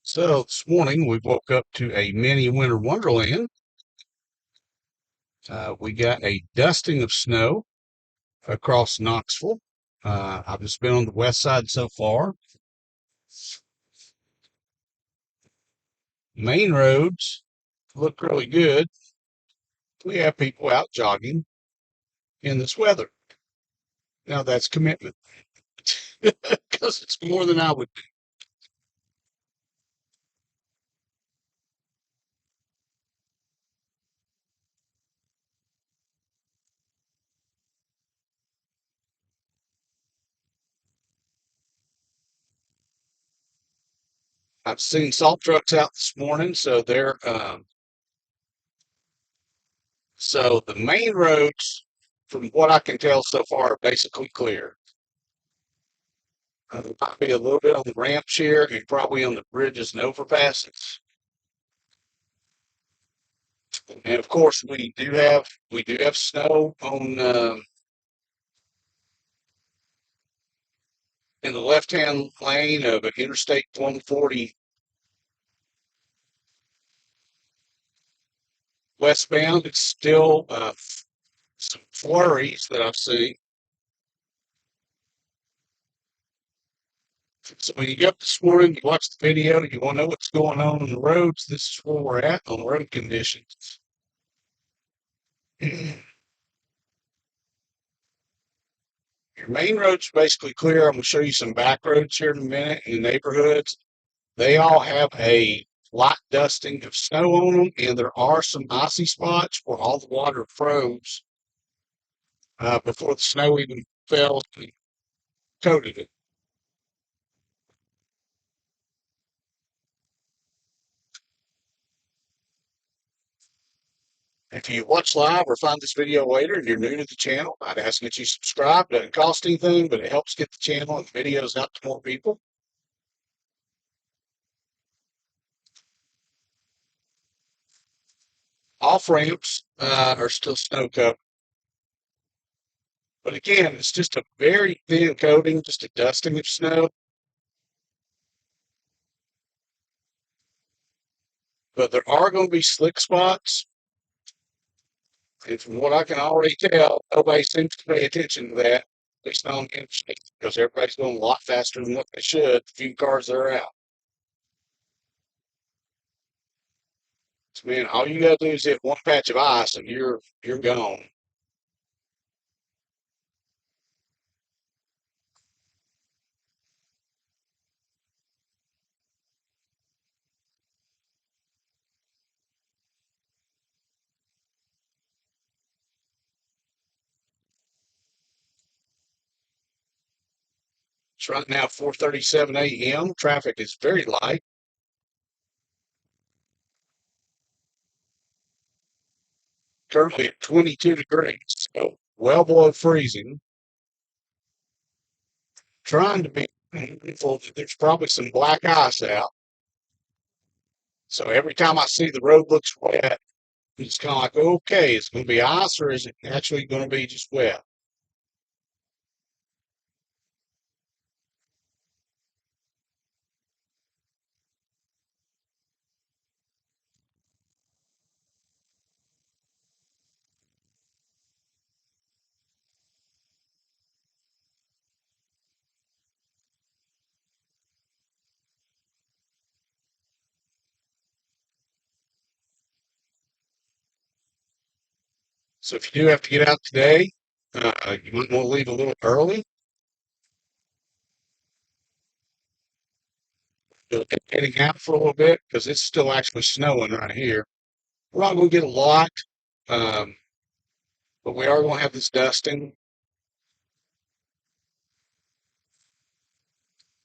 So this morning we woke up to a mini winter wonderland. We got a dusting of snow across Knoxville. I've just been on the west side so far. Main roads look really good. We have people out jogging in this weather. Now that's commitment because it's more than I would do. I've seen salt trucks out this morning, so so the main roads, from what I can tell so far, are basically clear. There might be a little bit on the ramps here and probably on the bridges and overpasses. And of course, we do have snow on in the left-hand lane of Interstate 140 westbound. It's still some flurries that I've seen. So when you get up this morning, you watch the video, you want to know what's going on the roads. This is where we're at on road conditions. Your main road's basically clear. I'm going to show you some back roads here in a minute in the neighborhoods. They all have a light dusting of snow on them, and there are some icy spots where all the water froze before the snow even fell and coated it. If you watch live or find this video later and you're new to the channel, I'd ask that you subscribe. Doesn't cost anything, but it helps get the channel and the videos out to more people. Off ramps are still snow covered, but again, it's just a very thin coating, just a dusting of snow. But there are going to be slick spots, and from what I can already tell, nobody seems to pay attention to that, at least not on the interstate, because everybody's going a lot faster than what they should. The few cars that are out. So, man, all you got to do is hit one patch of ice, and you're gone. It's right now 4:37 a.m. Traffic is very light. Currently at 22 degrees, so well below freezing. Trying to be mindful that there's probably some black ice out. So every time I see the road looks wet, it's kind of like, okay, it's going to be ice or is it actually going to be just wet? So if you do have to get out today, you might want to leave a little early. Getting out for a little bit because it's still actually snowing right here. We're not going to get a lot, um, but we are going to have this dusting.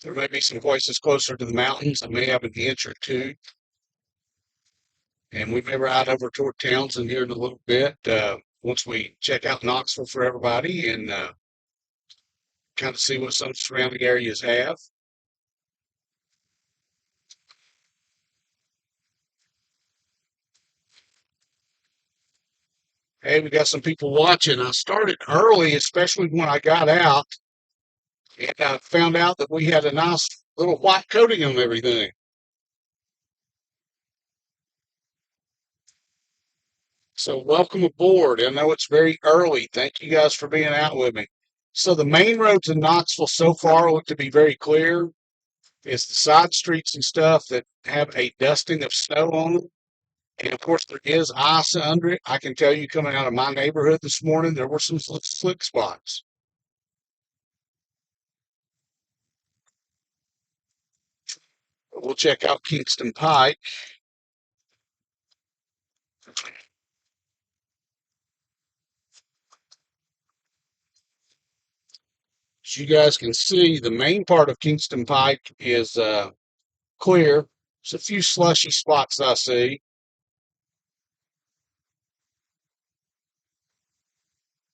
There may be some places closer to the mountains that may have an inch or two. And we may ride over toward Townsend here in a little bit once we check out Knoxville for everybody and kind of see what some surrounding areas have. Hey, we got some people watching. I started early, especially when I got out, and I found out that we had a nice little white coating on everything. So welcome aboard. I know it's very early. Thank you guys for being out with me. So the main roads in Knoxville so far look to be very clear. It's the side streets and stuff that have a dusting of snow on them. And of course, there is ice under it. I can tell you coming out of my neighborhood this morning, there were some slick spots. We'll check out Kingston Pike. As you guys can see, the main part of Kingston Pike is clear. There's a few slushy spots I see,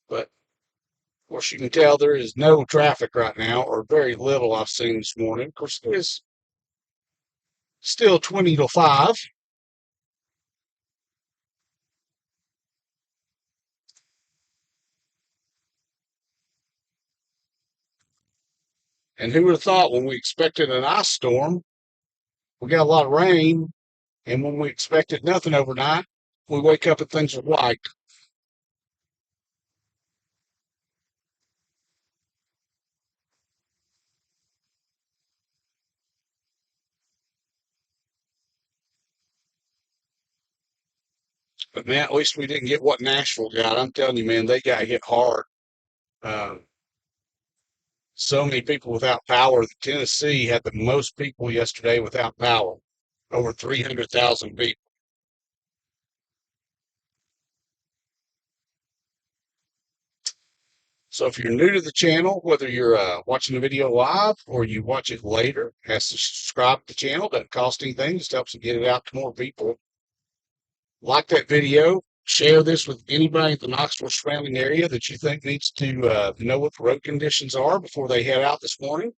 but of course you can tell there is no traffic right now, or very little I've seen this morning. Of course, it is still 20 to 5. And who would have thought when we expected an ice storm, we got a lot of rain, and when we expected nothing overnight, we wake up and things are white. But man, at least we didn't get what Nashville got. I'm telling you, man, they got hit hard. Uh, so many people without power. Tennessee had the most people yesterday without power, over 300,000 people. So if you're new to the channel, whether you're watching the video live or you watch it later, ask to subscribe to the channel. Doesn't cost anything. Just helps to get it out to more people. Like that video. Share this with anybody in the Knoxville surrounding area that you think needs to know what the road conditions are before they head out this morning.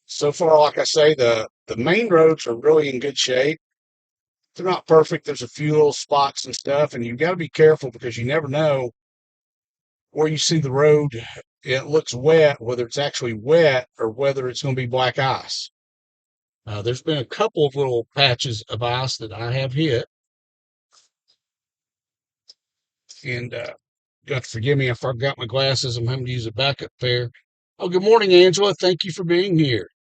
So far, like I say, the main roads are really in good shape. They're not perfect. There's a few little spots and stuff, and you've got to be careful because you never know where you see the road. It looks wet, whether it's actually wet or whether it's going to be black ice. There's been a couple of little patches of ice that I have hit, and you have to forgive me if I've got my glasses. I'm having to use a backup pair. Oh, good morning, Angela. Thank you for being here.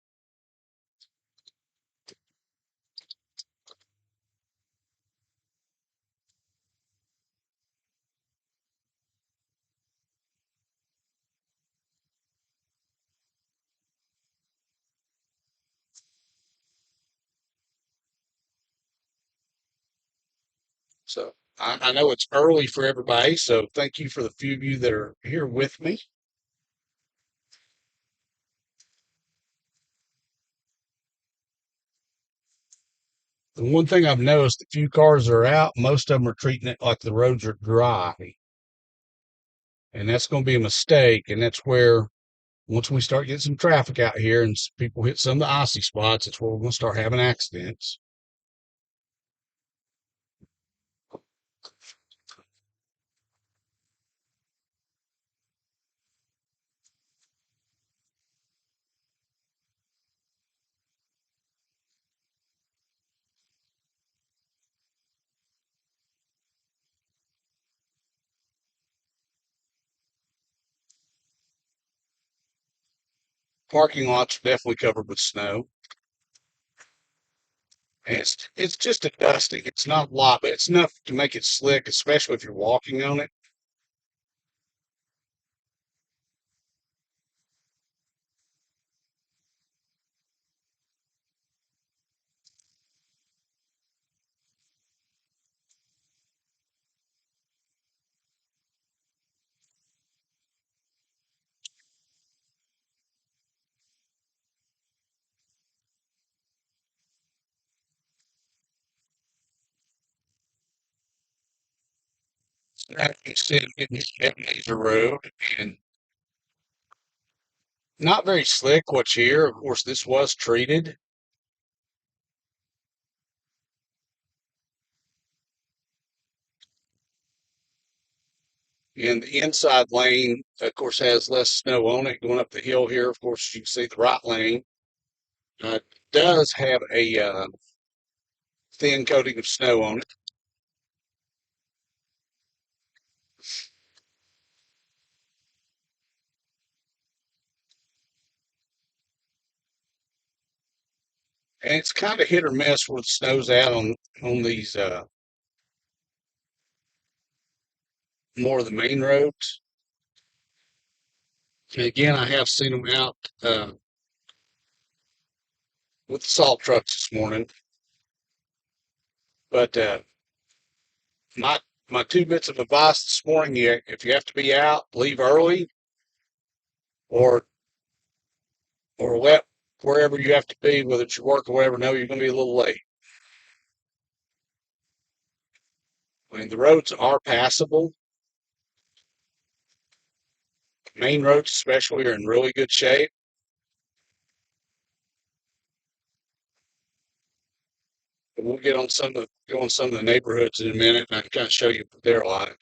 So I know it's early for everybody, so thank you for the few of you that are here with me. The one thing I've noticed, a few cars are out, most of them are treating it like the roads are dry. And that's going to be a mistake. And that's where, once we start getting some traffic out here and people hit some of the icy spots, it's where we're going to start having accidents. Parking lots are definitely covered with snow. And it's just a dusting. It's not a lot, but it's enough to make it slick, especially if you're walking on it. instead of getting the road and not very slick what's here. Of course, this was treated. And the inside lane, of course, has less snow on it going up the hill here. Of course, you can see the right lane does have a thin coating of snow on it. And it's kind of hit or miss where the snow's at on these more of the main roads. And again, I have seen them out with the salt trucks this morning. But my my two bits of advice this morning: if you have to be out, leave early, or let wherever you have to be, whether it's your work or whatever, know you're going to be a little late. I mean, the roads are passable. Main roads, especially, are in really good shape. But we'll get on some of the neighborhoods in a minute, and I can kind of show you what they're like.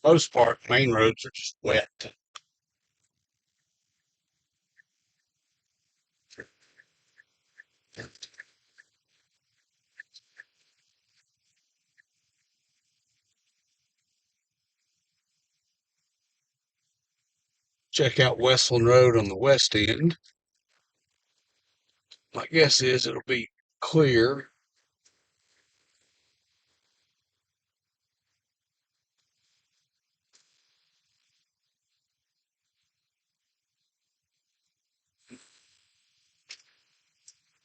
Most part, main roads are just wet. Check out Westland Road on the west end. My guess is it'll be clear.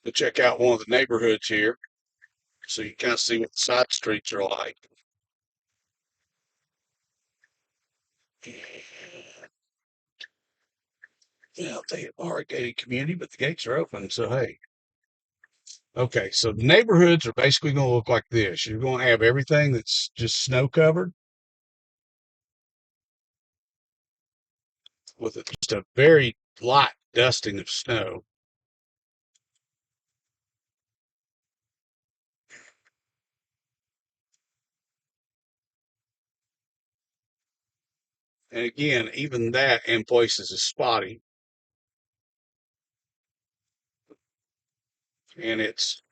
To check out one of the neighborhoods here so you kind of see what the side streets are like. Yeah, they are a gated community, but the gates are open, so hey. Okay, so the neighborhoods are basically going to look like this. You're going to have everything that's just snow covered with just a very light dusting of snow. And again, even that in places is spotty. And it's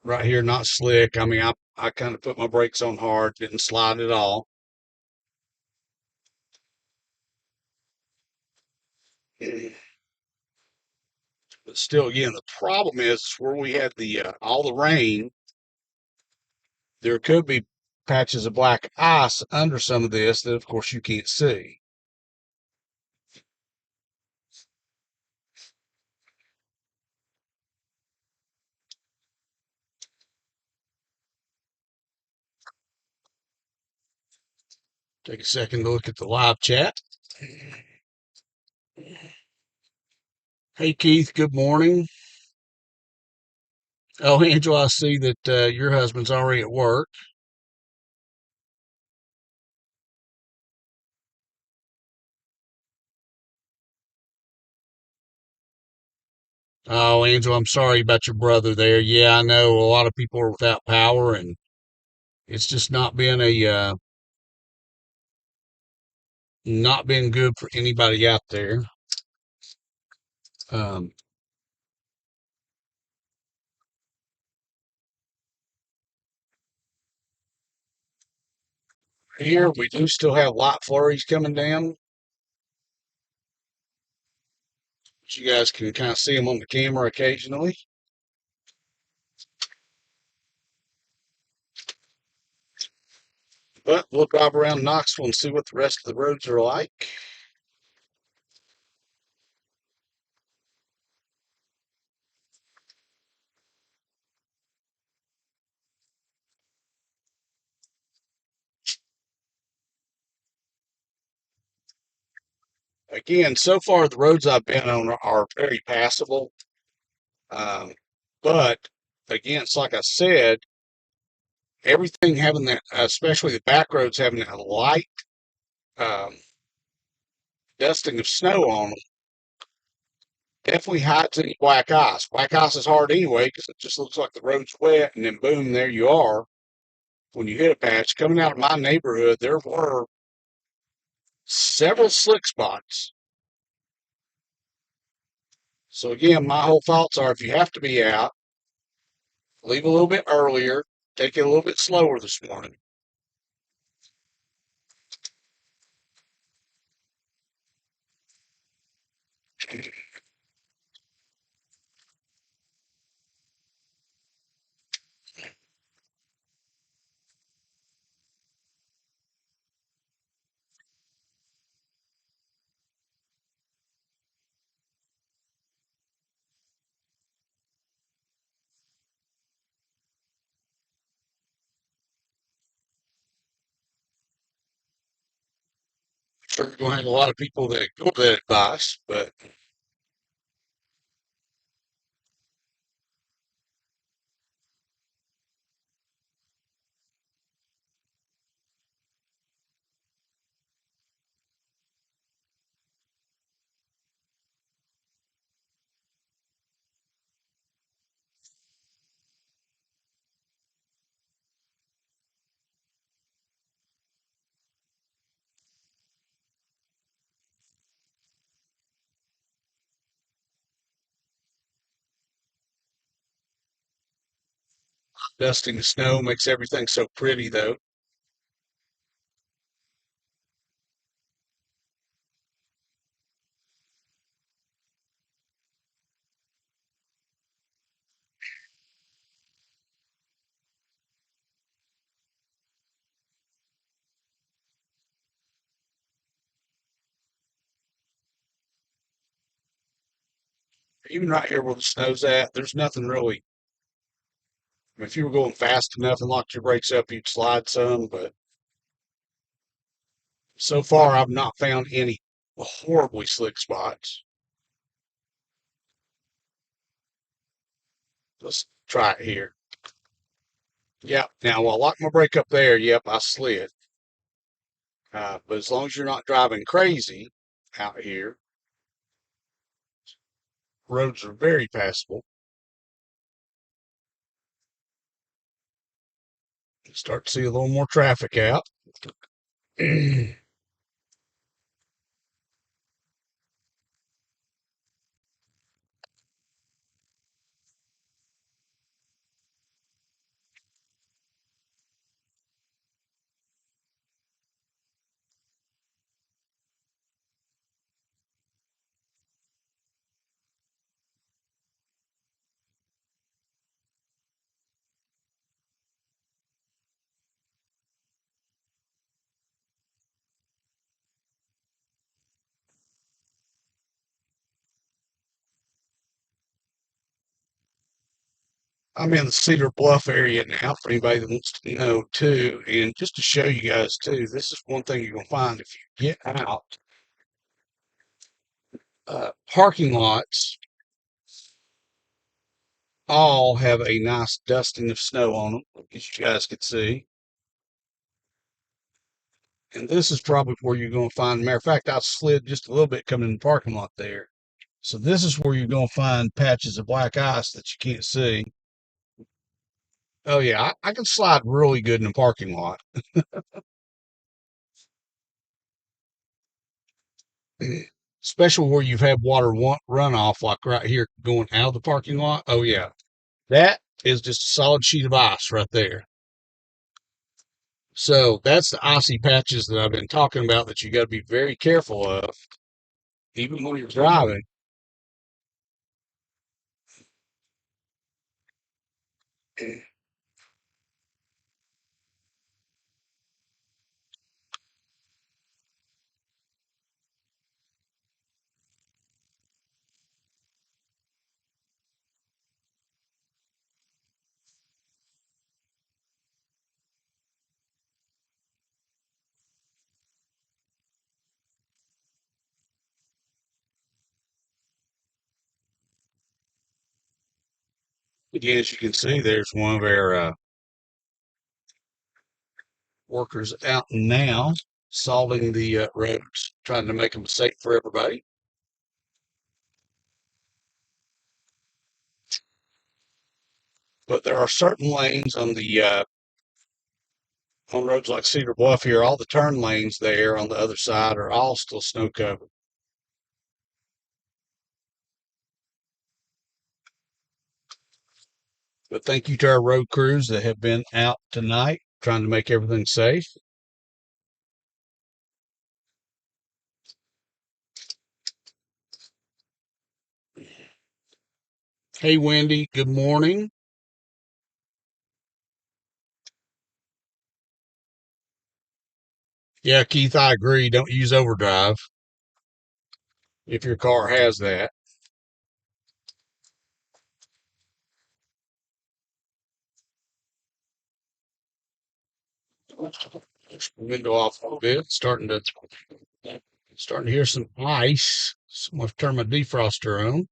right here, not slick. I mean, I kind of put my brakes on hard, didn't slide at all. But still, again, the problem is where we had the all the rain, there could be patches of black ice under some of this that, of course, you can't see. Take a second to look at the live chat. Hey, Keith, good morning. Oh, Angela, I see that your husband's already at work. Oh, Angela, I'm sorry about your brother there. Yeah, I know a lot of people are without power, and it's just not been good for anybody out there. Um, Here we do still have light flurries coming down. You guys can kind of see them on the camera occasionally. But we'll drive around Knoxville and see what the rest of the roads are like. Again, so far the roads I've been on are very passable. Um, but again, it's like I said, everything having that, especially the back roads having that light um, dusting of snow on them, definitely hides any black ice. Black ice is hard anyway because it just looks like the road's wet, and then boom, there you are. When you hit a patch coming out of my neighborhood, there were several slick spots. So again, my whole thoughts are if you have to be out, leave a little bit earlier, take it a little bit slower this morning. Sure, you're going to have a lot of people that go to that advice, but dusting the snow makes everything so pretty, though. Even right here where the snow's at, there's nothing really. I mean, if you were going fast enough and locked your brakes up, you'd slide some, but so far I've not found any horribly slick spots. Let's try it here. Yep. Now, while I locked my brake up there, yep, I slid. But as long as you're not driving crazy out here, roads are very passable. Start to see a little more traffic out. I'm in the Cedar Bluff area now for anybody that wants to know too. And just to show you guys too, this is one thing you're going to find if you get out. Parking lots all have a nice dusting of snow on them, as you guys can see. And this is probably where you're going to find, matter of fact, I slid just a little bit coming in the parking lot there. So this is where you're going to find patches of black ice that you can't see. Oh yeah, I can slide really good in the parking lot. Especially where you've had water runoff, like right here going out of the parking lot. Oh yeah, that is just a solid sheet of ice right there. So that's the icy patches that I've been talking about that you got to be very careful of, even when you're driving. Again, as you can see, there's one of our workers out now salting the roads, trying to make them safe for everybody. But there are certain lanes on roads like Cedar Bluff here, all the turn lanes there on the other side are all still snow covered. But thank you to our road crews that have been out tonight trying to make everything safe. Hey, Wendy, good morning. Yeah, Keith, I agree. Don't use overdrive if your car has that. Window off a little bit, starting to hear some ice. So I'm gonna turn my defroster on.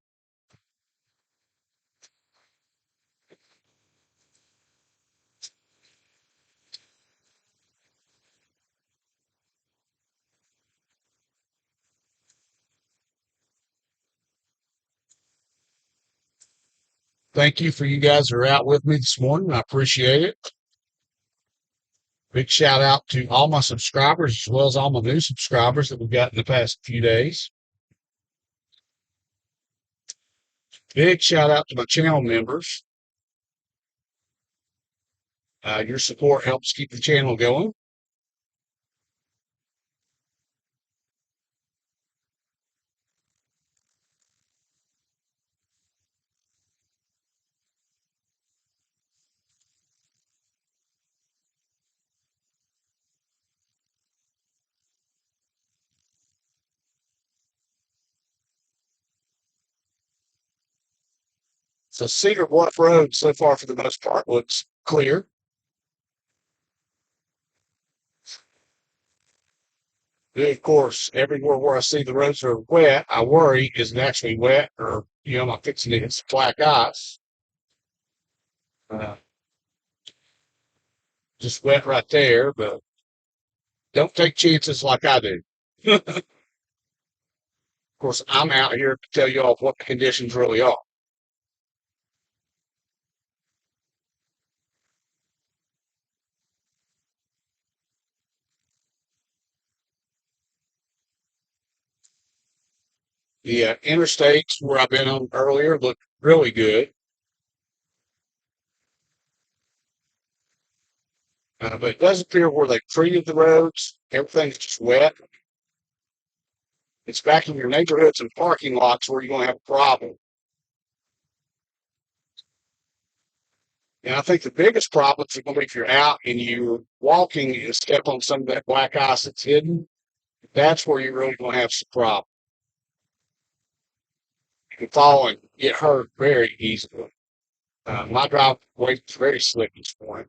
Thank you for you guys who are out with me this morning. I appreciate it. Big shout out to all my subscribers as well as all my new subscribers that we've got in the past few days. Big shout out to my channel members. Your support helps keep the channel going. So Cedar Bluff Road, so far for the most part, looks clear. Of course, everywhere where I see the roads are wet, I worry is it actually wet or, am I fixing to hit some black ice? Uh, just wet right there, but don't take chances like I do. Of course, I'm out here to tell you all what the conditions really are. The interstates where I've been on earlier look really good, but it does appear where they've treated the roads, everything's just wet. It's back in your neighborhoods and parking lots where you're going to have a problem. And I think the biggest problems are going to be if you're out and you're walking and step on some of that black ice that's hidden. That's where you're really going to have some problems. You can fall and get hurt very easily. My driveway is very slick this morning.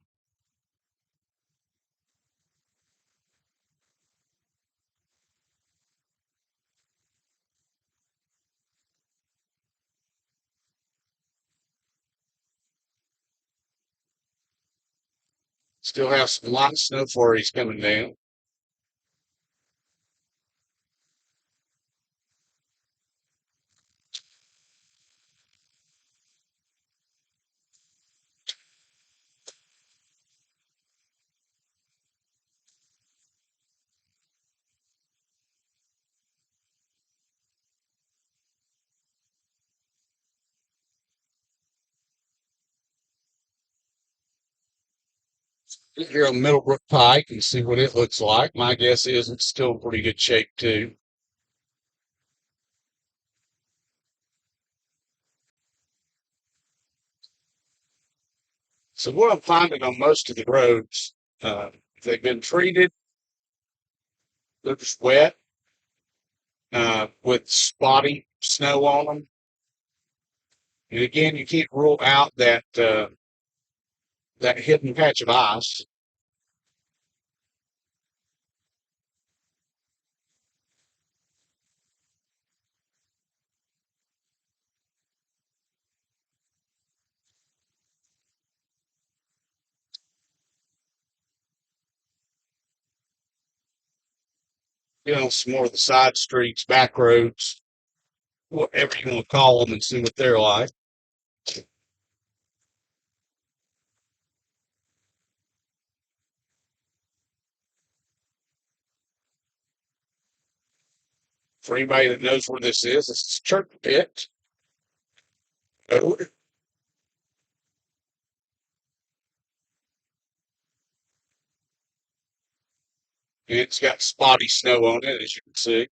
Still have some light snow flurries coming down. Get here on Middlebrook Pike and see what it looks like. My guess is it's still in pretty good shape too. So what I'm finding on most of the roads, they've been treated, they're just wet, with spotty snow on them. And again, you can't rule out that hidden patch of ice. Some more of the side streets, back roads, whatever you want to call them, and see what they're like. For anybody that knows where this is Church Pit Road. It's got spotty snow on it, as you can see.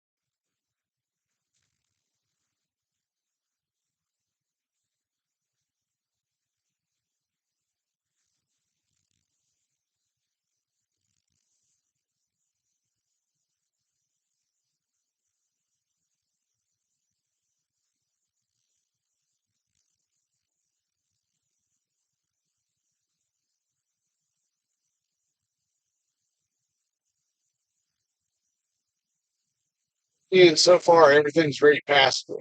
And so far, everything's very passable.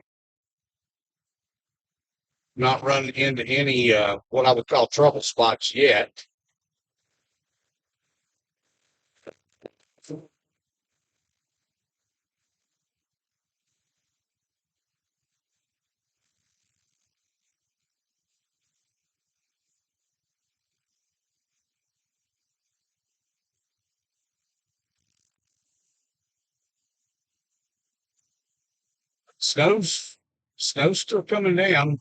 Not running into any what I would call trouble spots yet. Snow's snow's still coming down.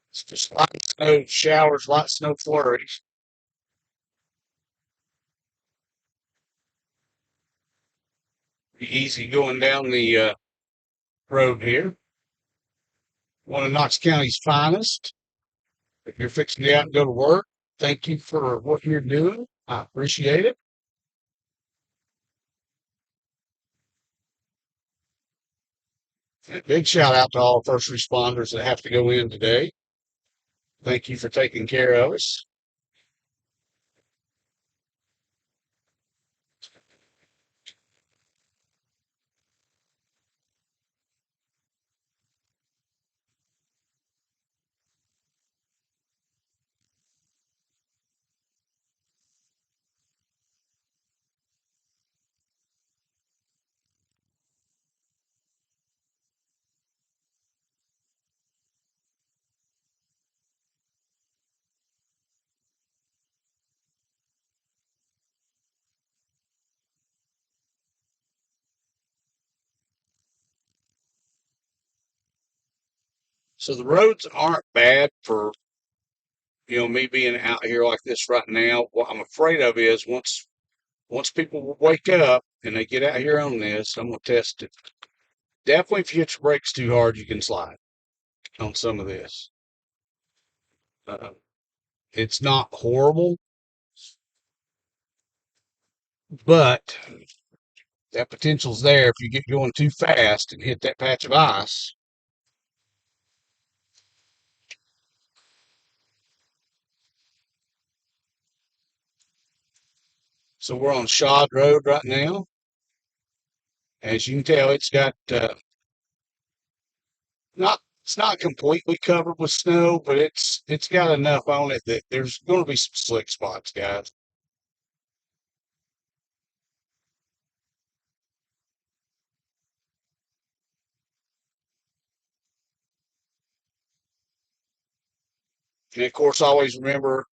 It's just light snow showers, light snow flurries. Be easy going down the road here. One of Knox County's finest. If you're fixing to get out and go to work, thank you for what you're doing. I appreciate it. And a big shout out to all first responders that have to go in today. Thank you for taking care of us. So the roads aren't bad for me being out here like this right now. What I'm afraid of is once people wake up and they get out here on this, I'm gonna test it. Definitely, if you hit your brakes too hard, you can slide on some of this. Uh, it's not horrible, but that potential's there if you get going too fast and hit that patch of ice. So we're on Shod Road right now. As you can tell, it's got not it's not completely covered with snow, but it's got enough on it that there's going to be some slick spots, guys. And of course, always remember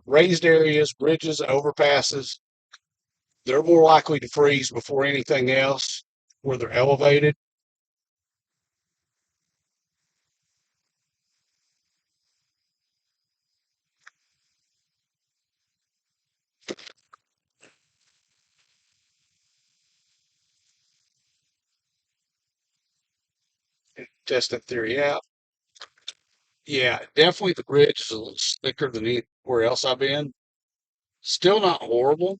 raised areas, bridges, overpasses, they're more likely to freeze before anything else where they're elevated. Test that theory out. Yeah, definitely the bridge is a little thicker than anywhere else I've been. Still not horrible.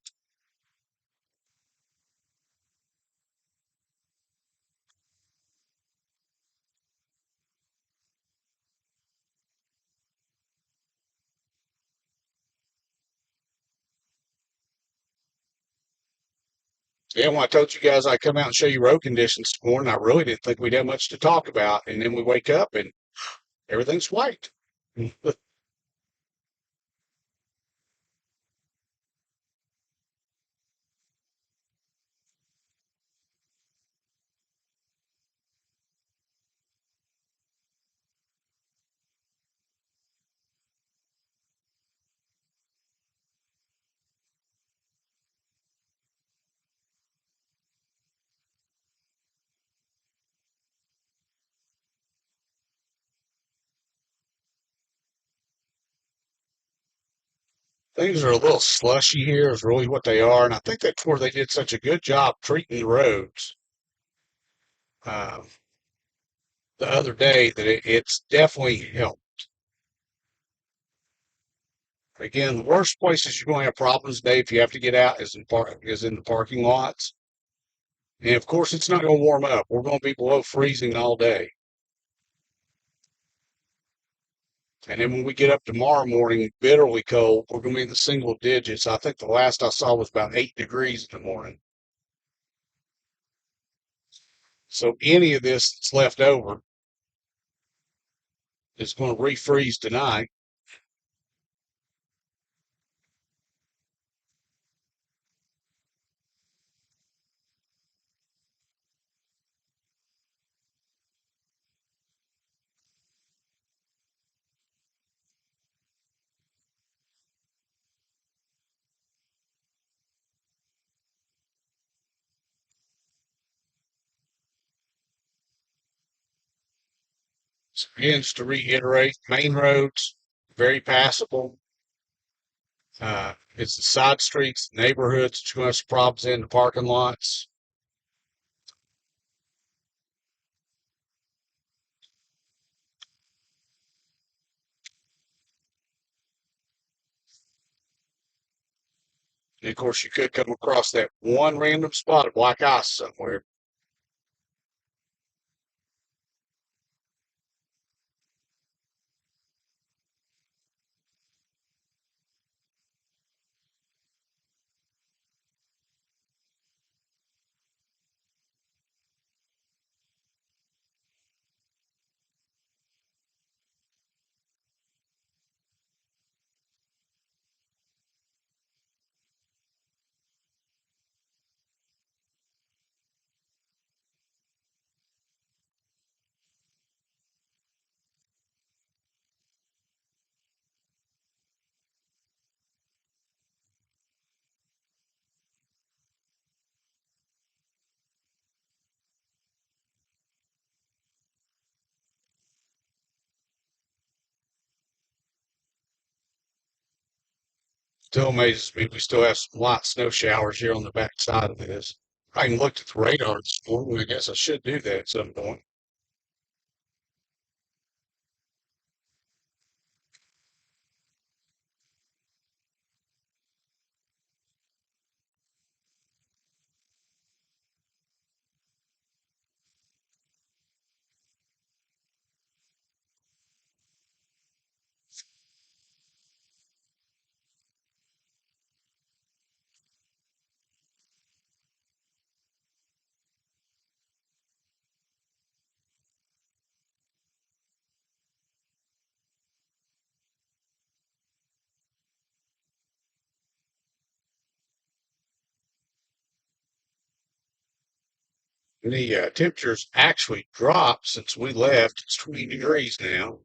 Yeah, when I told you guys I'd come out and show you road conditions this morning, I really didn't think we'd have much to talk about. And then we wake up and everything's white. Things are a little slushy here is really what they are. And I think that's where they did such a good job treating the roads uh, the other day that it's definitely helped. Again, the worst places you're going to have problems, Dave, if you have to get out is in the parking lots. And of course, it's not going to warm up. We're going to be below freezing all day. And then when we get up tomorrow morning, bitterly cold, we're going to be in the single digits. I think the last I saw was about 8 degrees in the morning. So any of this that's left over is going to refreeze tonight. So again, just to reiterate, main roads, very passable. It's the side streets, neighborhoods that you're going to have some problems in, the parking lots. And of course, you could come across that one random spot of black ice somewhere. Still amazes me we still have some light snow showers here on the back side of this. I even looked at the radar this morning. I guess I should do that at some point. And the temperatures actually dropped since we left. It's 20 degrees now.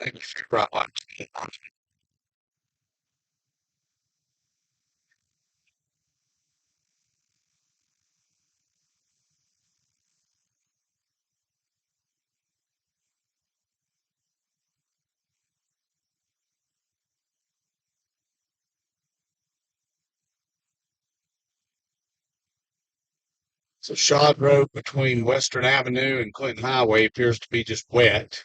Thank you for your right. So Shod Road between Western Avenue and Clinton Highway appears to be just wet.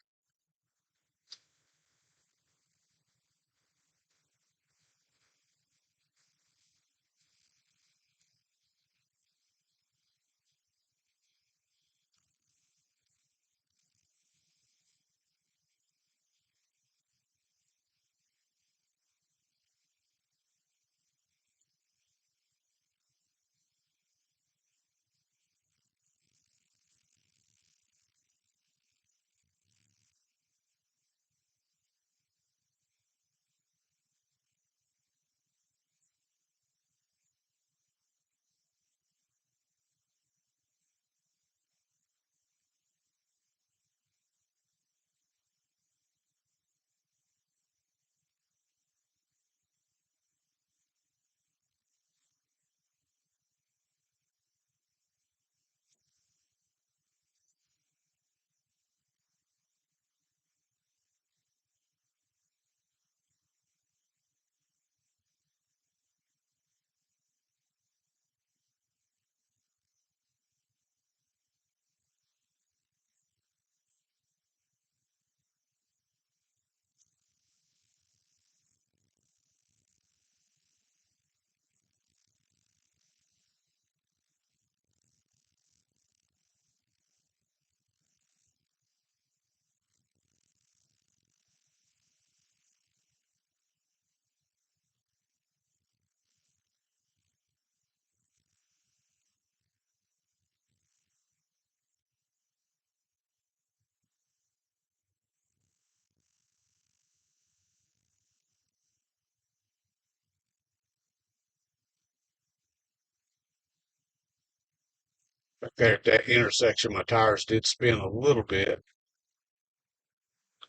Right there at that intersection, my tires did spin a little bit.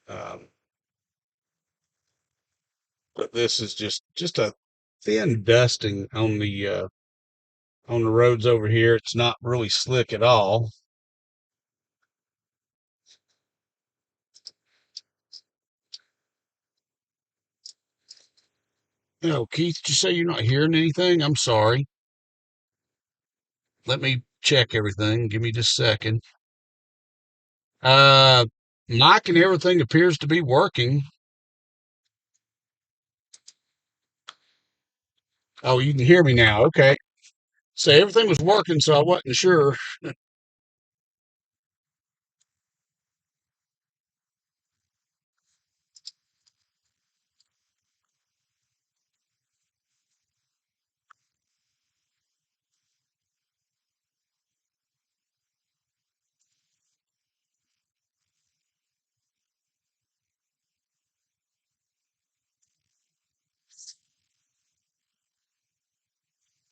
Um, but this is just a thin dusting on the roads over here. It's not really slick at all. Keith, did you say you're not hearing anything? I'm sorry. Let me check everything. Give me just a second. Uh, mic and everything appears to be working. Oh, you can hear me now. Okay. So everything was working, so I wasn't sure.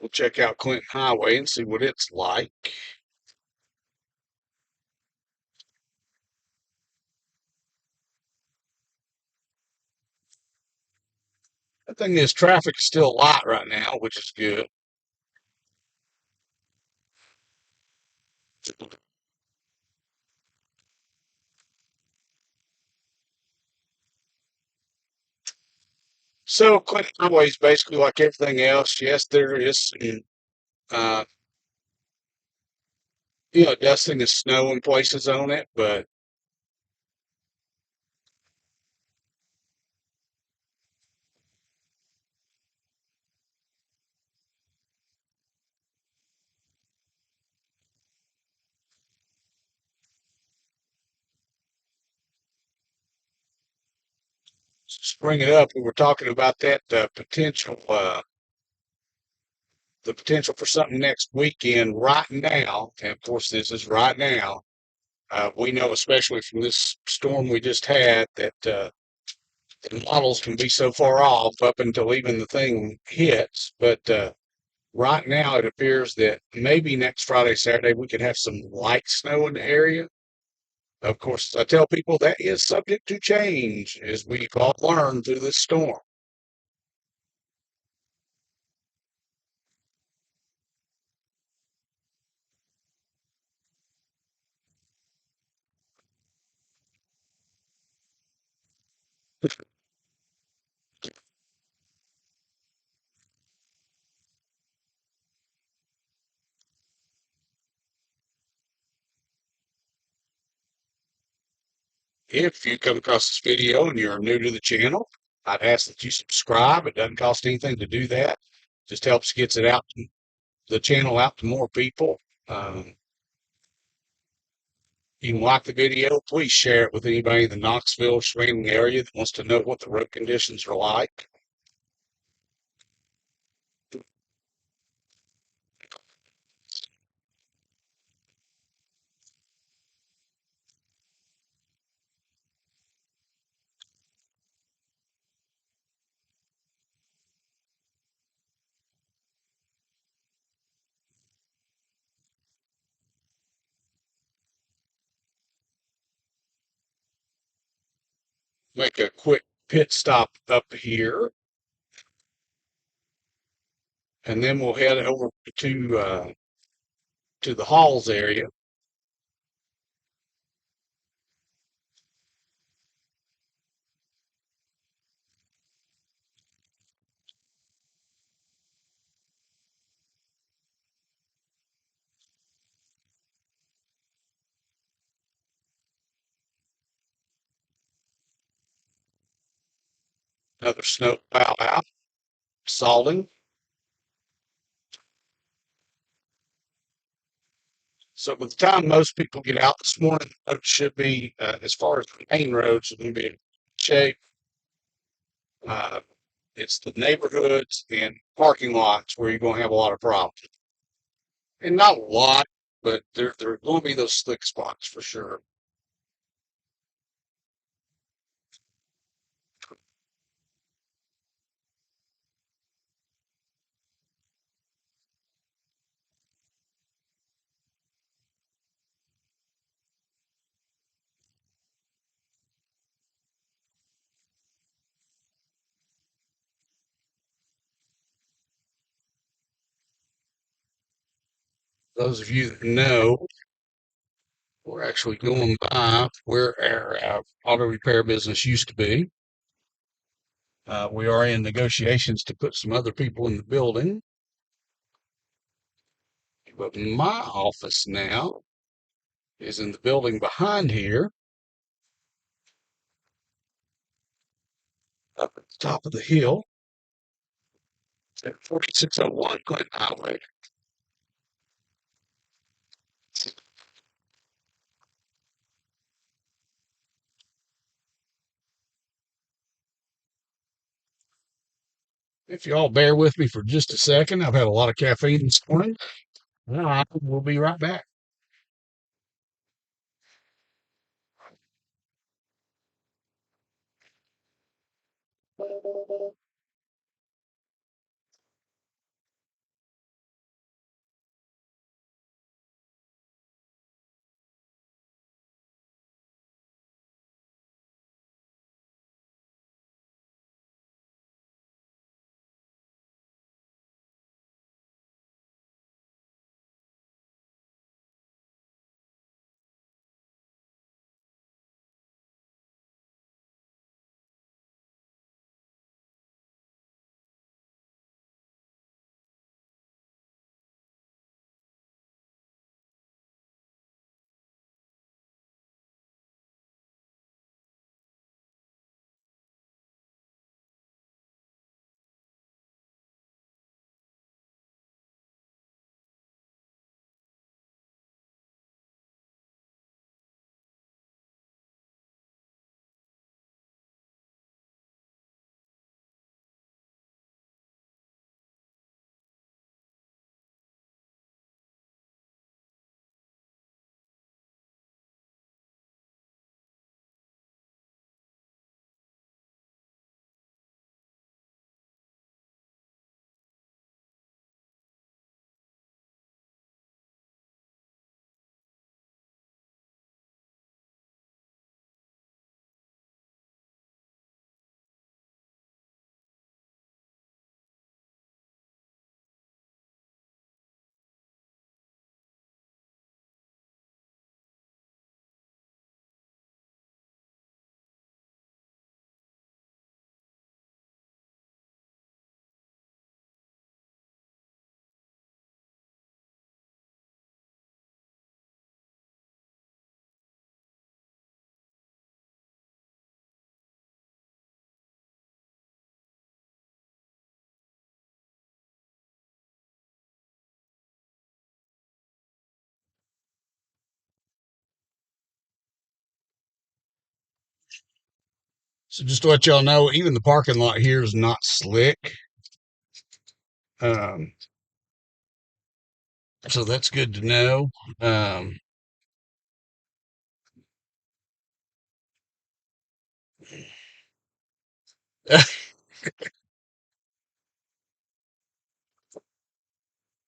We'll check out Clinton Highway and see what it's like. The thing is, traffic is still light right now, which is good. So Clinton Highway is basically like everything else. Yes, there is some, uh, dusting of snow in places on it, but just bring it up. We were talking about that the potential for something next weekend. Right now, and of course, this is right now. We know, especially from this storm we just had, that the models can be so far off up until even the thing hits. But right now, it appears that maybe next Friday, Saturday, we could have some light snow in the area. Of course, I tell people that is subject to change, as we've all learned through this storm. If you come across this video and you're new to the channel, I'd ask that you subscribe. It doesn't cost anything to do that. Just helps gets it out, the channel out to more people. Um, you can like the video. Please share it with anybody in the Knoxville surrounding area that wants to know what the road conditions are like. Make a quick pit stop up here, and then we'll head over to the Halls area. Another snow plow out, salting. So by the time most people get out this morning, it should be, as far as the main roads, it's going to be in shape. Uh, it's the neighborhoods and parking lots where you're going to have a lot of problems. And not a lot, but there are going to be those slick spots for sure. Those of you that know, we're actually going by where our auto repair business used to be. We are in negotiations to put some other people in the building, but my office now is in the building behind here, up at the top of the hill at 4601 Clinton Highway. If you all bear with me for just a second, I've had a lot of caffeine this morning. We'll be right back. So just to let y'all know, even the parking lot here is not slick. Um, so that's good to know. Um,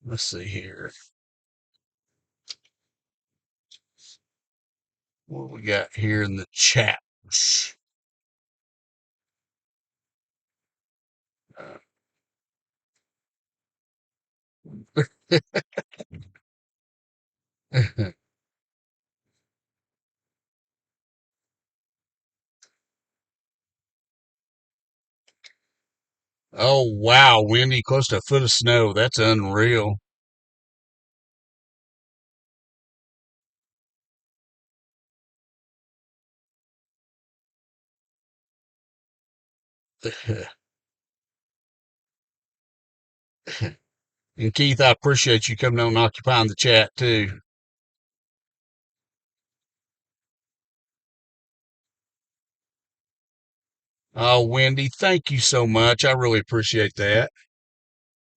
let's see here. What we got here in the chat? Oh wow, Wendy, close to a foot of snow. That's unreal. And Keith, I appreciate you coming on and occupying the chat too. Oh, Wendy, thank you so much. I really appreciate that.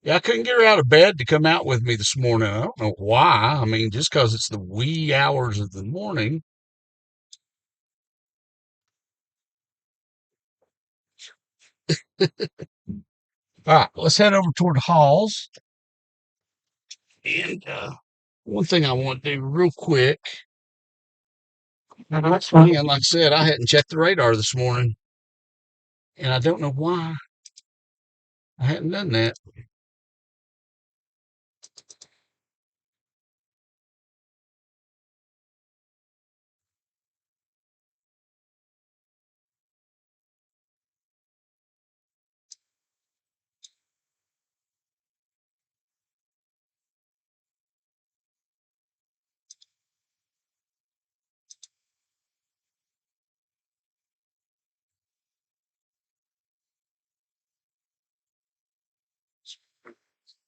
Yeah, I couldn't get her out of bed to come out with me this morning. I don't know why. I mean, just because it's the wee hours of the morning. All right, let's head over toward Halls. And one thing I want to do real quick. And like I said, I hadn't checked the radar this morning, and I don't know why I hadn't done that.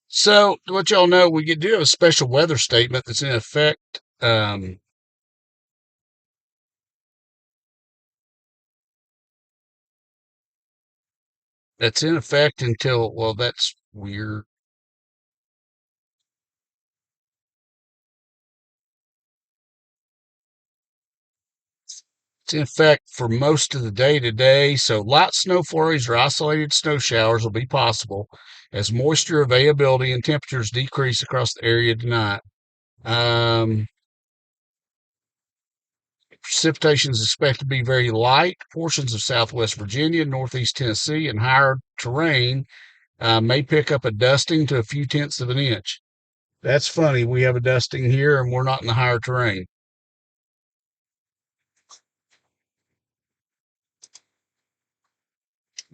So, to let y'all know, we do have a special weather statement that's in effect. That's in effect until, well, that's weird. It's in effect for most of the day today. So, light snow flurries or isolated snow showers will be possible as moisture availability and temperatures decrease across the area tonight. Um, Precipitation is expected to be very light. Portions of southwest Virginia, northeast Tennessee, and higher terrain may pick up a dusting to a few tenths of an inch. That's funny. We have a dusting here and we're not in the higher terrain.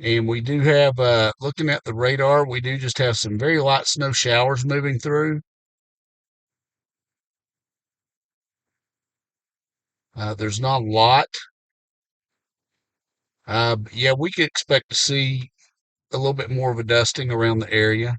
And we do have, looking at the radar, we do just have some very light snow showers moving through. There's not a lot. Yeah, we could expect to see a little bit more of a dusting around the area.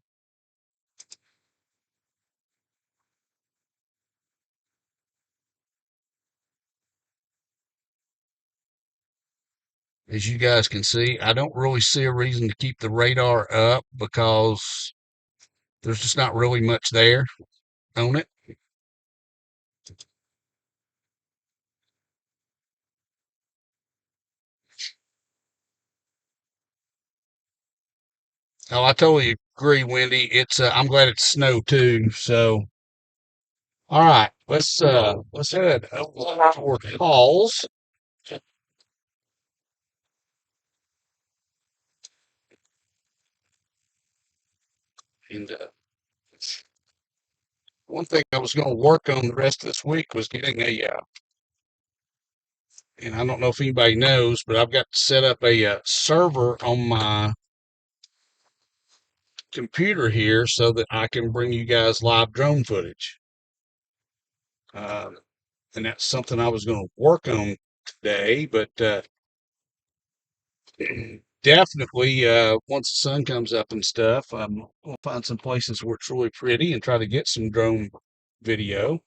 As you guys can see, I don't really see a reason to keep the radar up because there's just not really much there on it. Oh, I totally agree, Wendy. I'm glad it's snow too. So, all right, let's head over toward Halls. And one thing I was going to work on the rest of this week was getting and I don't know if anybody knows, but I've got to set up a server on my computer here so that I can bring you guys live drone footage. Um, and that's something I was going to work on today, but definitely once the sun comes up and stuff, I'm going to find some places where it's really pretty and try to get some drone video,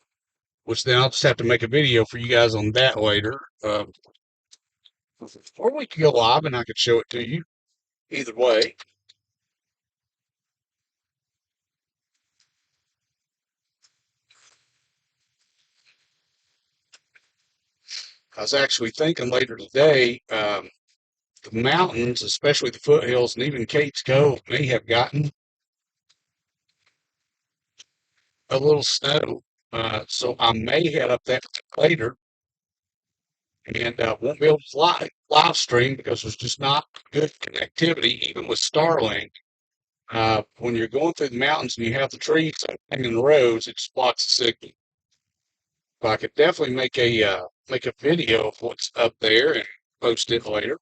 which then I'll just have to make a video for you guys on that later. Or we could go live and I could show it to you. Either way. I was actually thinking later today, the mountains, especially the foothills and even Kate's Cove, may have gotten a little snow. So I may head up that later and won't be able to live stream because there's just not good connectivity, even with Starlink. When you're going through the mountains and you have the trees hanging in the roads, it just blocks the signal. But I could definitely make a video of what's up there and post it later.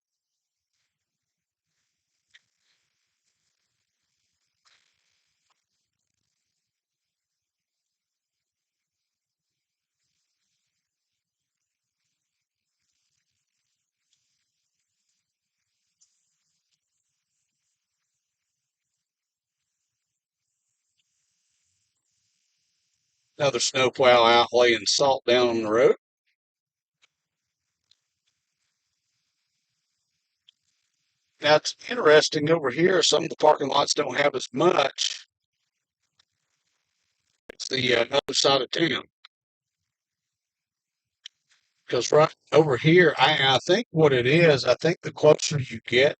Another snowplow out laying salt down on the road. Now it's interesting over here. Some of the parking lots don't have as much. It's the other side of town because right over here, I think what it is. I think the closer you get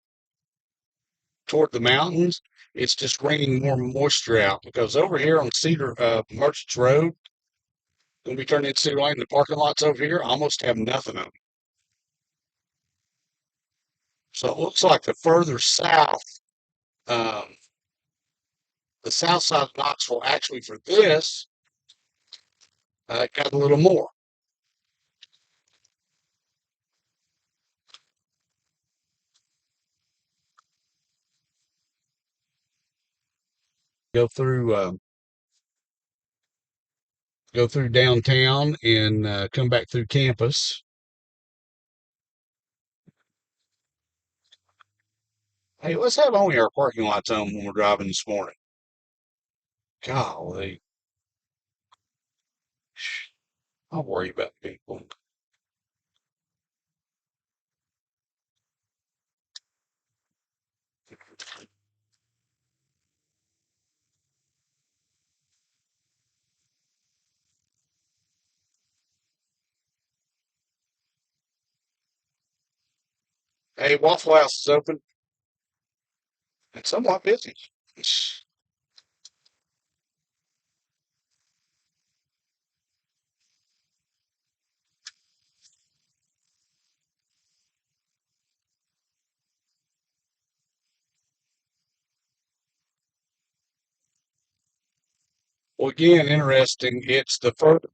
toward the mountains, it's just bringing more moisture out. Because over here on Cedar Merchants Road, going to be turned into Cedar Lane. The parking lots over here almost have nothing of them. So it looks like the further south, um, the south side of Knoxville, actually for this, got a little more. Go through go through downtown and come back through campus. Hey, let's have only our parking lots on when we're driving this morning. Golly, I'll worry about people. Hey, Waffle House is open and somewhat busy. Well, again, interesting. It's the further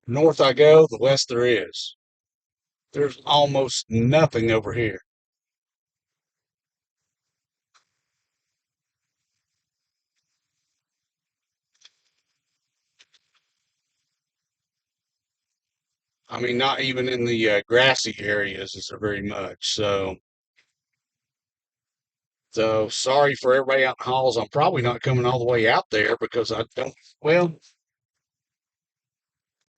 north I go, the less there is. There's almost nothing over here. I mean, not even in the grassy areas is there very much. So sorry for everybody out in the halls. I'm probably not coming all the way out there because I don't. Well,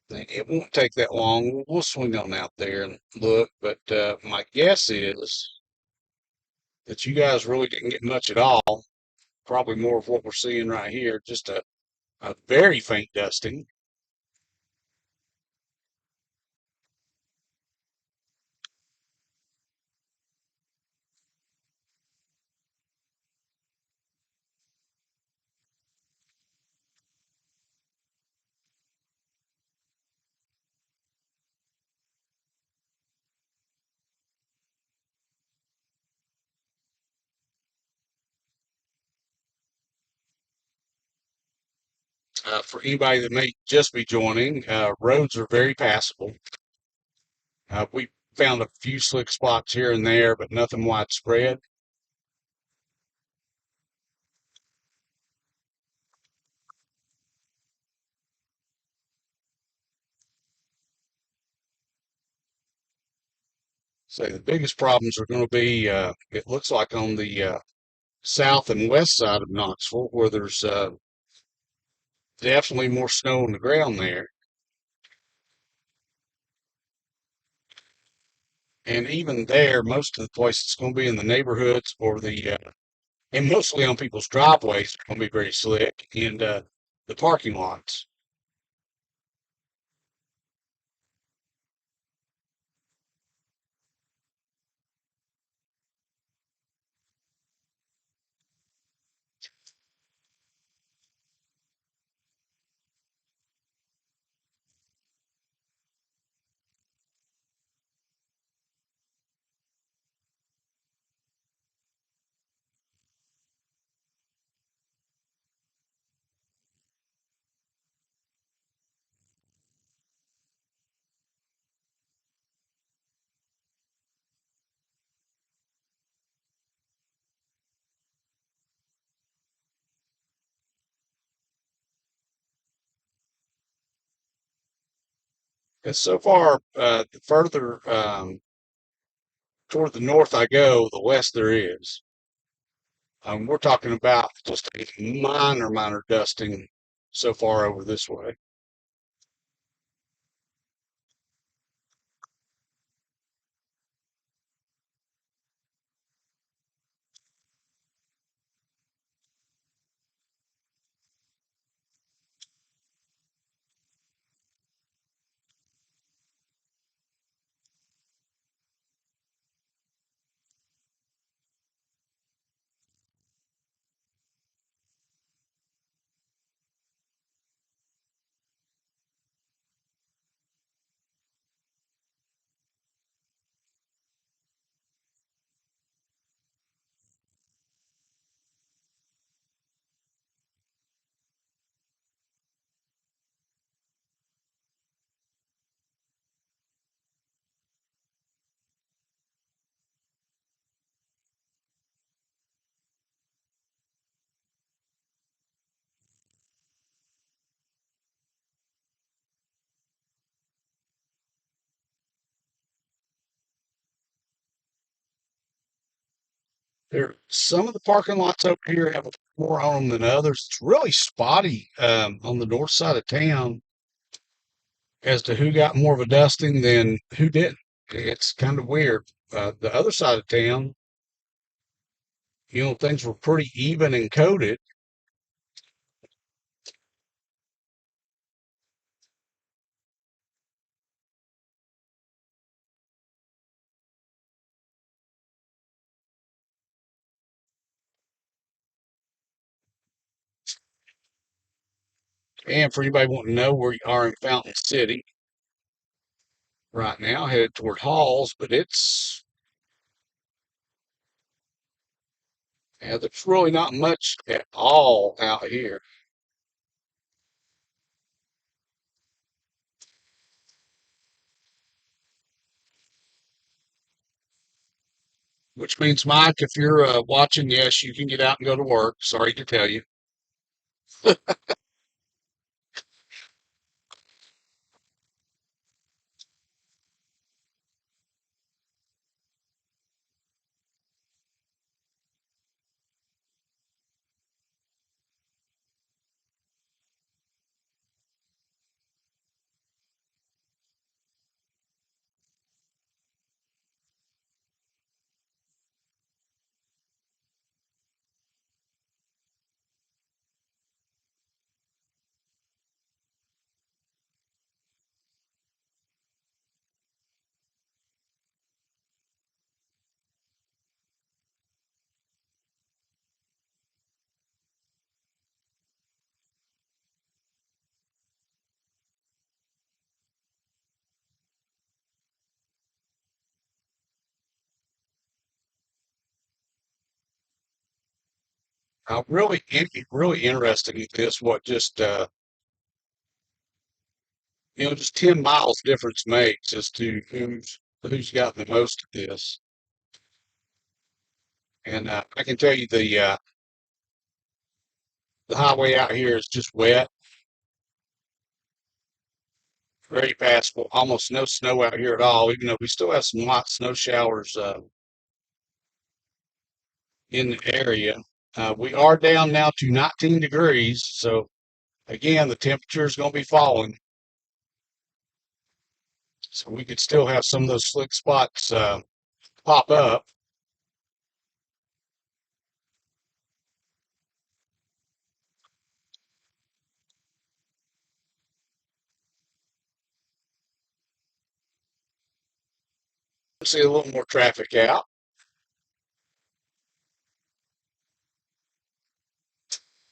it won't take that long. We'll swing on out there and look. But my guess is that you guys really didn't get much at all. Probably more of what we're seeing right here. Just a very faint dusting. For anybody that may just be joining, roads are very passable. We found a few slick spots here and there, but nothing widespread. So the biggest problems are going to be, it looks like on the south and west side of Knoxville, where there's definitely more snow on the ground there. And even there, most of the places it's going to be in the neighborhoods or and mostly on people's driveways, are going to be very slick, and the parking lots. 'Cause so far, the further toward the north I go, the less there is. We're talking about just a minor dusting so far over this way. Some of the parking lots over here have more on them than others. It's really spotty on the north side of town as to who got more of a dusting than who didn't. It's kind of weird. The other side of town, things were pretty even and coated. And for anybody wanting to know where you are in Fountain City right now, headed toward Halls, but there's really not much at all out here, which means, Mike, if you're watching, yes, you can get out and go to work. Sorry to tell you. Really interesting in this, what just 10 miles difference makes as to who's got the most of this. And I can tell you the highway out here is just wet, very passable, almost no snow out here at all, even though we still have some light snow showers in the area. We are down now to 19 degrees, so again, the temperature is going to be falling. So we could still have some of those slick spots pop up. See a little more traffic out.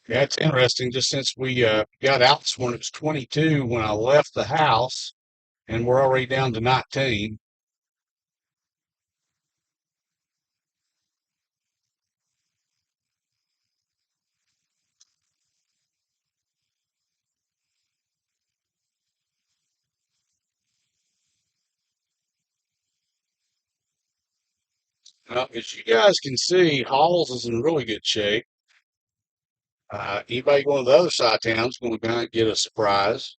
Yeah, it's interesting. Just since we got out this morning, it was 22 when I left the house, and we're already down to 19. As you guys can see, Halls is in really good shape. Anybody going to the other side of town is going to kind of get a surprise.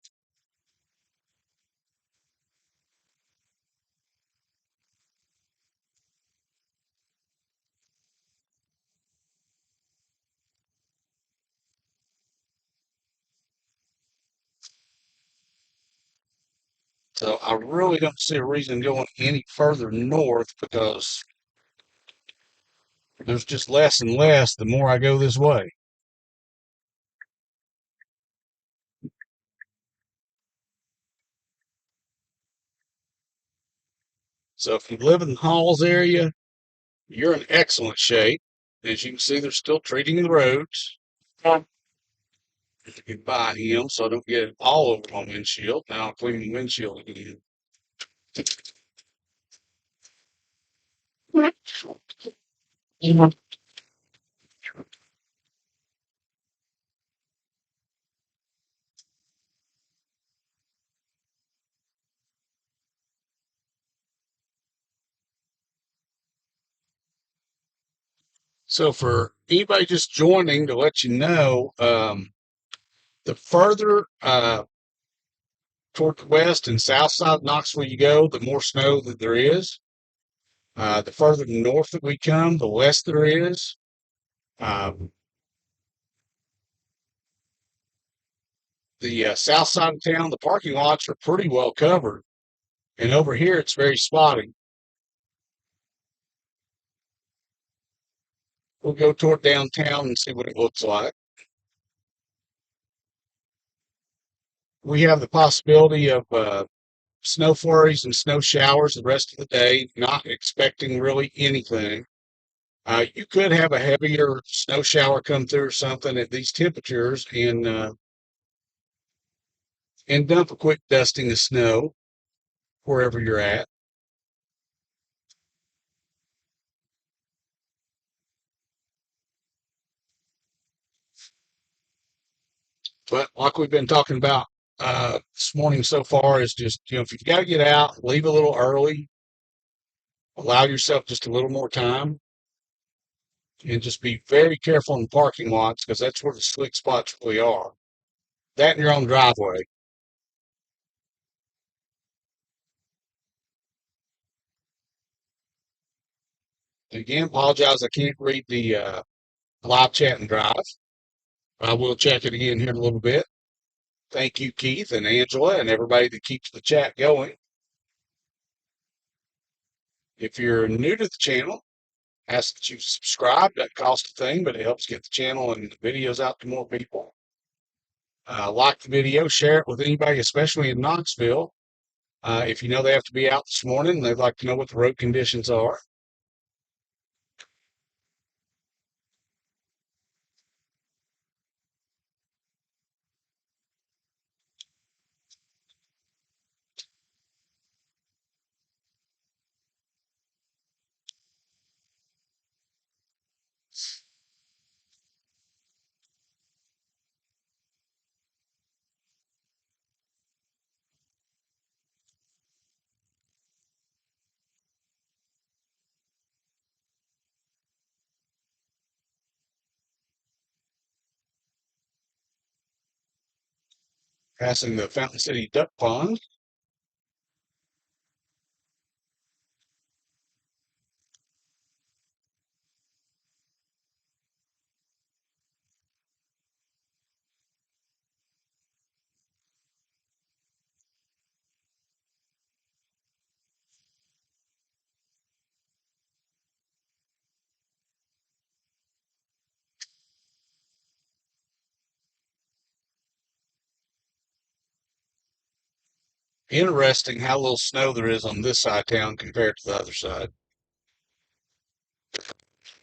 So I really don't see a reason going any further north because there's just less and less the more I go this way. So if you live in the Halls area, you're in excellent shape. As you can see, they're still treating the roads. Goodbye him so I don't get it all over my windshield. Now I'll clean the windshield again. So for anybody just joining, to let you know, the further toward the west and south side of Knoxville you go, the more snow that there is. The further north that we come, the less there is. Um, the south side of town, the parking lots are pretty well covered. And over here, it's very spotty. We'll go toward downtown and see what it looks like. We have the possibility of snow flurries and snow showers the rest of the day, not expecting really anything. You could have a heavier snow shower come through or something at these temperatures and dump a quick dusting of snow wherever you're at. But like we've been talking about this morning so far is just, if you've got to get out, leave a little early, allow yourself just a little more time, and just be very careful in the parking lots because that's where the slick spots really are. That in your own driveway. Again, apologize, I can't read the live chat and drive. I will check it again here in a little bit. Thank you, Keith and Angela, and everybody that keeps the chat going. If you're new to the channel, ask that you subscribe. Doesn't cost a thing, but it helps get the channel and the videos out to more people. Like the video, share it with anybody, especially in Knoxville. If you know they have to be out this morning and they'd like to know what the road conditions are. Passing the Fountain City Duck Pond. Interesting how little snow there is on this side of town compared to the other side.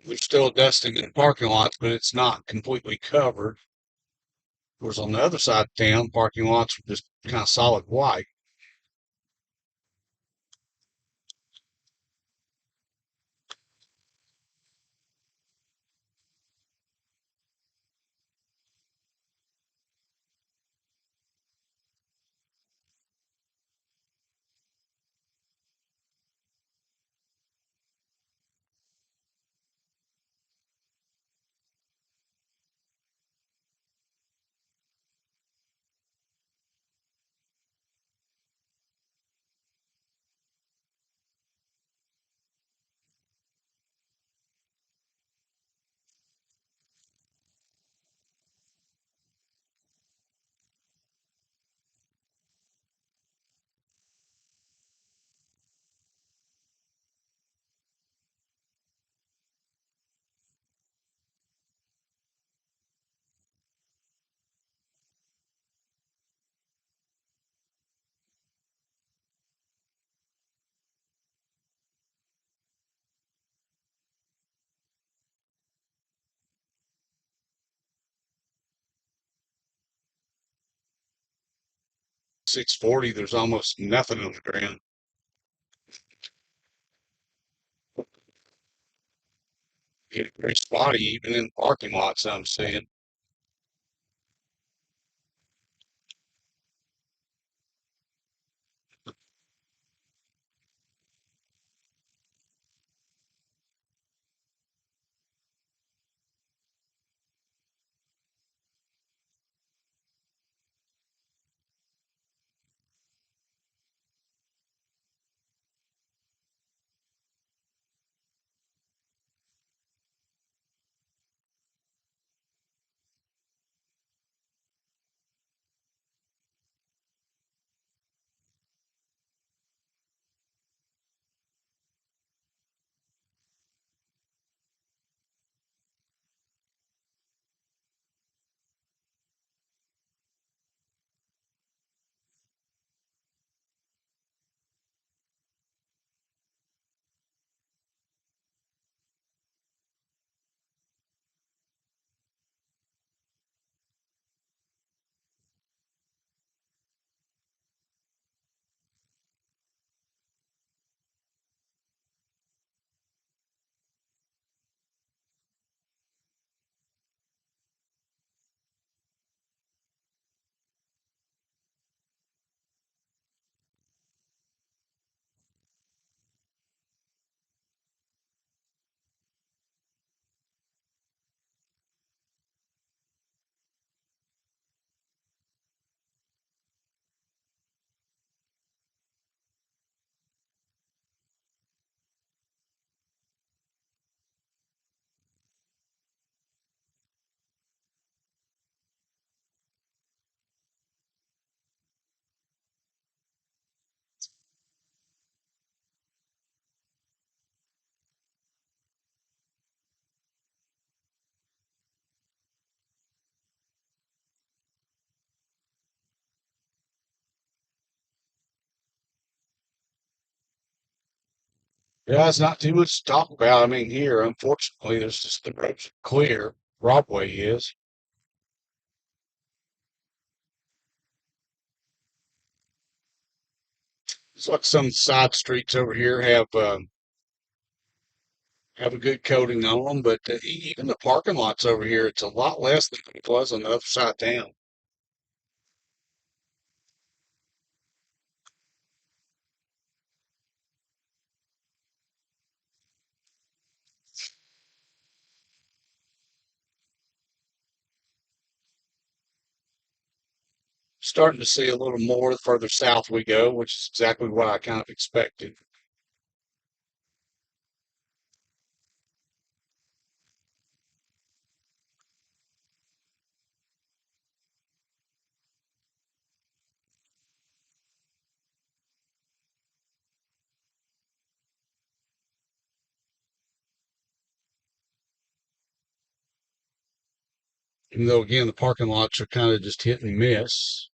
There's still dusting in parking lots, but it's not completely covered. Whereas on the other side of town, parking lots are just kind of solid white. 640, there's almost nothing on the ground. It's very spotty, even in parking lots, I'm seeing. 'Yeah, it's not too much to talk about. I mean, here, unfortunately, there's just the roads are clear. Broadway is. It's like some side streets over here have a good coating on them, but even the parking lots over here, it's a lot less than it was on the other side of town. Starting to see a little more the further south we go, which is exactly what I kind of expected. Even though, again, the parking lots are kind of just hit and miss.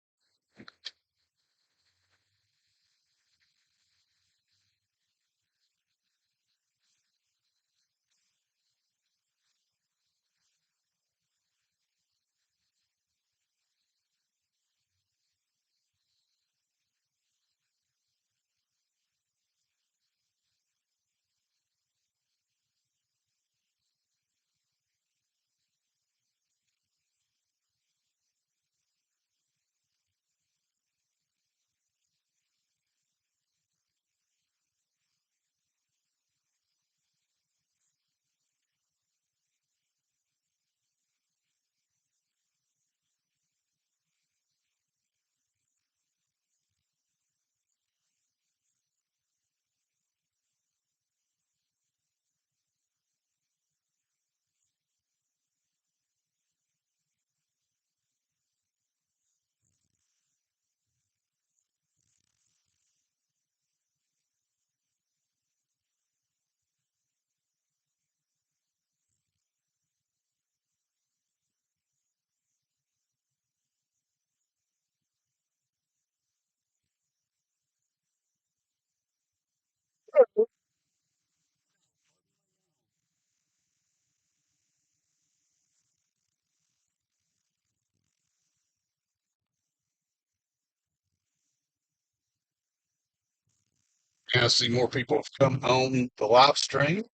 And I see more people have come on the live stream.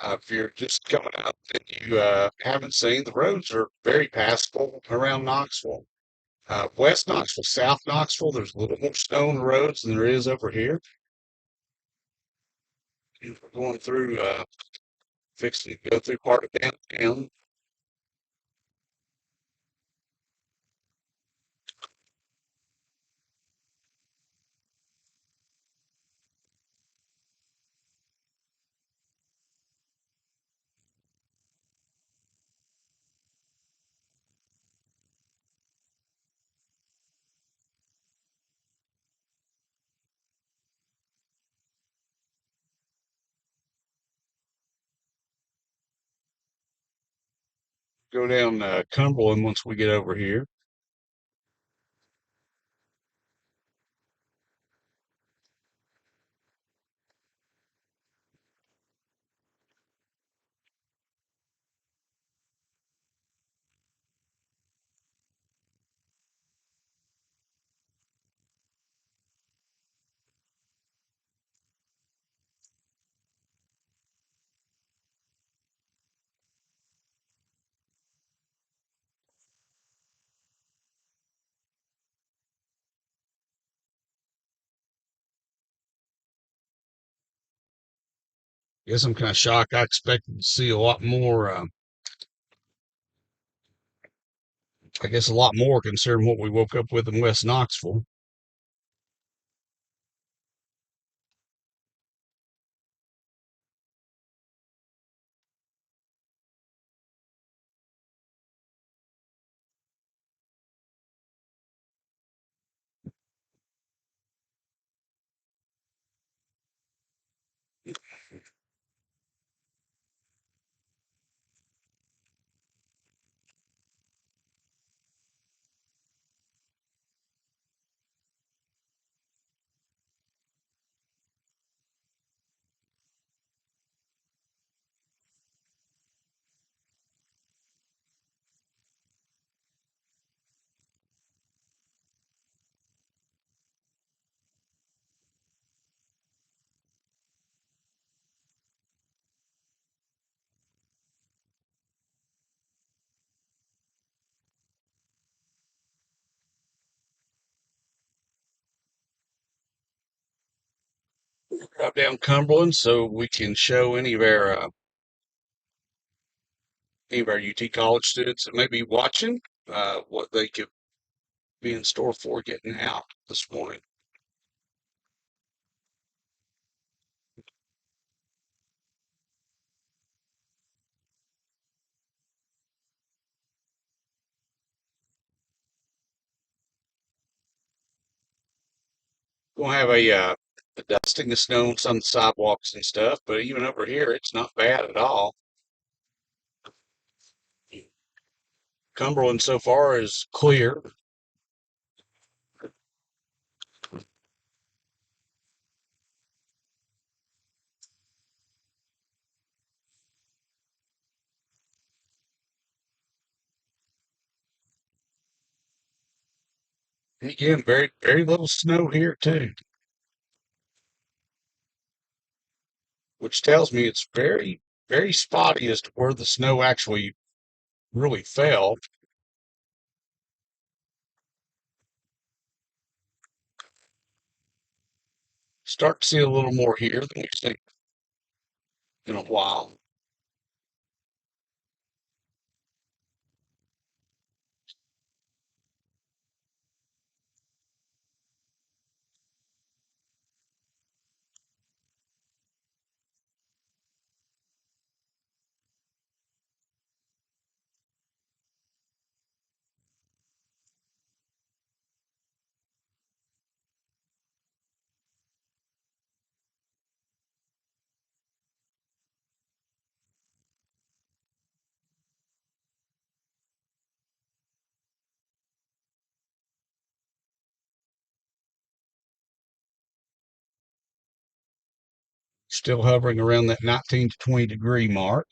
If you're just coming up and you haven't seen, the roads are very passable around Knoxville. West Knoxville, South Knoxville, there's a little more snow on the roads than there is over here. We're going through, fixing to go through part of downtown. Go down Cumberland once we get over here. Guess I'm kind of shocked. I expected to see a lot more. I guess a lot more considering what we woke up with in West Knoxville. Drive down Cumberland so we can show any of our UT college students that may be watching what they could be in store for getting out this morning. We'll have a dusting of snow on some sidewalks and stuff, but even over here, it's not bad at all. Cumberland so far is clear. And again, very little snow here too, which tells me it's very spotty as to where the snow actually really fell. Start to see a little more here than we've seen in a while. Still hovering around that 19 to 20 degree mark.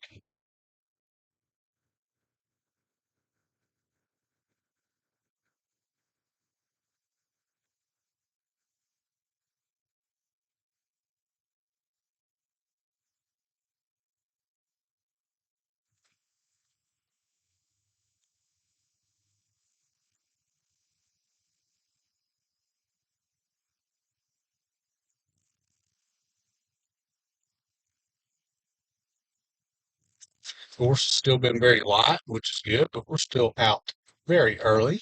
Of course, it's still been very light, which is good, but we're still out very early,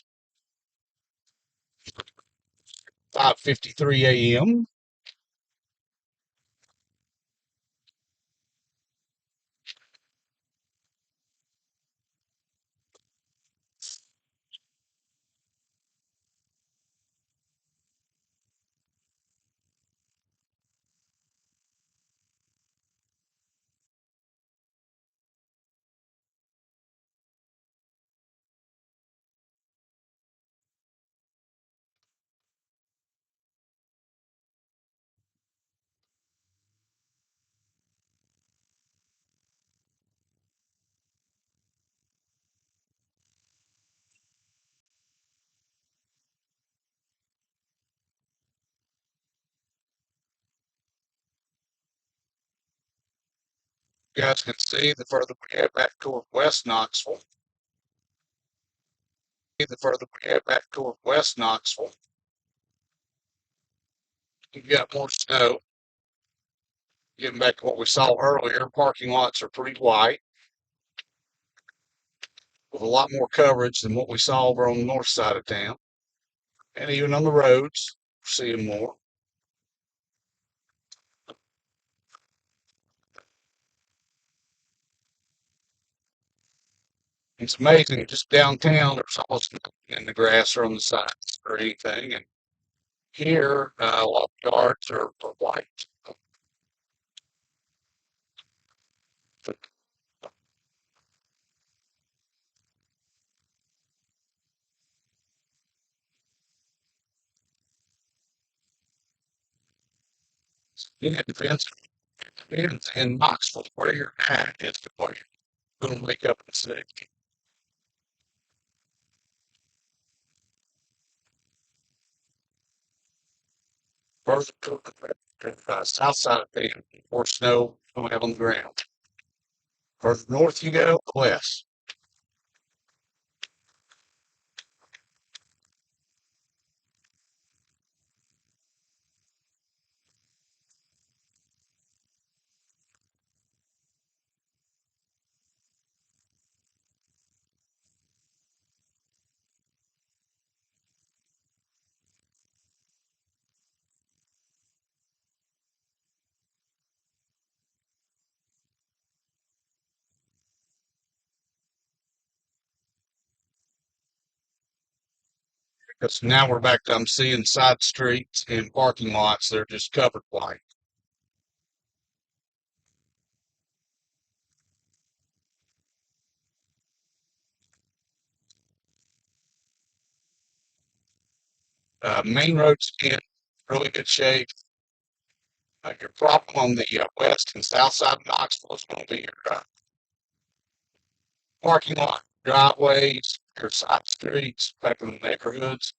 5:53 a.m. You guys can see the further we head back toward West Knoxville, you've got more snow. Getting back to what we saw earlier, parking lots are pretty white with a lot more coverage than what we saw over on the north side of town. And even on the roads, we're seeing more. It's amazing, just downtown, there's almost nothing in the grass or on the sides or anything. And here, a lot of yards are white. But it depends in Knoxville where you're at is the way you're going to wake up and see. Further to the south side of town, more snow going out on the ground. Further north you go, the less. Because now we're back to I'm seeing side streets and parking lots. They're just covered white. Main roads in really good shape. Your problem on the west and south side of Knoxville is going to be your parking lot, driveways, your side streets, back in the neighborhoods.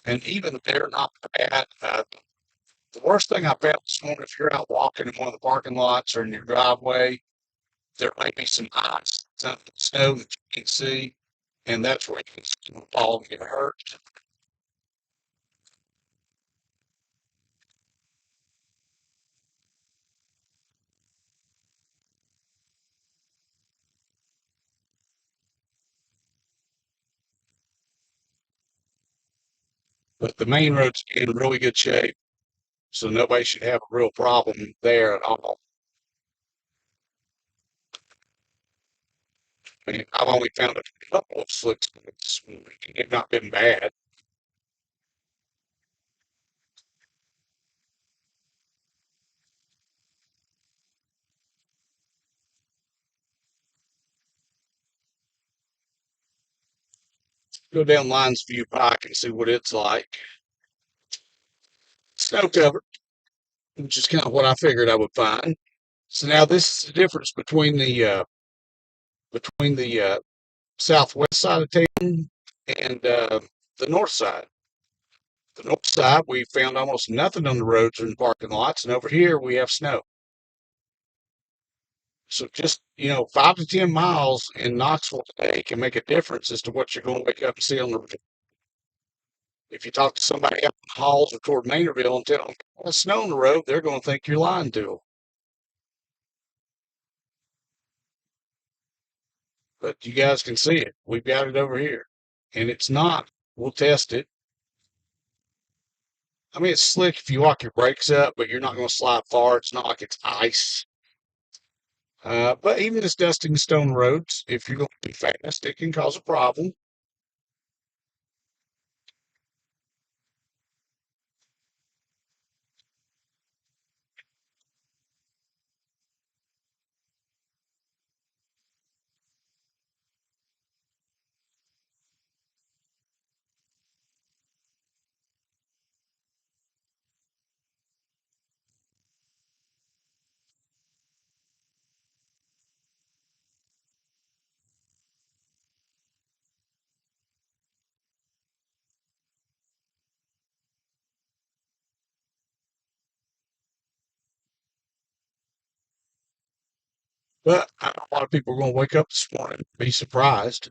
And even if they're not bad, the worst thing I found this morning, if you're out walking in one of the parking lots or in your driveway, there may be some ice, some snow that you can see, and that's where you can fall and get hurt. But the main road's in really good shape, so nobody should have a real problem there at all. I mean, I've only found a couple of slick spots. They've not been bad. Go down Lions View Pike and see what it's like. Snow covered, which is kind of what I figured I would find. So now this is the difference between the southwest side of town and the north side. The north side, we found almost nothing on the roads or in parking lots, and over here we have snow. So just, 5 to 10 miles in Knoxville today can make a difference as to what you're going to wake up and see on the road. If you talk to somebody up in the halls or toward Maynardville and tell them there's snow on the road, they're going to think you're lying to them. but you guys can see it. We've got it over here, and it's not. We'll test it. I mean, it's slick if you lock your brakes up, but you're not going to slide far. It's not like it's ice. But even this dusting stone roads, if you're going to be fast, it can cause a problem. But a lot of people are going to wake up this morning and be surprised.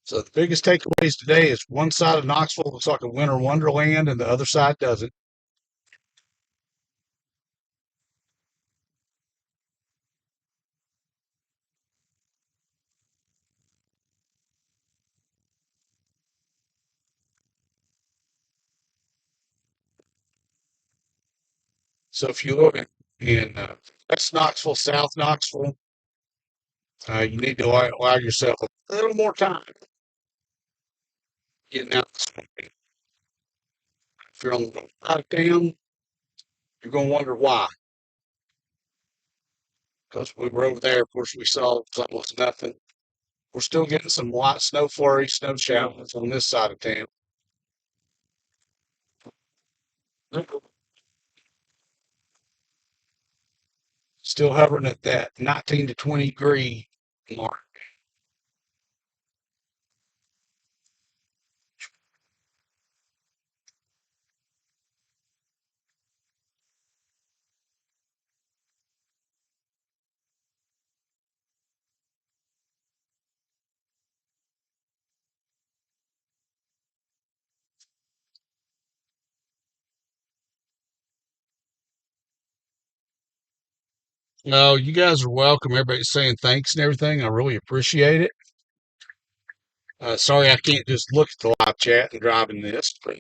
So the biggest takeaways today is one side of Knoxville looks like a winter wonderland and the other side doesn't. So if you look in West Knoxville, South Knoxville, you need to allow yourself a little more time getting out this morning. If you're on the side of town, you're going to wonder why. Because we were over there, of course, we saw almost nothing. We're still getting some light snow flurries, snow showers on this side of town. Still hovering at that 19 to 20 degree mark. No, you guys are welcome. Everybody's saying thanks and everything. I really appreciate it. Sorry I can't just look at the live chat and driving this, but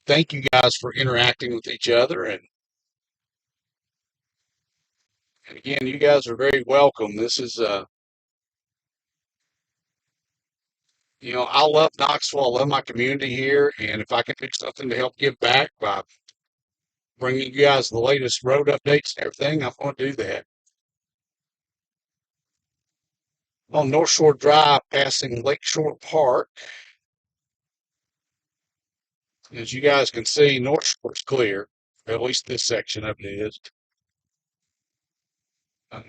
thank you guys for interacting with each other. And again, you guys are very welcome. This is, I love Knoxville. I love my community here. And if I can do something to help give back by bringing you guys the latest road updates and everything, I'm going to do that. On North Shore Drive, passing Lakeshore Park, as you guys can see, North Shore's clear. At least this section of it is. I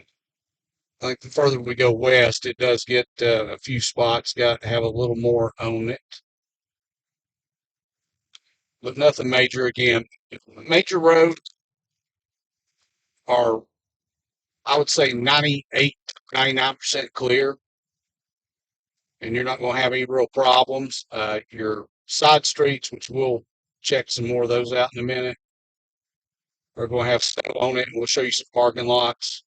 think the further we go west, it does get a few spots got to have a little more on it, but nothing major. Again, major roads are, I would say, 98, 99% clear, and you're not going to have any real problems. Your side streets, which we'll check some more of those out in a minute, are going to have stuff on it, and we'll show you some parking lots.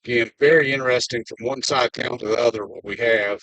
Again, very interesting from one side of town to the other what we have.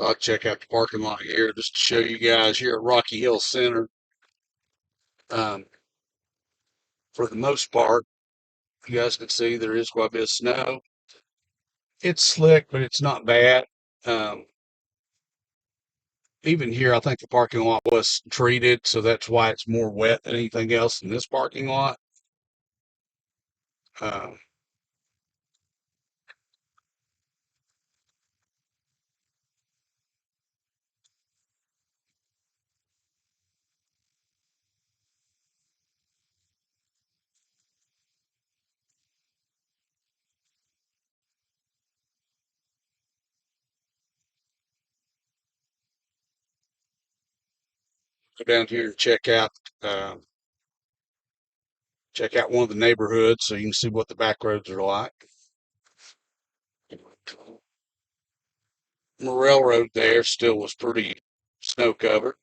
I'll check out the parking lot here just to show you guys here at Rocky Hill Center. Um, for the most part, you guys can see there is quite a bit of snow. It's slick, but it's not bad. Um, Even here, I think the parking lot was treated, so that's why it's more wet than anything else in this parking lot. Um, Go down here and uh, check out one of the neighborhoods so you can see what the back roads are like. Morrell Road there still was pretty snow covered.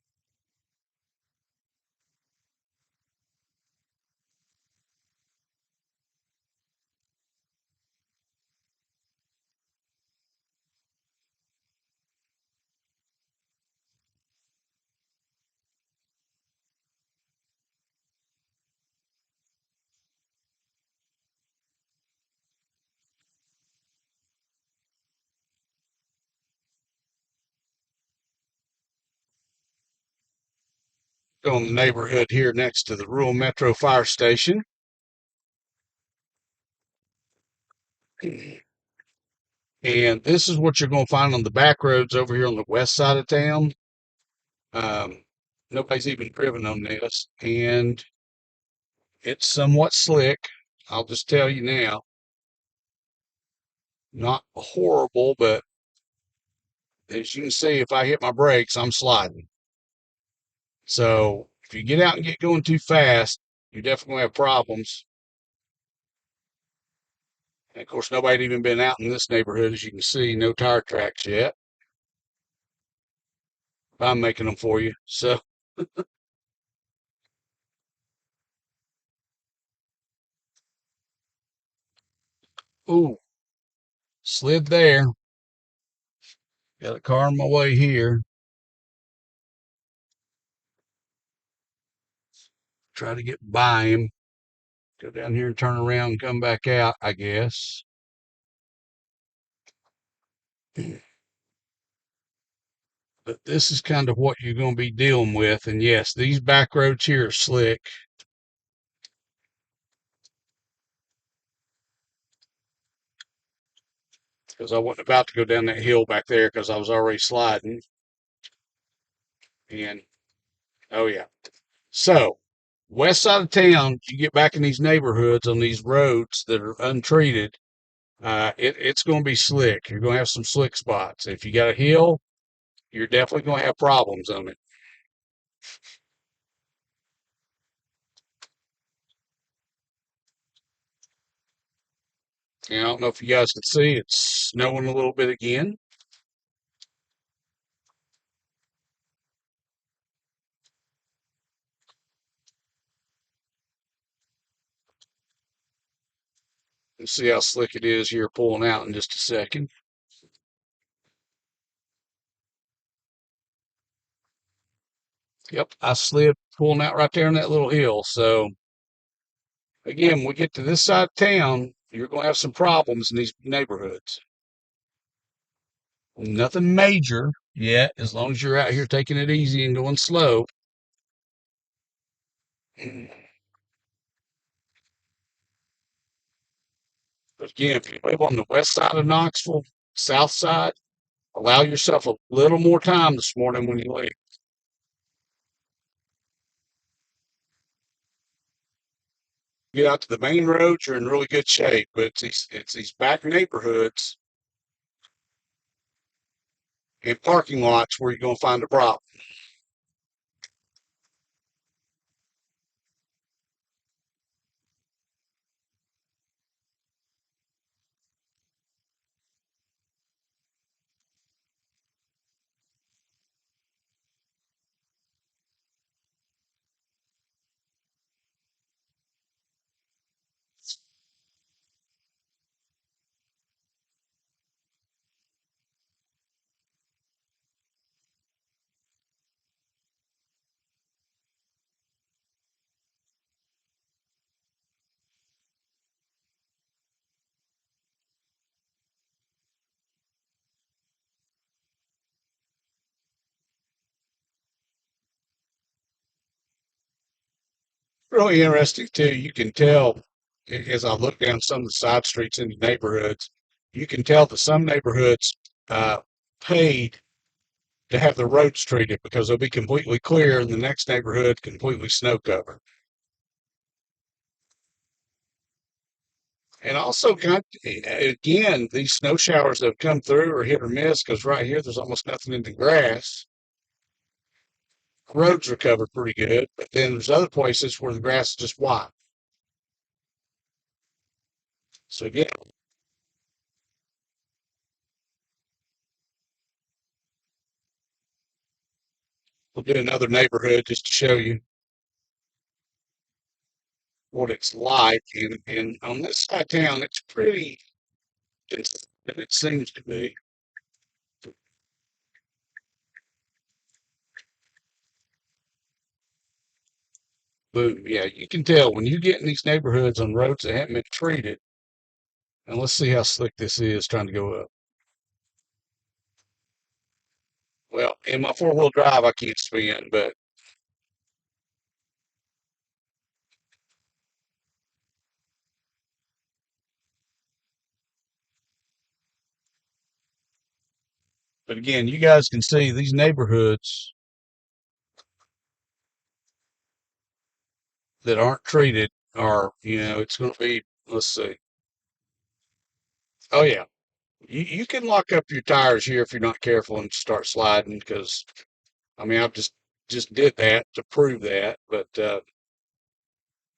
Go in the neighborhood here next to the Rural Metro Fire Station. And this is what you're going to find on the back roads over here on the west side of town. Um, Nobody's even driven on this, and it's somewhat slick. I'll just tell you now, not horrible, but as you can see, if I hit my brakes, I'm sliding. So if you get out and get going too fast, you definitely have problems. And of course, nobody even been out in this neighborhood, as you can see, no tire tracks yet. I'm making them for you. So, ooh, slid there. Got a car on my way here. Try to get by him. Go down here and turn around and come back out, I guess. But this is kind of what you're going to be dealing with. And yes, these back roads here are slick because I wasn't about to go down that hill back there because I was already sliding. And oh, yeah. So, west side of town, you get back in these neighborhoods on these roads that are untreated, it's going to be slick. You're going to have some slick spots. If you got a hill, you're definitely going to have problems on it. And I don't know if you guys can see, it's snowing a little bit again. You'll see how slick it is here pulling out in just a second. Yep, I slid pulling out right there on that little hill. So again, when we get to this side of town, you're going to have some problems in these neighborhoods. Nothing major yet, as long as you're out here taking it easy and going slow. But again, if you live on the west side of Knoxville, south side, allow yourself a little more time this morning when you leave. Get out to the main roads, you're in really good shape. But it's these back neighborhoods and parking lots where you're going to find a problem. really interesting too. You can tell as I look down some of the side streets in the neighborhoods, you can tell that some neighborhoods uh, paid to have the roads treated because they'll be completely clear and the next neighborhood completely snow covered. And also, again, these snow showers that have come through are hit or miss because right here there's almost nothing in the grass. Roads are covered pretty good, but then there's other places where the grass is just white. So again, we'll do another neighborhood just to show you what it's like. And on this side of town, it's pretty consistent, it seems to be. But yeah, you can tell when you get in these neighborhoods on roads that haven't been treated. And let's see how slick this is trying to go up. Well, in my four-wheel drive, I can't spin, but again, you guys can see these neighborhoods that aren't treated are, it's going to be, let's see. Oh yeah, you can lock up your tires here if you're not careful and start sliding because, I mean, I've just did that to prove that. But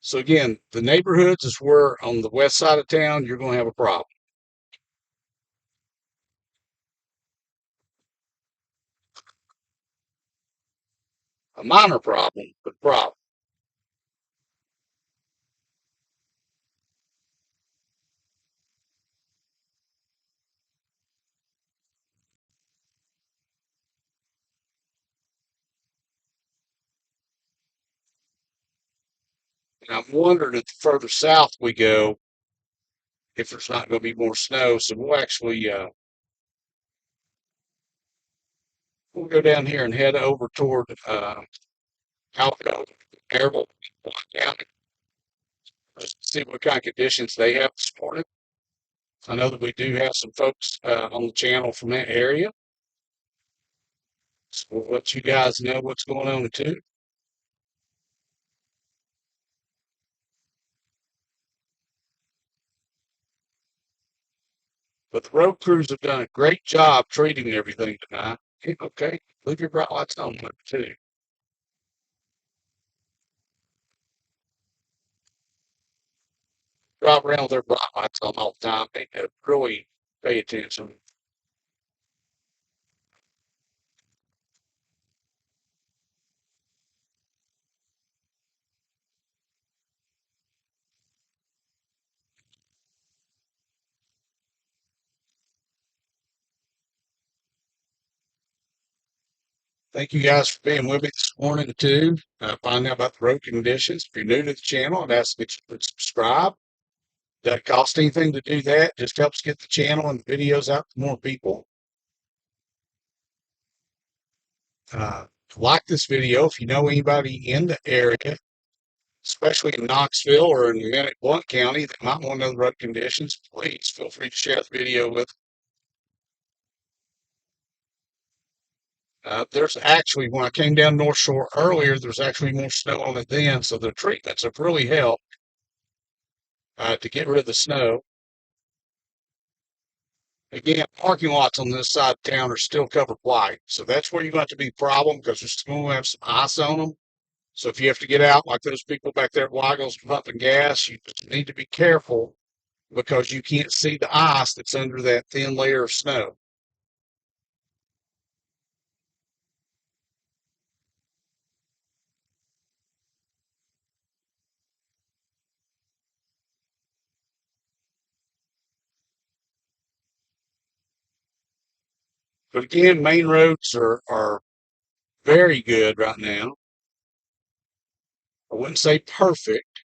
so again, the neighborhoods is where on the west side of town you're going to have a problem, a minor problem, but a problem. And I'm wondering if the further south we go, if there's not going to be more snow. So we'll go down here and head over toward Alco, Airville, County, just to see what kind of conditions they have this morning. I know that we do have some folks on the channel from that area. So we'll let you guys know what's going on too. But the road crews have done a great job treating everything tonight. Okay, leave your bright lights on too. Drive around with their bright lights on all the time. They really pay attention. Thank you guys for being with me this morning too. Finding out about the road conditions. If you're new to the channel, I'd ask that you would subscribe. Doesn't cost anything to do that. Just helps get the channel and the videos out to more people. Uh, like this video if you know anybody in the area, especially in Knoxville or in Blount County that might want to know the road conditions. Please feel free to share the video with. There's actually, when I came down North Shore earlier, there's actually more snow on it then, so the treatments have really helped to get rid of the snow. Again, parking lots on this side of town are still covered white, so that's where you're going to have to be a problem because there's still going to have some ice on them. So if you have to get out like those people back there at Weigel's pumping gas, you just need to be careful because you can't see the ice that's under that thin layer of snow. But again, main roads are very good right now. I wouldn't say perfect,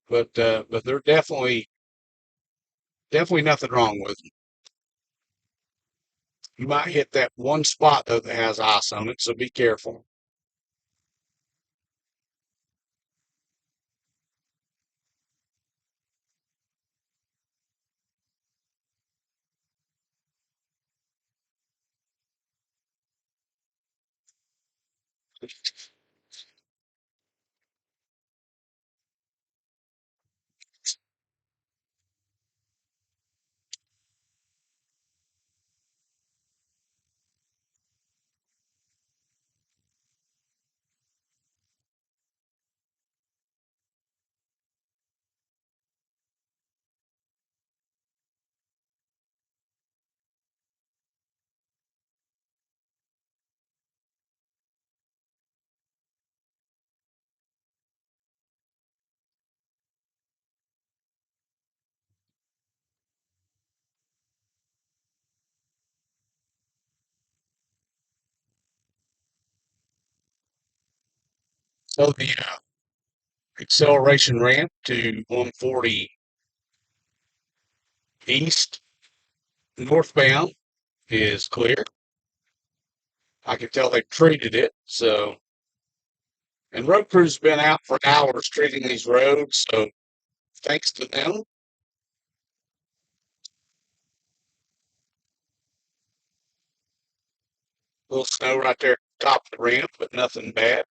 but they're definitely nothing wrong with them. You might hit that one spot though that has ice on it, so be careful. So the acceleration ramp to 140 east northbound is clear. I can tell they've treated it. So, and road crew's been out for hours treating these roads. So thanks to them. A little snow right there at the top of the ramp, but nothing bad.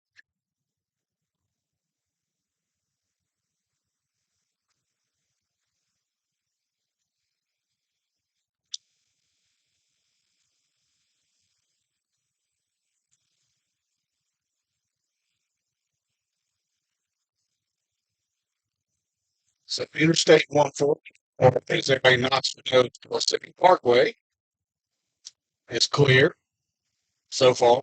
So Interstate 140, or as everybody Knoxville knows, Pacific Parkway, is clear so far.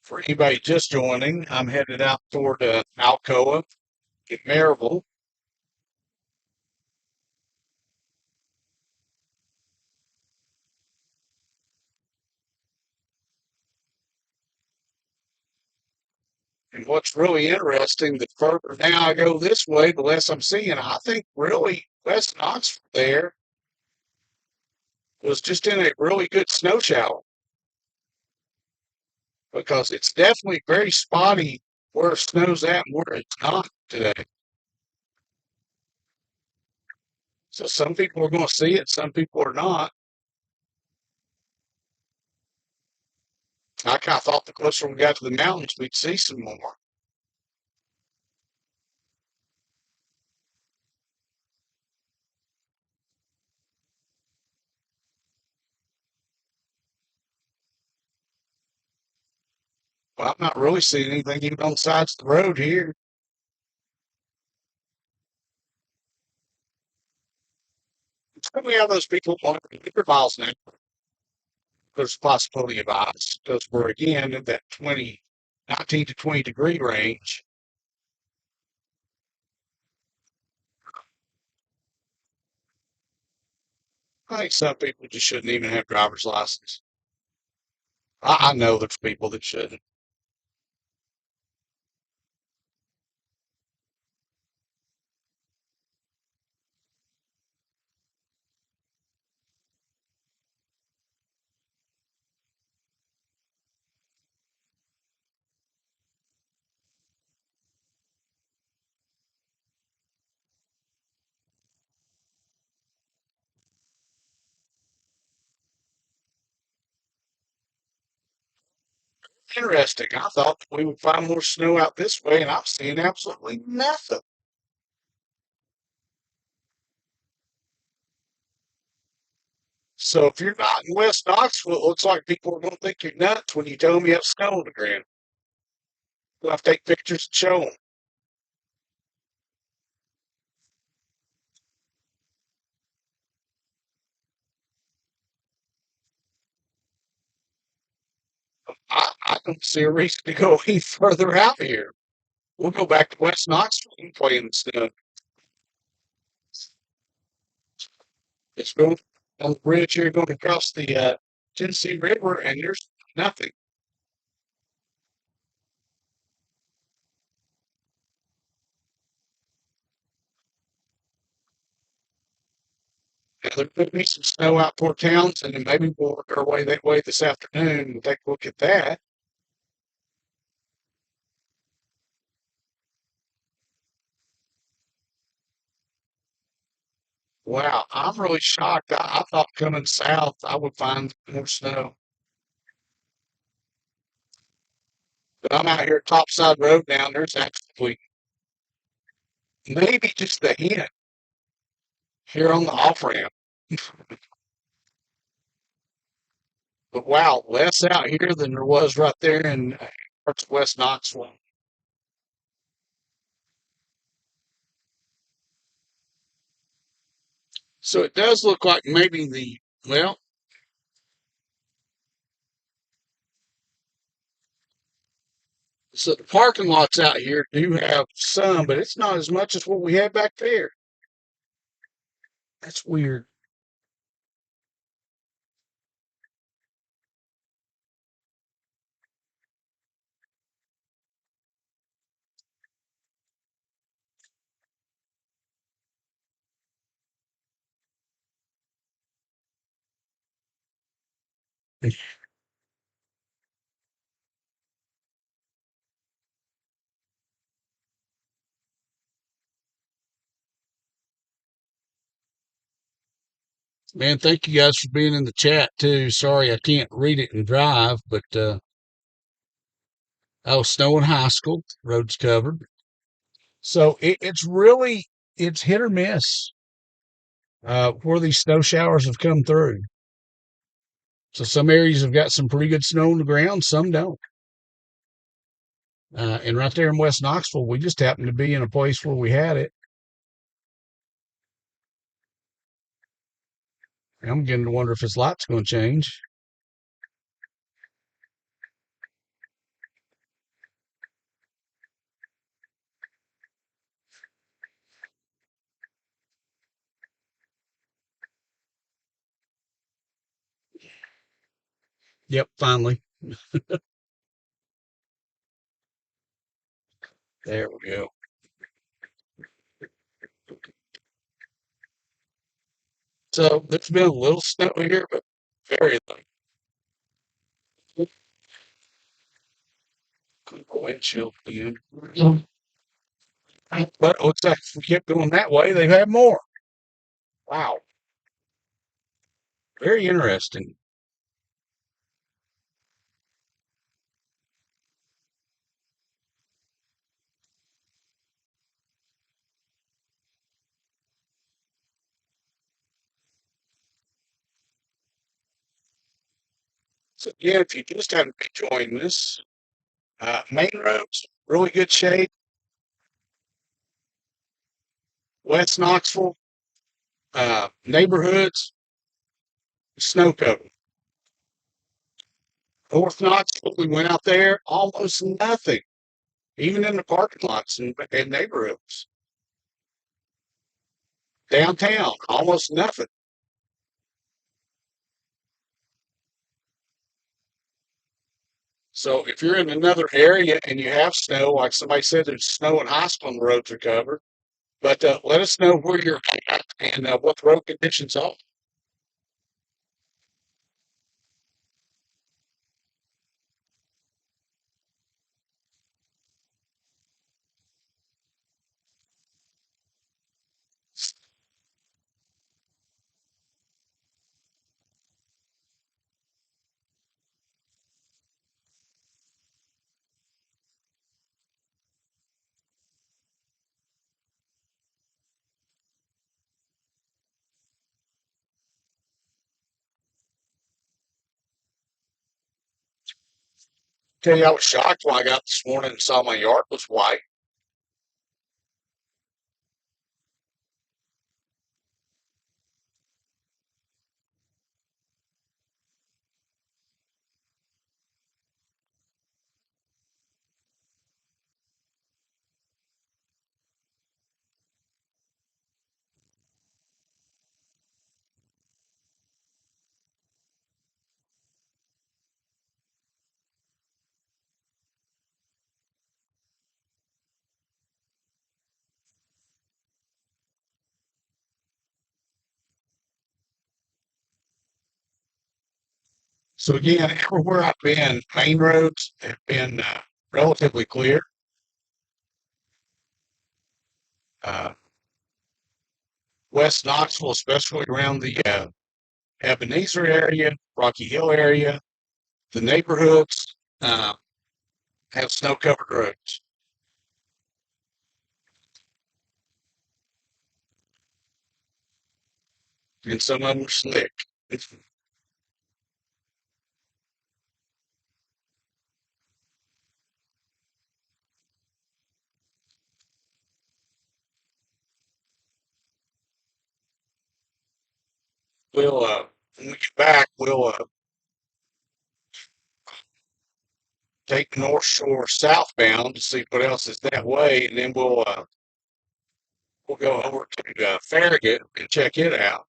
For anybody just joining, I'm headed out toward Alcoa in Maryville. And what's really interesting, the further now I go this way, the less I'm seeing. I think really West Knoxville there was just in a really good snow shower because it's definitely very spotty where snow's at and where it's not today. So some people are going to see it, some people are not. I kind of thought the closer we got to the mountains, we'd see some more. Well, I'm not really seeing anything even on the sides of the road here. We have those people 100 miles an hour. There's a possibility of ice because we're again in that 19 to 20 degree range. I think some people just shouldn't even have driver's license. I know there's people that shouldn't. Interesting. I thought we would find more snow out this way, and I'm seeing absolutely nothing. So if you're not in West Knoxville, it looks like people are going to think you're nuts when you tell them you have snow on the ground. We'll have to take pictures and show them. I don't see a reason to go any further out here. We'll go back to West Knoxville and play in the snow. It's going on the bridge here, going across the Tennessee River, and there's nothing. Now, there could be some snow out toward towns, and then maybe we'll work our way that way this afternoon and take a look at that. Wow, I'm really shocked. I thought coming south I would find more snow. But I'm out here at Topside Road now, and there's actually maybe just a hint here on the off ramp. But wow, less out here than there was right there in parts of West Knoxville. So it does look like maybe well, so the parking lots out here do have some, but it's not as much as what we had back there. That's weird. Man, thank you guys for being in the chat too. Sorry I can't read it and drive, but oh, snow in high school, roads covered. So it's hit or miss where these snow showers have come through. So some areas have got some pretty good snow on the ground, some don't. And right there in West Knoxville, we just happened to be in a place where we had it. I'm beginning to wonder if his light's going to change. Yep, finally. There we go. So there's been a little snow here, but very little. Wind chill again. But it looks like if we kept going that way, they've had more. Wow. Very interesting. So, yeah, if you just haven't been joining us, main roads, really good shape. West Knoxville, neighborhoods, snow cover. North Knoxville, we went out there, almost nothing, even in the parking lots and neighborhoods. Downtown, almost nothing. So if you're in another area and you have snow, like somebody said, there's snow in high school and the roads are covered. But let us know where you're at and what the road conditions are. Tell you, I was shocked when I got this morning and saw my yard was white. So again, everywhere I've been, main roads have been relatively clear. Uh, West Knoxville, especially around the Ebenezer area, Rocky Hill area, the neighborhoods have snow-covered roads, and some of them are slick. We'll when we get back, we'll take North Shore southbound to see what else is that way, and then we'll go over to Farragut and check it out.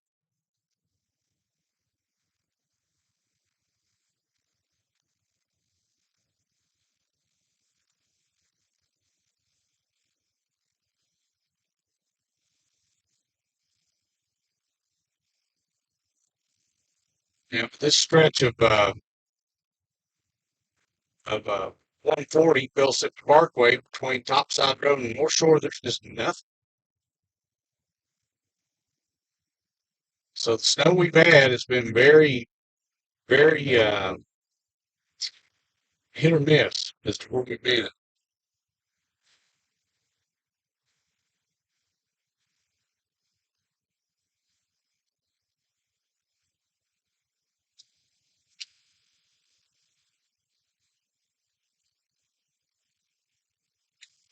Yeah, this stretch of 140 Precip Parkway between Topside Road and North Shore, there's just nothing. So the snow we've had has been very hit or miss as to where we've been.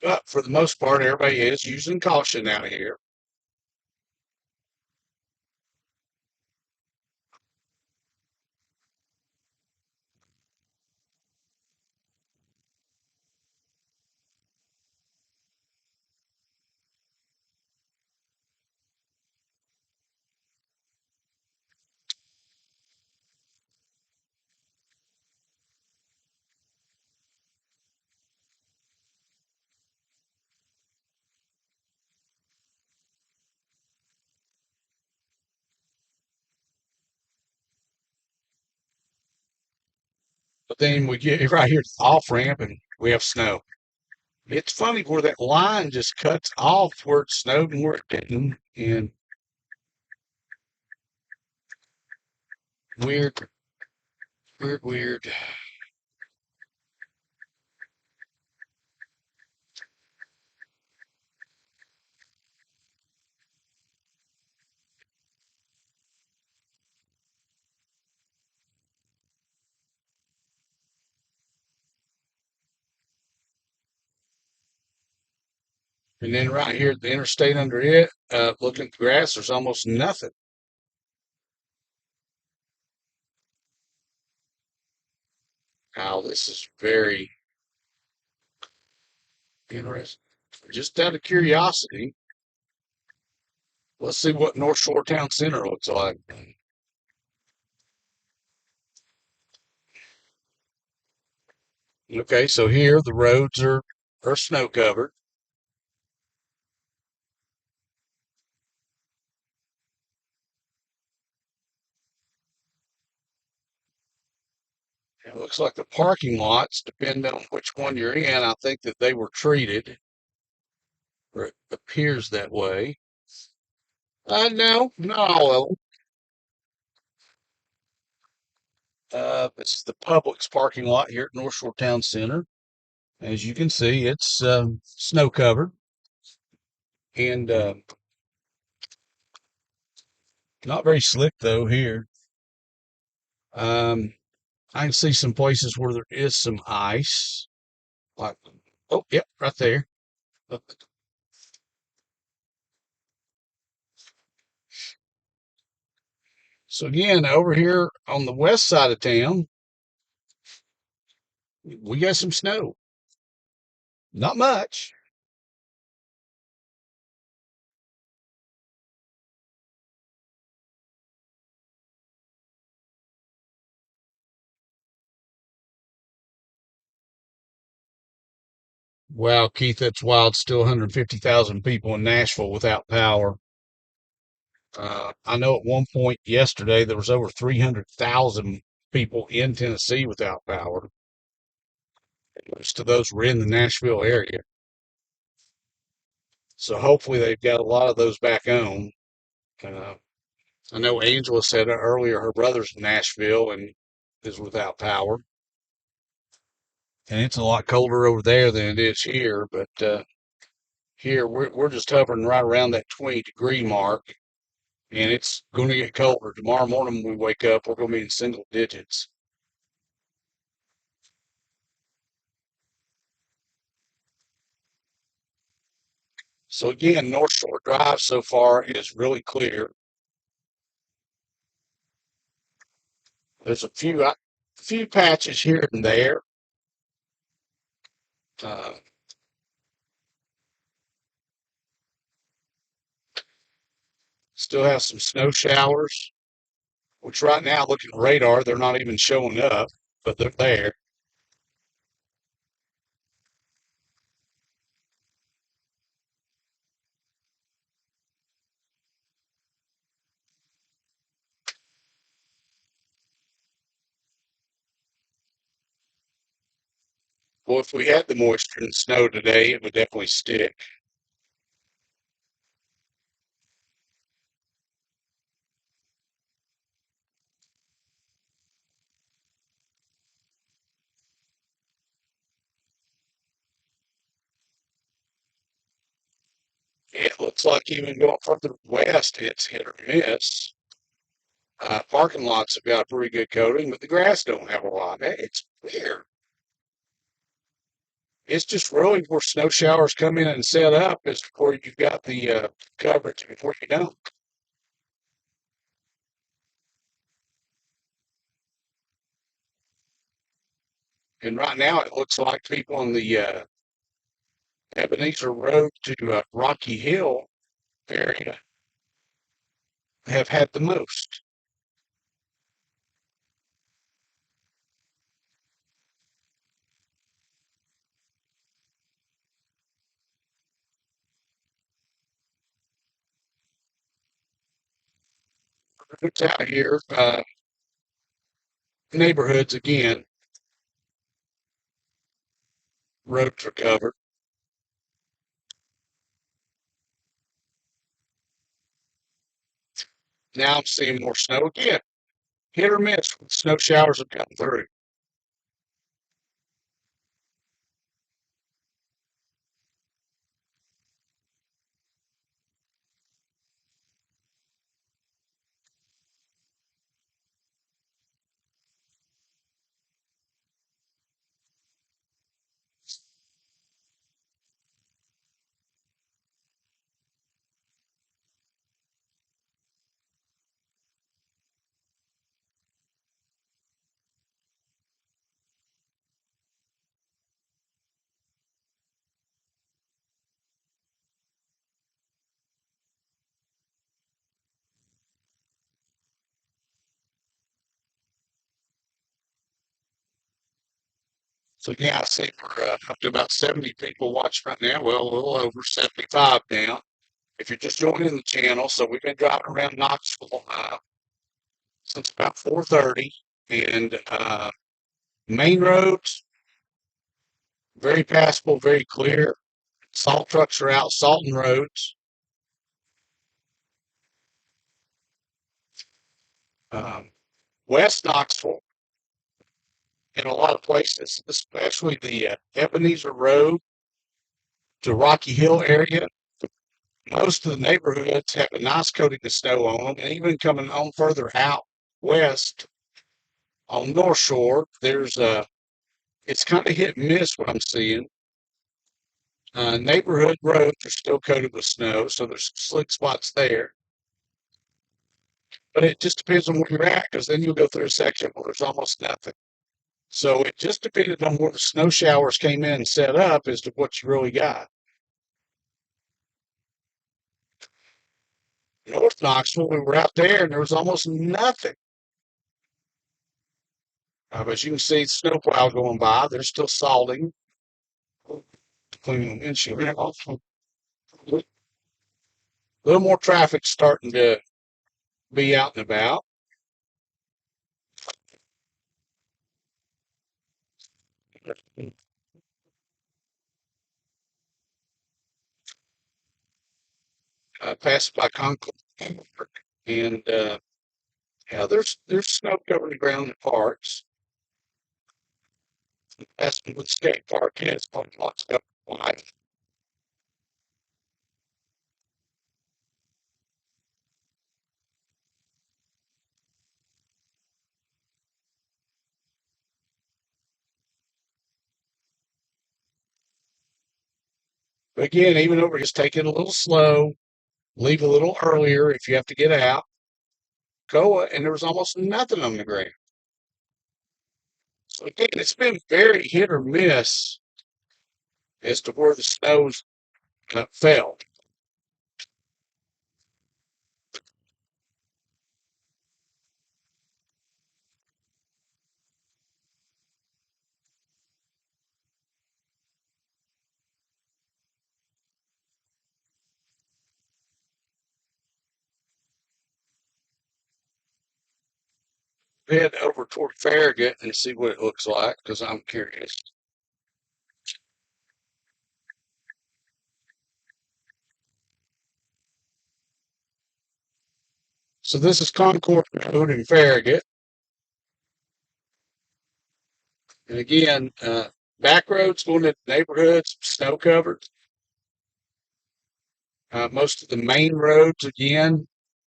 But for the most part, everybody is using caution out here. But then we get right here to the off ramp and we have snow. It's funny where that line just cuts off where it snowed and where it didn't. And weird, weird. And then right here at the interstate under it, looking at the grass, there's almost nothing. Now, this is very interesting. Just out of curiosity, let's see what North Shore Town Center looks like. Okay, so here the roads are snow covered. It looks like the parking lots, depending on which one you're in, I think that they were treated, or it appears that way. No, not all of them. It's the Publix parking lot here at North Shore Town Center. As you can see, it's snow covered and not very slick though here. Um, I can see some places where there is some ice. Like, oh, yep, right there. So again, over here on the west side of town, we got some snow. Not much. Wow, Keith, that's wild. Still 150,000 people in Nashville without power. I know at one point yesterday there was over 300,000 people in Tennessee without power. Most of those were in the Nashville area. So hopefully they've got a lot of those back on. Uh, I know Angela said earlier her brother's in Nashville and is without power. And it's a lot colder over there than it is here, but here we're just hovering right around that 20-degree mark, and it's going to get colder. Tomorrow morning when we wake up, we're going to be in single digits. So again, North Shore Drive so far is really clear. There's a few patches here and there. Uh, Still have some snow showers, which right now, looking at radar, they're not even showing up, but they're there. Well, if we had the moisture and snow today, it would definitely stick. It looks like even going further west, it's hit or miss. Parking lots have got pretty good coating, but the grass don't have a lot. It's weird. It's just really where snow showers come in and set up is where you've got the coverage before you don't. And right now, it looks like people on the Ebenezer Road to Rocky Hill area have had the most. It's out here, neighborhoods again, roads are covered. Now I'm seeing more snow again. Hit or miss with snow showers have come through. So yeah, I see we're up to about 70 people watching right now. Well, a little over 75 now. If you're just joining the channel, so we've been driving around Knoxville since about 4:30, and main roads very passable, very clear. Salt trucks are out salting roads. Um, West Knoxville, in a lot of places, especially the Ebenezer Road to Rocky Hill area, most of the neighborhoods have a nice coating of snow on them, and even coming on further out west on North Shore, there's a it's kind of hit and miss what I'm seeing. Neighborhood roads are still coated with snow, so there's some slick spots there. But it just depends on where you're at, because then you'll go through a section where there's almost nothing. So it just depended on where the snow showers came in and set up as to what you really got. North Knoxville, we were out there and there was almost nothing. As you can see, snowplow going by. They're still salting, cleaning the windshield. A little more traffic starting to be out and about. Passed by Concord, and yeah, there's snow covering the ground in parts. That's what the skate park has lots of white. But again, even over just take it a little slow, leave a little earlier if you have to get out. Go, and there was almost nothing on the ground. So again, it's been very hit or miss as to where the snows fell. Head over toward Farragut and see what it looks like because I'm curious. So this is Concord Road in Farragut. And again, back roads going into neighborhoods, snow covered. Most of the main roads, again,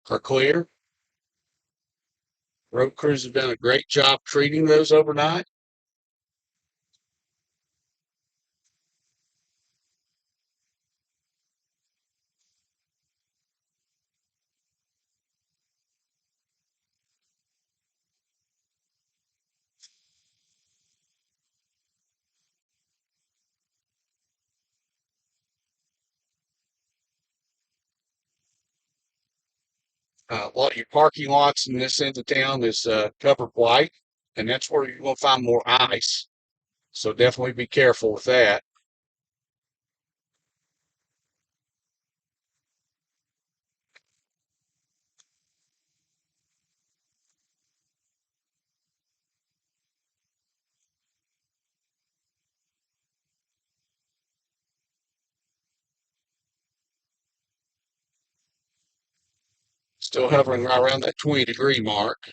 are clear. Road crews have done a great job treating those overnight. A lot of your parking lots in this end of town is covered white, and that's where you're going to find more ice. So definitely be careful with that. Still hovering right around that 20-degree mark.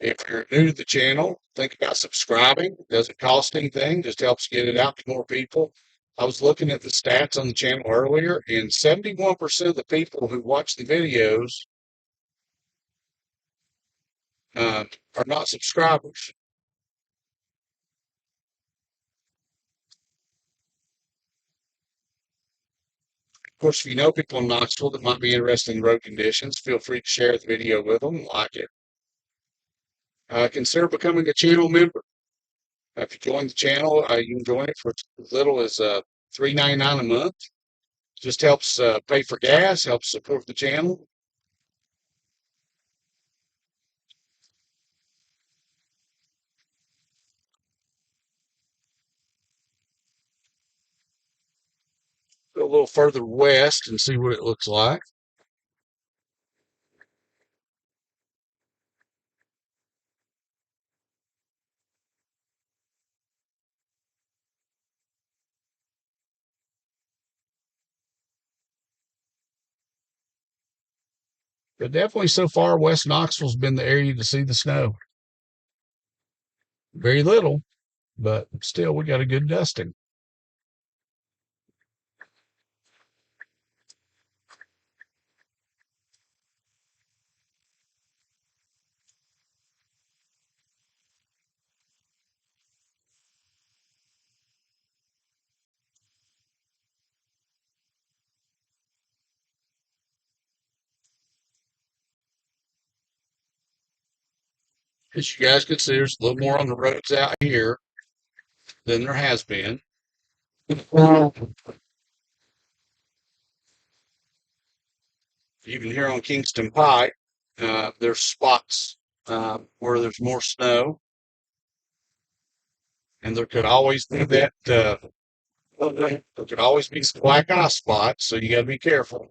If you're new to the channel, think about subscribing. It doesn't cost anything, just helps get it out to more people. I was looking at the stats on the channel earlier, and 71% of the people who watch the videos are not subscribers. Of course, if you know people in Knoxville that might be interested in road conditions, feel free to share the video with them and like it. Consider becoming a channel member. If you join the channel, you can join it for as little as $3.99 a month. Just helps pay for gas, helps support the channel. Go a little further west and see what it looks like. But definitely so far, West Knoxville's been the area to see the snow. Very little, but still, we got a good dusting. As you guys can see, there's a little more on the roads out here than there has been. Even here on Kingston Pike, there's spots where there's more snow, and there could always be that. There could always be some black eye spots, so you got to be careful.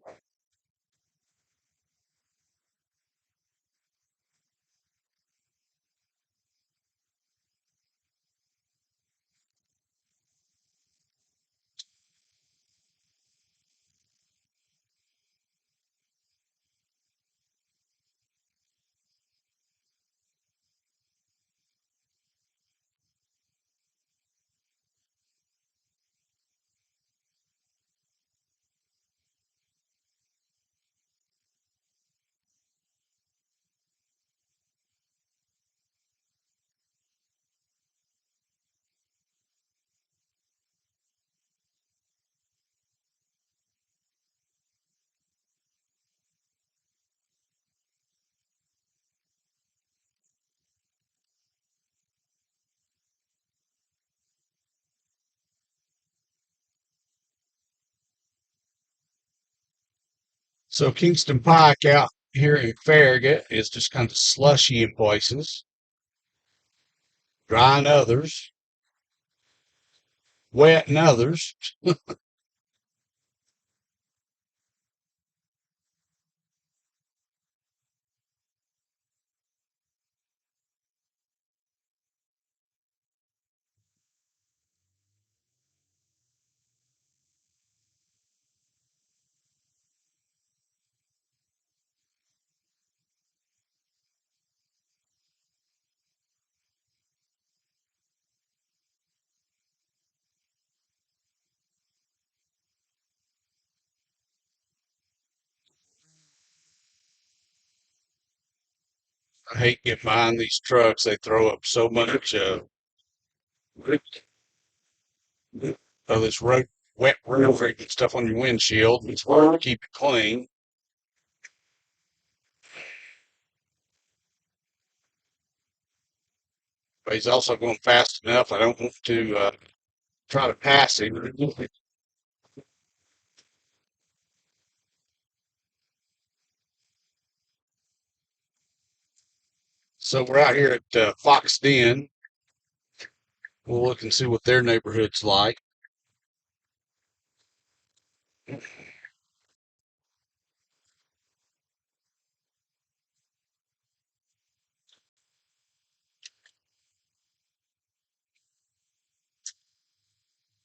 So Kingston Pike out here in Farragut is just kind of slushy in places, dry in others, wet in others. I hate getting behind these trucks. They throw up so much of this wet road and stuff on your windshield. It's hard to keep it clean. But he's also going fast enough. I don't want to try to pass him. So we're out here at Fox Den. We'll look and see what their neighborhood's like.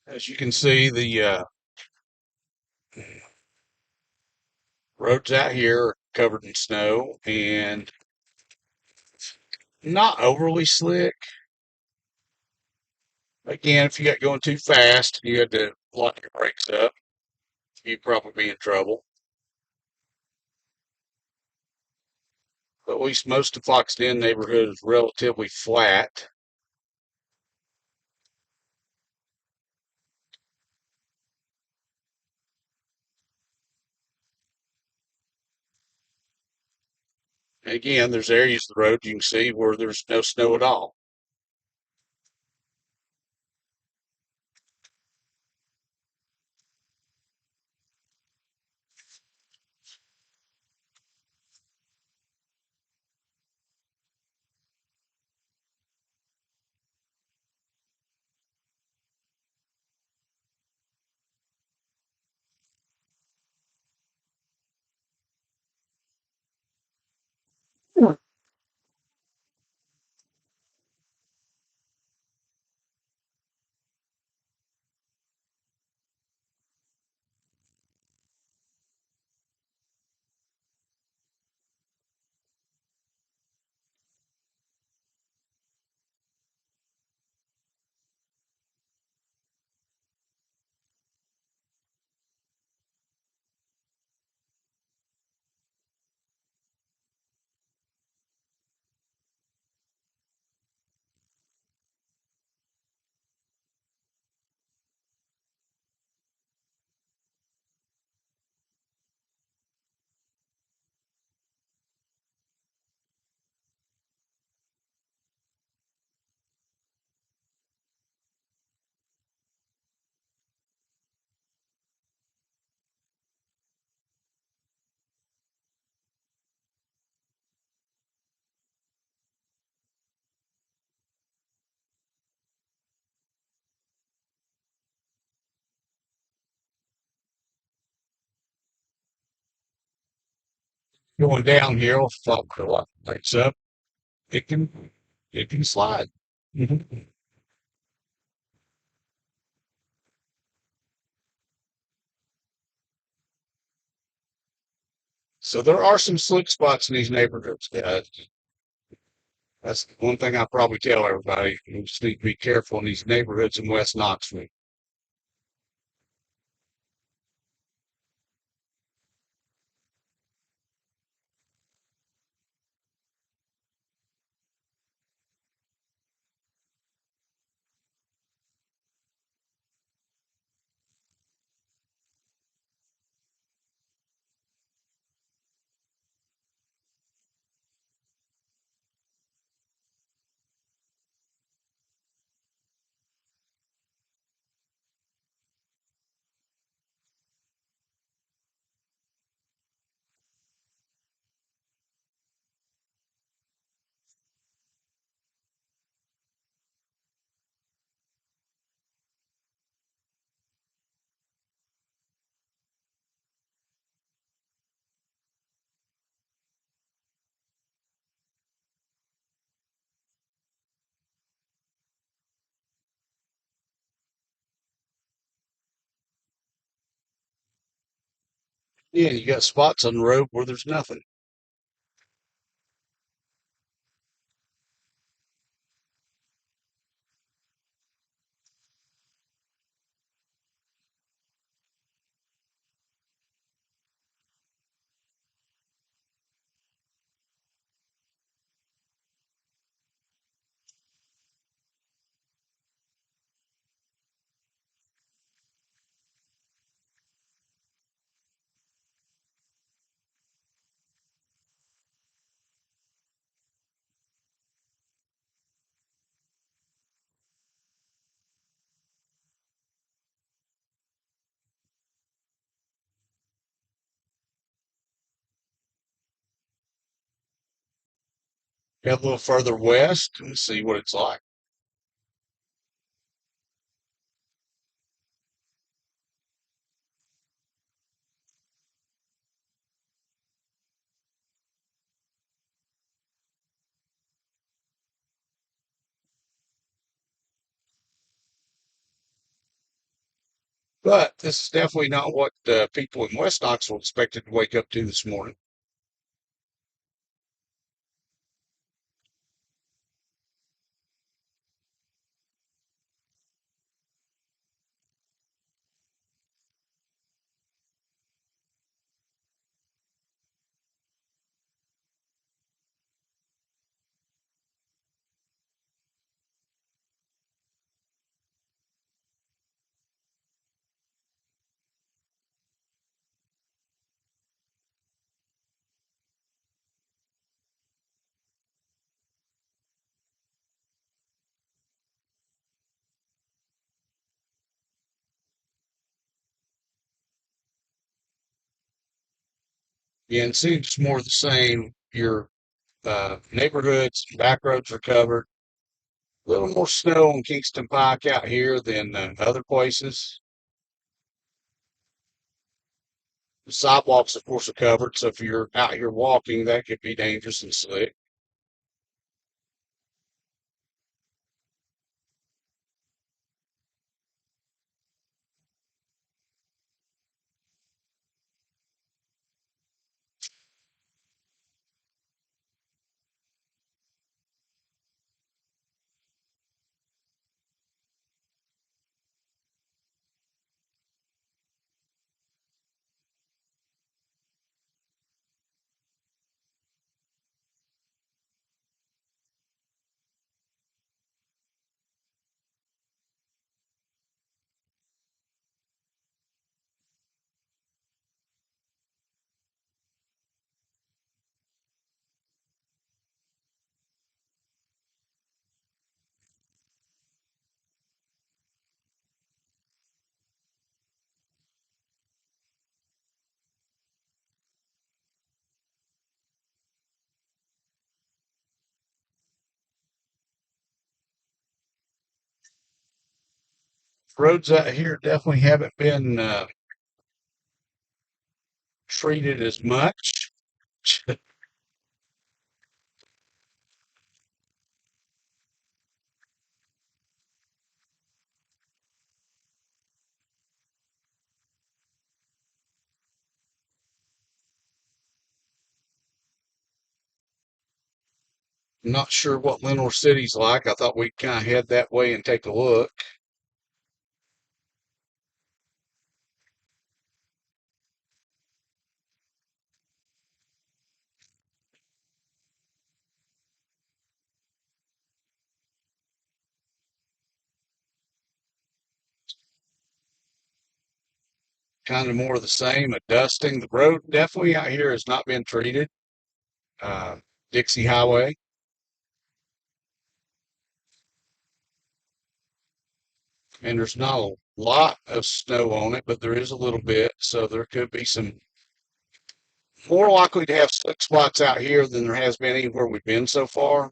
As you can see, the roads out here are covered in snow and not overly slick. Again, if you got going too fast, you had to lock your brakes up, you'd probably be in trouble. But at least most of Fox Den neighborhood is relatively flat. And again, there's areas of the road you can see where there's no snow at all. going downhill, fault lights up, it can it can slide. Mhm. So there are some slick spots in these neighborhoods, guys. That's one thing I probably tell everybody. You just need to be careful in these neighborhoods in West Knoxville. Yeah, you got spots on the road where there's nothing. Head a little further west and see what it's like. But this is definitely not what people in West Knoxville expected to wake up to this morning. Yeah, and see, it's more of the same. Your neighborhoods, back roads are covered. A little more snow on Kingston Pike out here than other places. The sidewalks, of course, are covered, so if you're out here walking, that could be dangerous and slick. Roads out here definitely haven't been treated as much. Not sure what Lenore City's like. I thought we'd kind of head that way and take a look. Kind of more of the same, a dusting. The road definitely out here has not been treated. Uh, Dixie Highway, and there's not a lot of snow on it, but there is a little bit, so there could be some more likely to have slick spots out here than there has been anywhere we've been so far.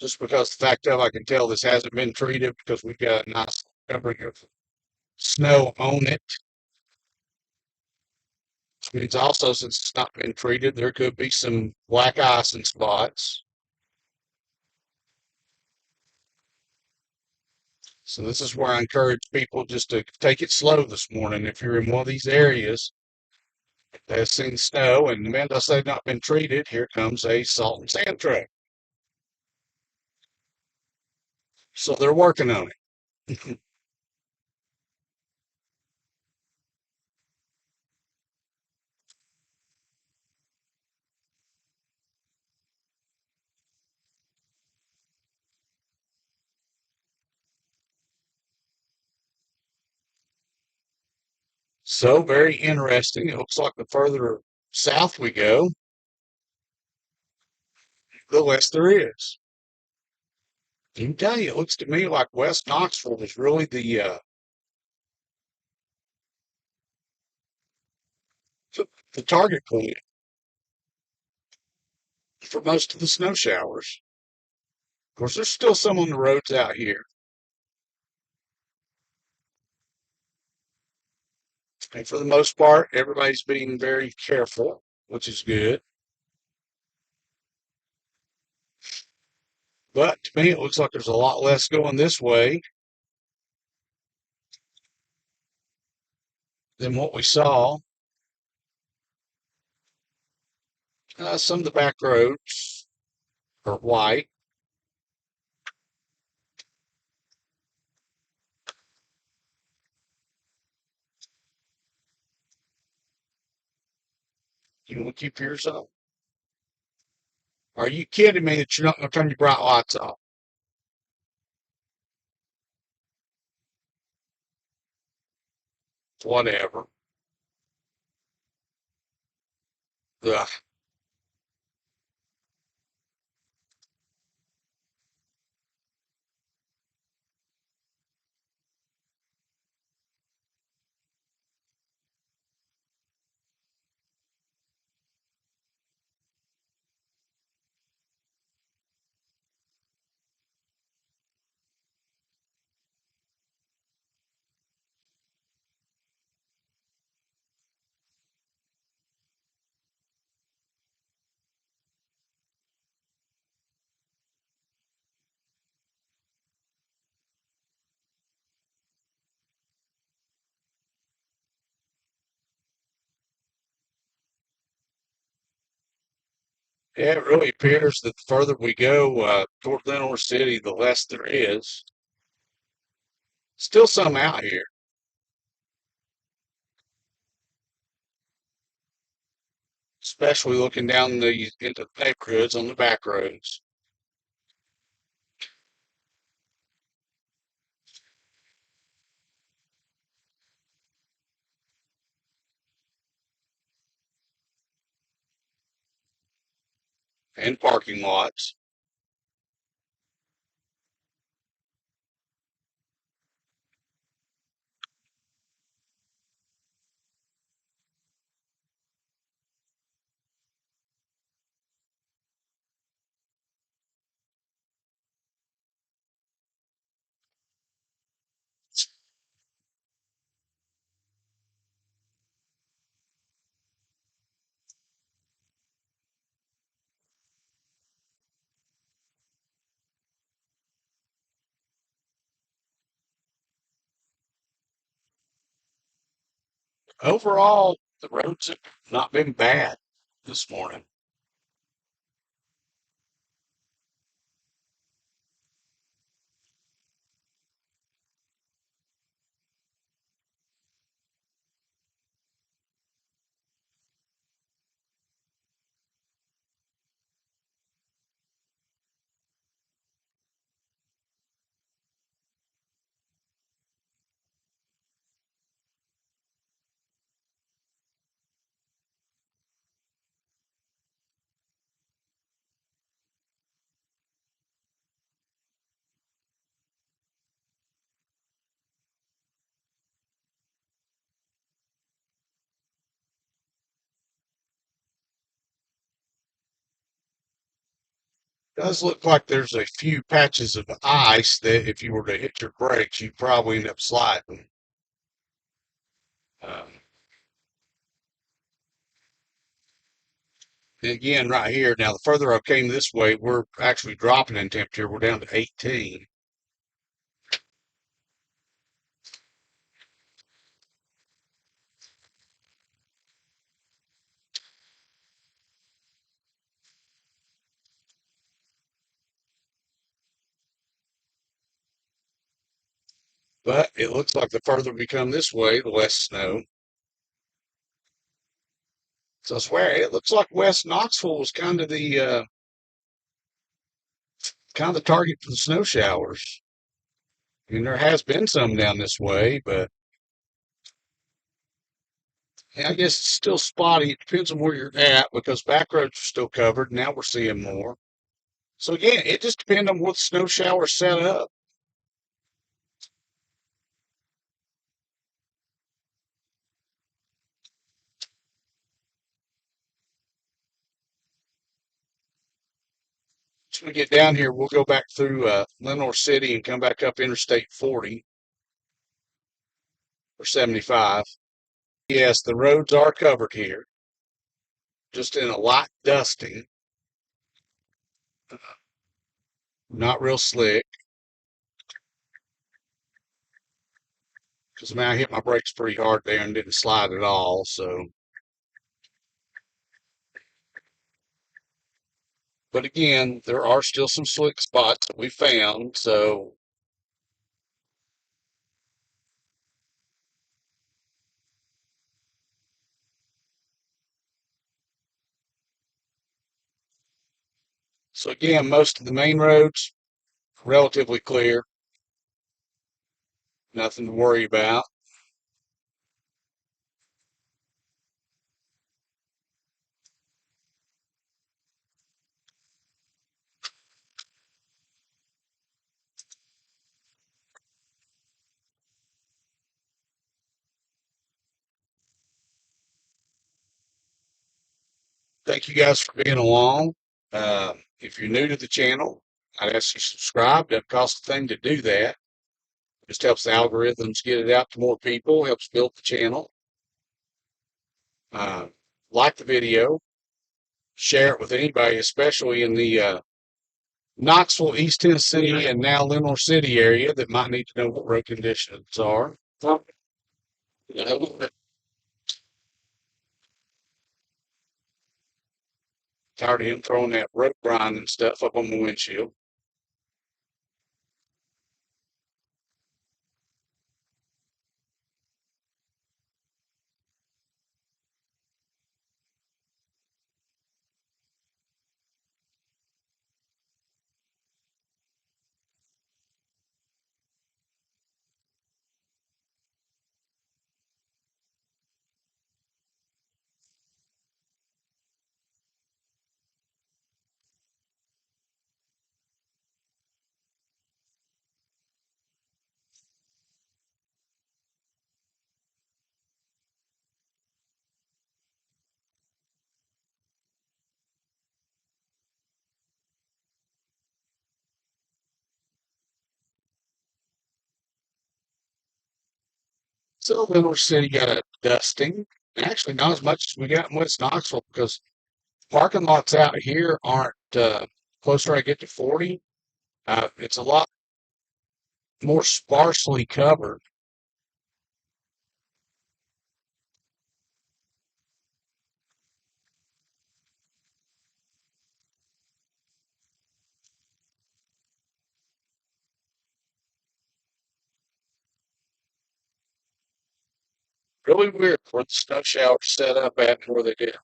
Just because the fact of I can tell this hasn't been treated because we've got a nice covering of snow on it. It's also, since it's not been treated, there could be some black ice in spots. So this is where I encourage people just to take it slow this morning. If you're in one of these areas that has seen snow and the windows have not been treated, here comes a salt and sand truck. So they're working on it. So very interesting. It looks like the further south we go, the less there is. I can tell you, it looks to me like West Knoxville is really the target point for most of the snow showers. Of course, there's still some on the roads out here. And for the most part, everybody's being very careful, which is good. But to me, it looks like there's a lot less going this way than what we saw. Some of the back roads are white. You want to keep yours up? Are you kidding me that you're not going to turn your bright lights off? Whatever. Ugh. Yeah, it really appears that the further we go toward Lenore City, the less there is. Still some out here, especially looking down into the neighborhoods on the back roads and parking lots. overall, the roads have not been bad this morning. Does look like there's a few patches of ice that if you were to hit your brakes, you'd probably end up sliding. Um, and again, right here, now the further I came this way, we're actually dropping in temperature. We're down to 18. But it looks like the further we come this way, the less snow. So I swear, it looks like West Knoxville was kind of the target for the snow showers. I mean, there has been some down this way, but yeah, I guess it's still spotty. It depends on where you're at because back roads are still covered. Now we're seeing more. So again, it just depends on what the snow shower set up. Once we get down here, we'll go back through Lenore City and come back up Interstate 40 or 75. Yes, the roads are covered here, just in a light dusting, not real slick. Because I mean, I hit my brakes pretty hard there and didn't slide at all. So, but again, there are still some slick spots that we found. So again, most of the main roads relatively clear, nothing to worry about. Thank you guys for being along. If you're new to the channel, I'd ask you to subscribe. Doesn't cost a thing to do that. Just helps the algorithms get it out to more people, helps build the channel. Uh, like the video, share it with anybody, especially in the Knoxville, East Tennessee, and now Lenore City area that might need to know what road conditions are. Tired of him throwing that rope grind and stuff up on the windshield. So Lenore City got a dusting. Actually, not as much as we got in West Knoxville because parking lots out here aren't closer I get to 40. It's a lot more sparsely covered. Really weird where the snow showers set up at and where they did.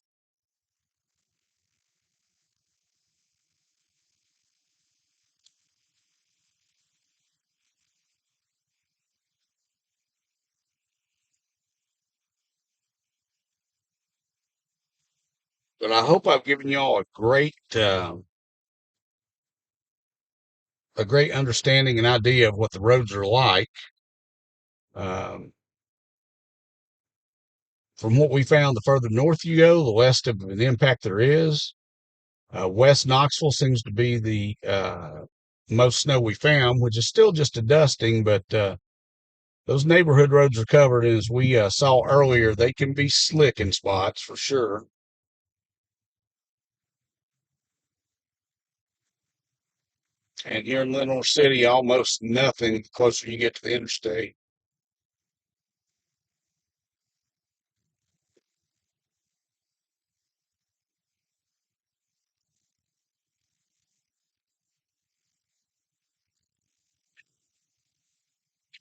But I hope I've given you all a great understanding and idea of what the roads are like. Um, from what we found, the further north you go, the less of an impact there is. West Knoxville seems to be the most snow we found, which is still just a dusting, but those neighborhood roads are covered. And as we saw earlier, they can be slick in spots for sure. And here in Lenore City, almost nothing the closer you get to the interstate.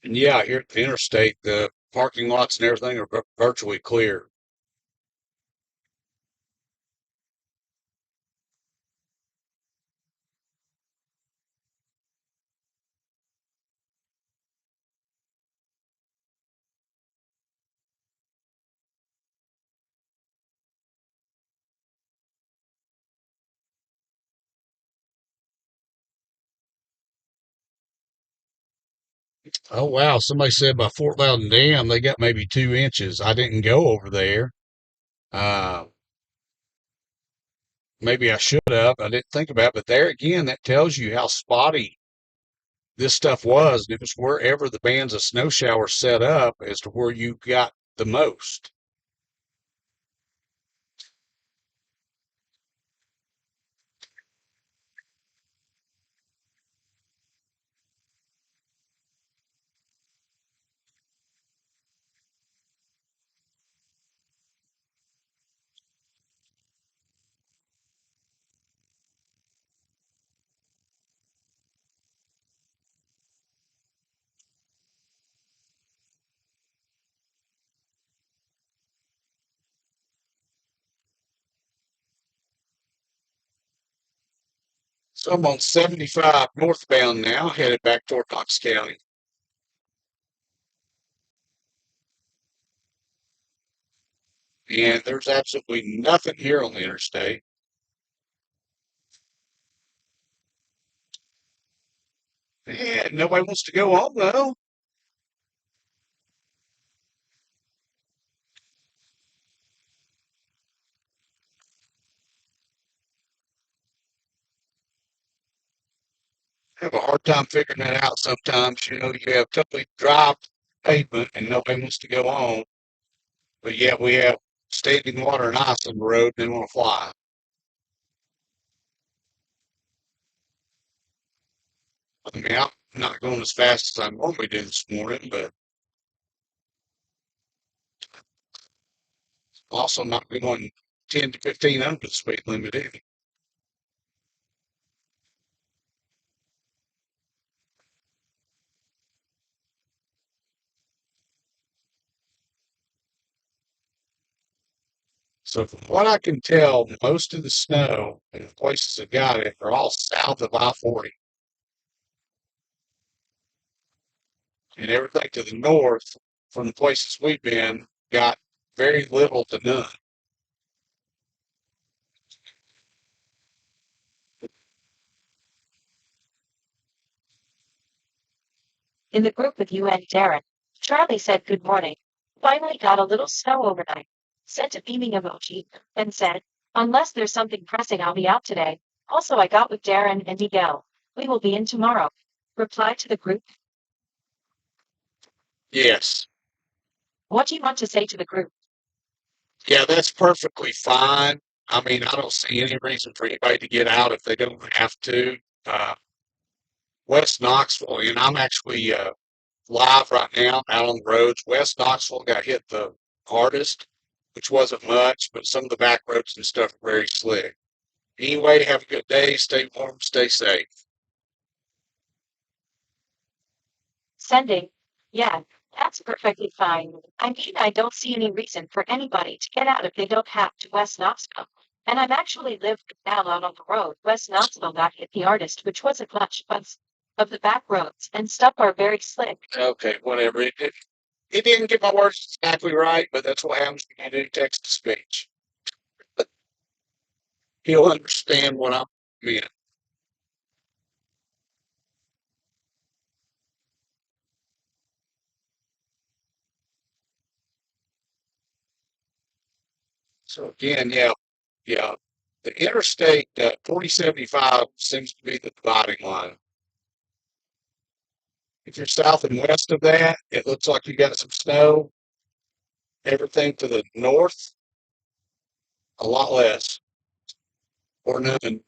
And yeah, here at the interstate, the parking lots and everything are virtually clear. Oh wow! Somebody said by Fort Loudon Dam they got maybe 2 inches. I didn't go over there. Uh, maybe I should have. I didn't think about it. But there again, that tells you how spotty this stuff was. And it was wherever the bands of snow showers set up as to where you got the most. So I'm on 75 northbound now, headed back toward Knox County. And there's absolutely nothing here on the interstate. And nobody wants to go home though. Have a hard time figuring that out sometimes. You know, you have totally dry pavement and nobody wants to go home. But yet we have standing water and ice on the road and they want to fly. I mean, I'm not going as fast as I normally do this morning, but also not going 10 to 15 under the speed limit either. So from what I can tell, most of the snow and the places that got it are all south of I-40. And everything to the north from the places we've been got very little to none. In the group with you and Darren, Charlie said good morning. Finally got a little snow overnight. Sent a beaming emoji, and said, unless there's something pressing, I'll be out today. Also, I got with Darren and Miguel. We will be in tomorrow. Reply to the group. Yes. What do you want to say to the group? Yeah, that's perfectly fine. I mean, I don't see any reason for anybody to get out if they don't have to. Uh, West Knoxville, and I'm actually live right now out on the roads. West Knoxville got hit the hardest, which wasn't much, but some of the back roads and stuff are very slick. Anyway, have a good day. Stay warm, stay safe. Sending. Yeah. That's perfectly fine. I mean, I don't see any reason for anybody to get out if they don't have to West Knoxville. And I'm actually lived now out on the road. West Knoxville got hit the artist, which wasn't much, but of the back roads and stuff are very slick. Okay, whatever. It didn't get my words exactly right, but that's what happens when you do text to speech. He'll understand what I meant. So again, yeah. The interstate 4075 seems to be the dividing line. If you're south and west of that, it looks like you got some snow. Everything to the north, a lot less or none.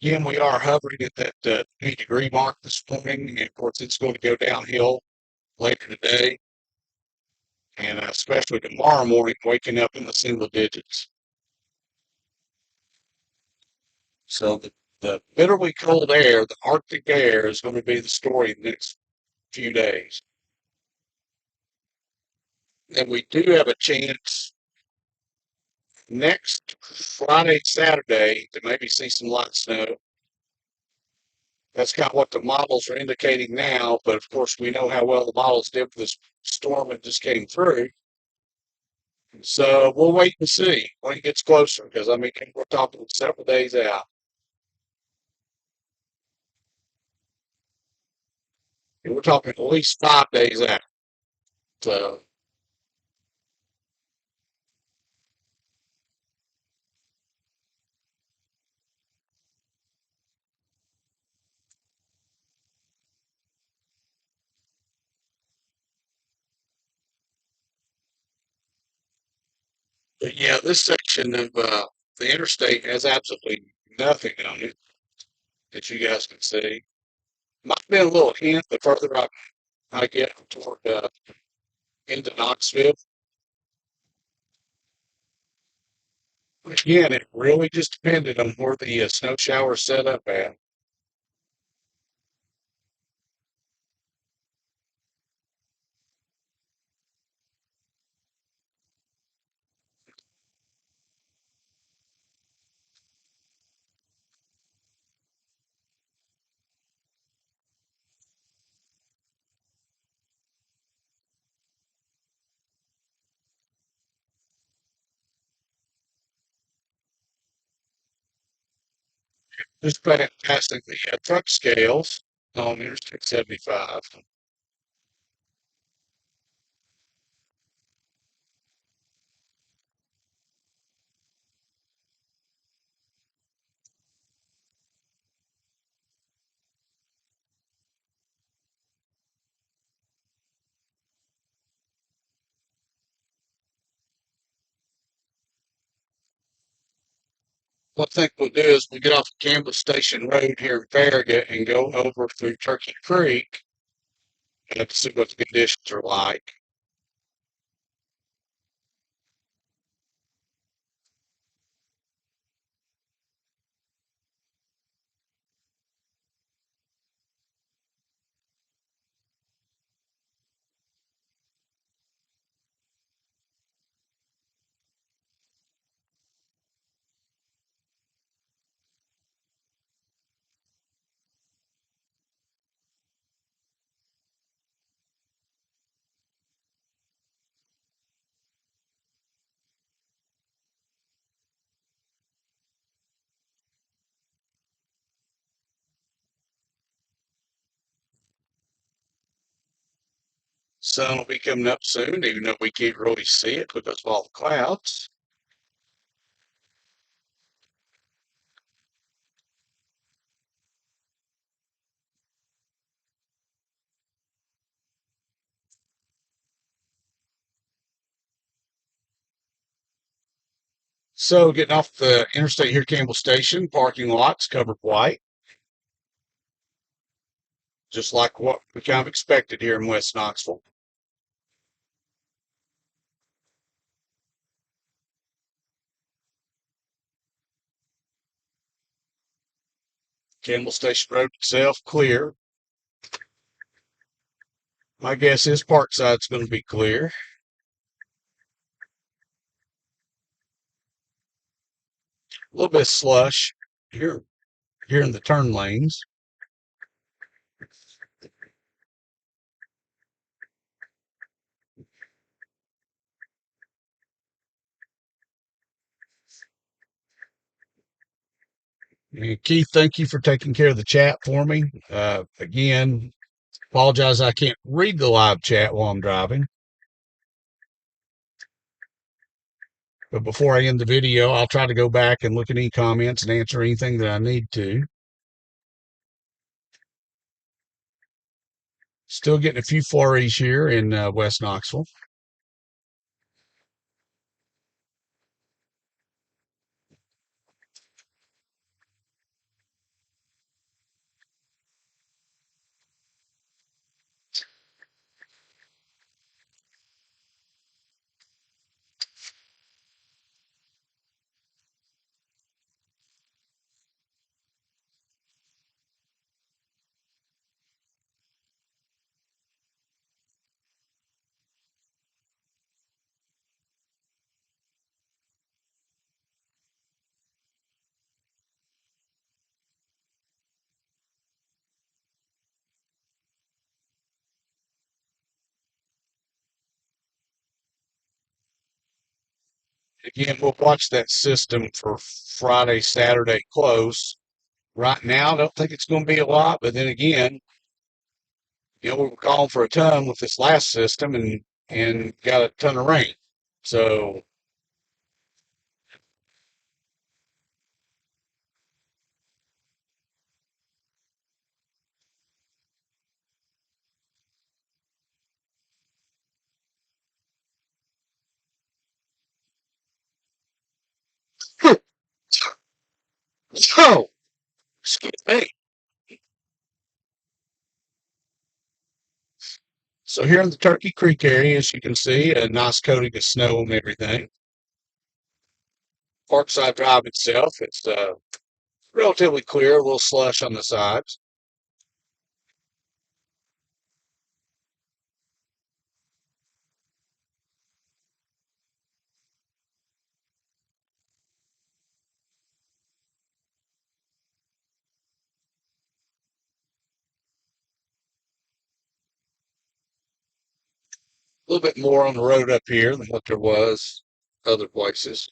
Again, we are hovering at that 3-degree mark this morning. And of course, it's going to go downhill later today, and especially tomorrow morning, waking up in the single digits. So the bitterly cold air, the Arctic air, is going to be the story the next few days. And we do have a chance next Friday, Saturday to maybe see some light snow. That's kind of what the models are indicating now, but of course we know how well the models did for this storm that just came through. So we'll wait and see when it gets closer, because I mean we're talking several days out. And we're talking at least 5 days out. So but yeah, this section of the interstate has absolutely nothing on it that you guys can see. Might be a little hint the further I get toward into Knoxville. Again, it really just depended on where the snow shower set up at. Just fantastic. The truck scales on Interstate 75. What I think we'll do is we get off Campbell Station Road here in Farragut and go over through Turkey Creek and see what the conditions are like. Sun will be coming up soon, even though we can't really see it because of all the clouds. So getting off the interstate here, Campbell Station, parking lots covered white, just like what we kind of expected here in West Knoxville. Campbell Station Road itself clear. My guess is Parkside's going to be clear. A little bit of slush here in the turn lanes. And Keith, thank you for taking care of the chat for me. Again, apologize I can't read the live chat while I'm driving. But before I end the video, I'll try to go back and look at any comments and answer anything that I need to. Still getting a few flurries here in West Knoxville. Again, we'll watch that system for Friday, Saturday close. Right now, I don't think it's going to be a lot, but then again, we were calling for a ton with this last system and got a ton of rain. So, so excuse me. So here in the Turkey Creek area, as you can see, a nice coating of snow and everything. Parkside Drive itself, it's relatively clear, a little slush on the sides. A little bit more on the road up here than what there was other places.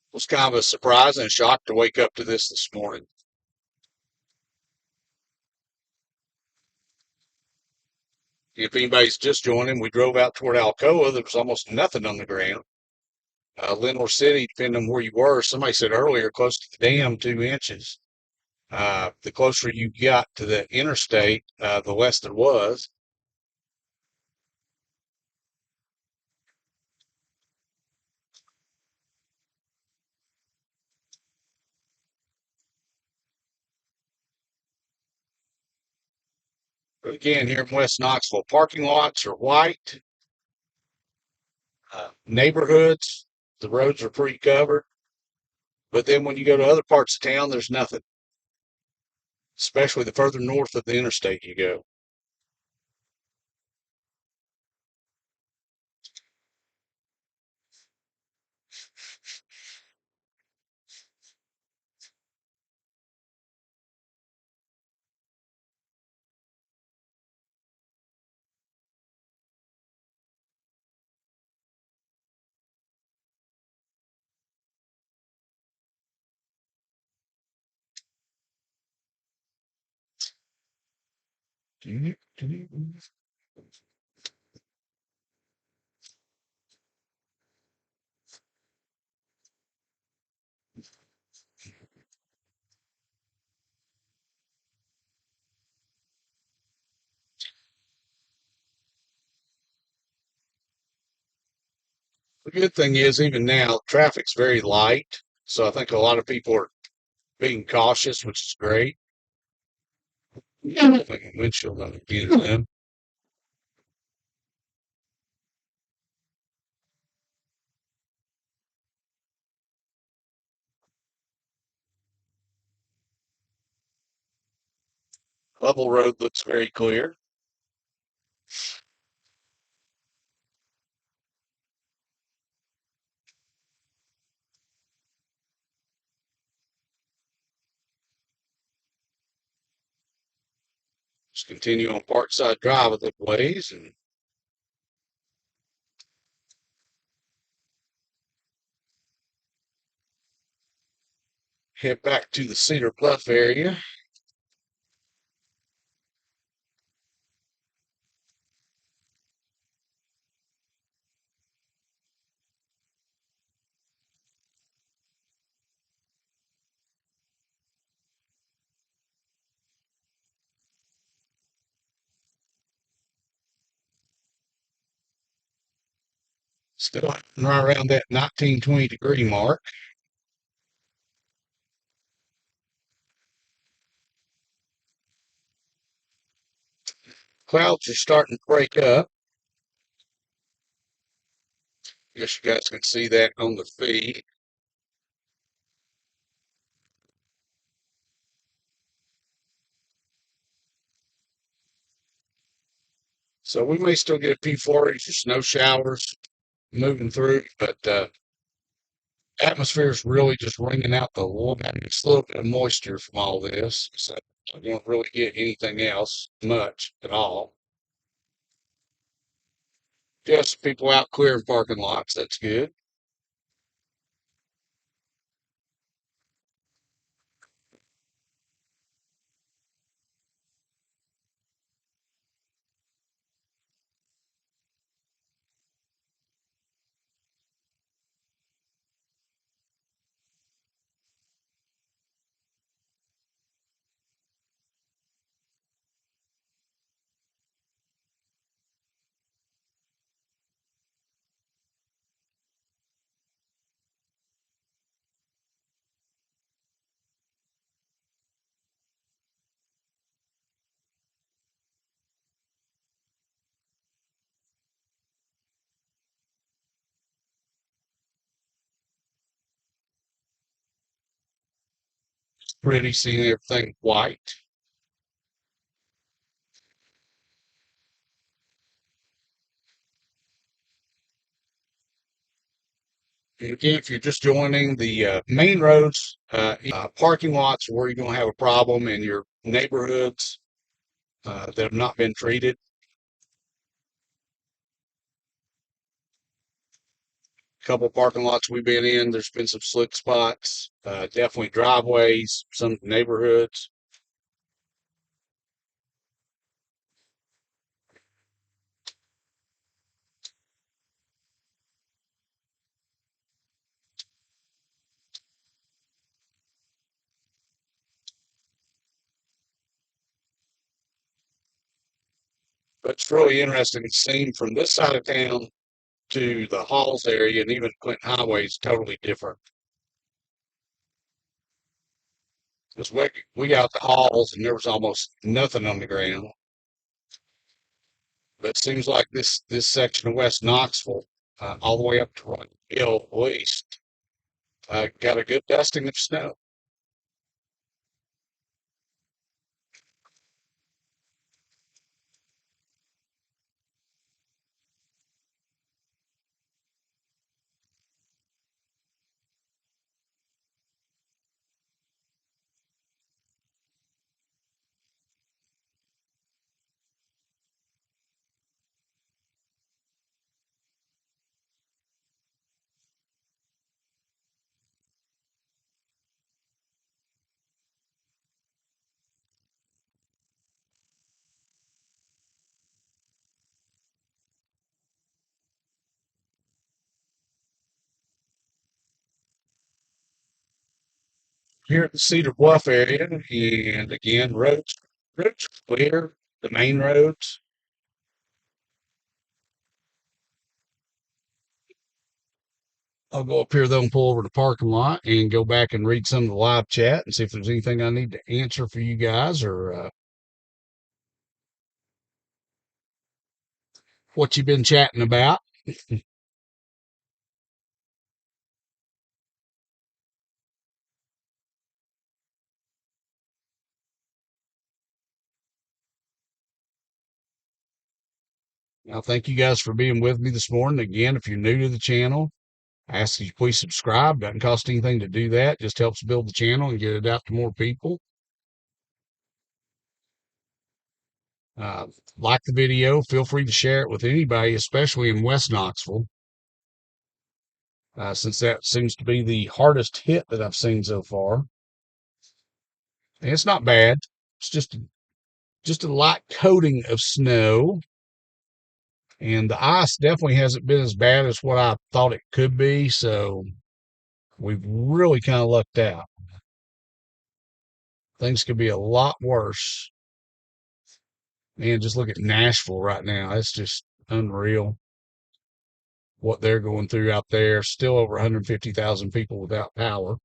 It was kind of a surprise and a shock to wake up to this morning. If anybody's just joining, we drove out toward Alcoa. There was almost nothing on the ground. Lenore City, depending on where you were, somebody said earlier, close to the dam, 2 inches. The closer you got to the interstate, the less there was. But again, here in West Knoxville, parking lots are white. Neighborhoods, the roads are pretty covered. But then when you go to other parts of town, there's nothing, especially the further north of the interstate you go. The good thing is, even now, traffic's very light. So I think a lot of people are being cautious, which is great. I think windshield on again. Level road looks very clear. Just continue on Parkside Drive with it ways and head back to the Cedar Bluff area. Still right around that 19-20 degree mark. Clouds are starting to break up. Guess you guys can see that on the feed. So we may still get a few flurries or snow showers moving through, but atmosphere is really just wringing out the just a little bit of moisture from all this. So I don't really get anything else much at all. Just people out clearing parking lots. That's good. Pretty seeing everything white. And again, if you're just joining the main roads, parking lots where you're going to have a problem in your neighborhoods that have not been treated. A couple parking lots we've been in, there's been some slick spots, definitely driveways, some neighborhoods. But it's really interesting to see from this side of town to the Halls area and even Clinton Highway is totally different. Because we got the Halls and there was almost nothing on the ground. But it seems like this section of West Knoxville, all the way up to Rock Hill East, got a good dusting of snow. here at the Cedar Bluff area, and again, roads are clear. The main roads. I'll go up here though and pull over to the parking lot and go back and read some of the live chat and see if there's anything I need to answer for you guys or what you've been chatting about. Now, thank you guys for being with me this morning. Again, if you're new to the channel, I ask that you please subscribe. Doesn't cost anything to do that. Just helps build the channel and get it out to more people. Uh, like the video. Feel free to share it with anybody, especially in West Knoxville, since that seems to be the hardest hit that I've seen so far. And it's not bad. It's just a light coating of snow. And the ice definitely hasn't been as bad as what I thought it could be. So we've really kind of lucked out. Things could be a lot worse. Man, just look at Nashville right now. It's just unreal what they're going through out there. Still over 150,000 people without power.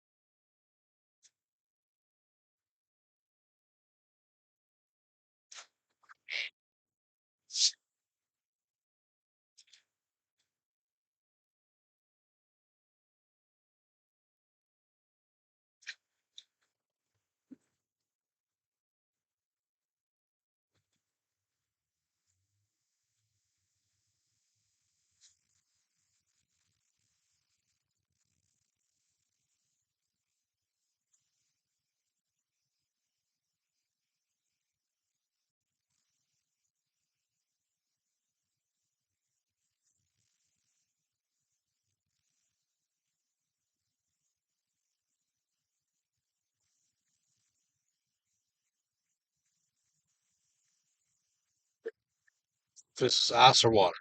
If this is ice or water.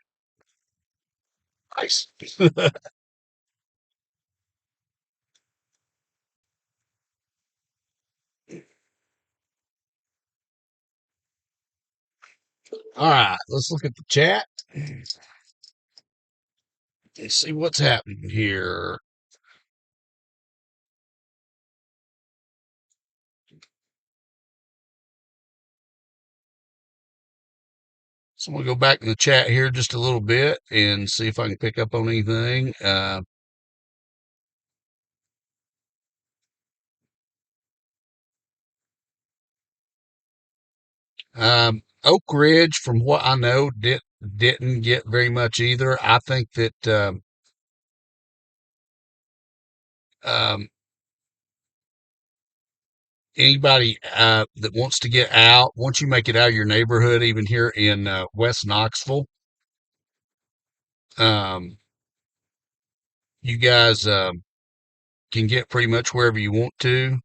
Ice. All right, let's look at the chat and see what's happening here. So I'm going to go back in the chat here just a little bit and see if I can pick up on anything. Oak Ridge, from what I know, didn't get very much either. I think that um, anybody that wants to get out, once you make it out of your neighborhood, even here in West Knoxville, um, you guys can get pretty much wherever you want to.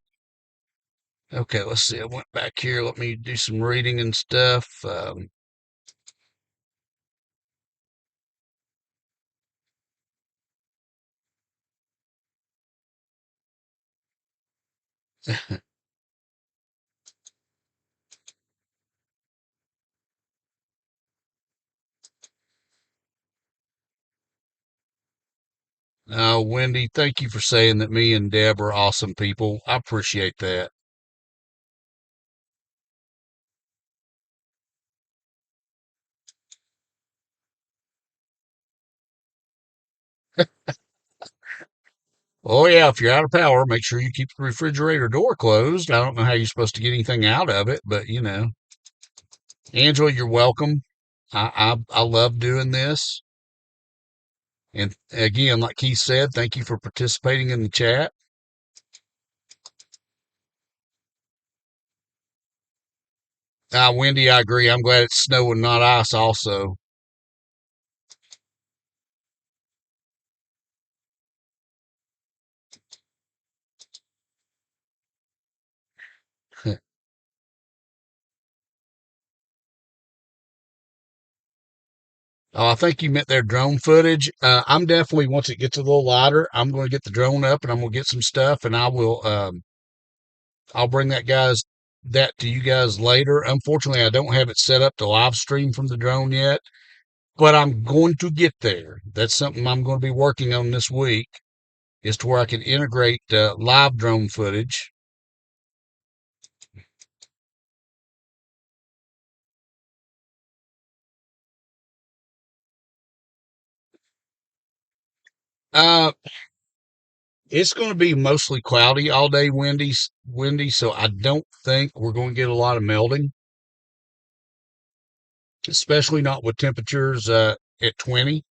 Okay, let's see. I went back here. Let me do some reading and stuff. Wendy, thank you for saying that me and Deb are awesome people. I appreciate that. Oh, yeah, if you're out of power, make sure you keep the refrigerator door closed. I don't know how you're supposed to get anything out of it, but you know. Angela, you're welcome. I love doing this. And again, like Keith said, thank you for participating in the chat. Wendy, I agree. I'm glad it's snow and not ice also. Oh, I think you meant their drone footage. I'm definitely, once it gets a little lighter, I'm going to get the drone up and I'm going to get some stuff and I will I'll bring that to you guys later. Unfortunately, I don't have it set up to live stream from the drone yet, but I'm going to get there. That's something I'm going to be working on this week, is to where I can integrate live drone footage. Uh, it's going to be mostly cloudy all day, windy. So I don't think we're going to get a lot of melding, especially not with temperatures at 20.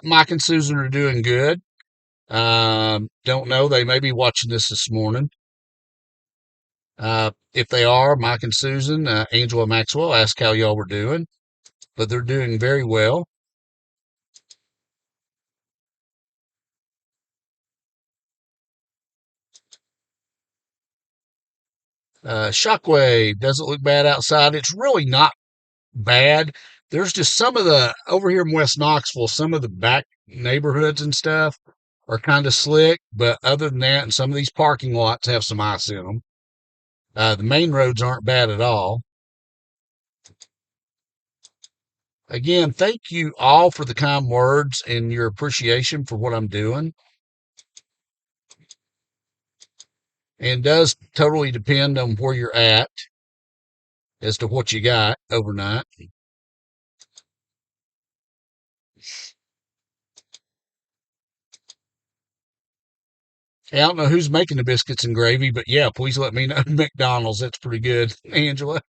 Mike and Susan are doing good. Don't know. They may be watching this morning. If they are, Mike and Susan, Angela Maxwell, ask how y'all were doing, but they're doing very well. Shockwave doesn't look bad outside. It's really not bad. There's just some of the over here in West Knoxville, some of the back neighborhoods and stuff are kind of slick, but other than that, and some of these parking lots have some ice in them. The main roads aren't bad at all. Again, thank you all for the kind words and your appreciation for what I'm doing. And does totally depend on where you're at as to what you got overnight. Hey, I don't know who's making the biscuits and gravy, but yeah, please let me know. McDonald's, that's pretty good, Angela.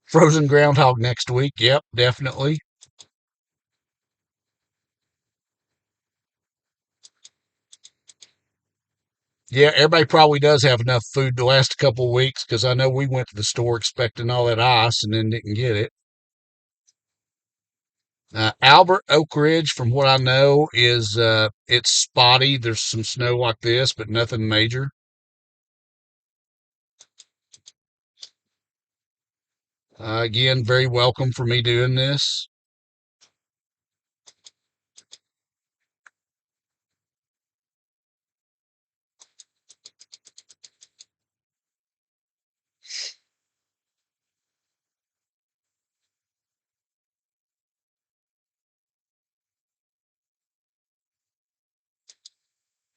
Frozen groundhog next week. Yep, definitely. Yeah, everybody probably does have enough food to last a couple of weeks because I know we went to the store expecting all that ice and then didn't get it. Albert Oak Ridge, from what I know, is it's spotty. There's some snow like this, but nothing major. Again, very welcome for me doing this.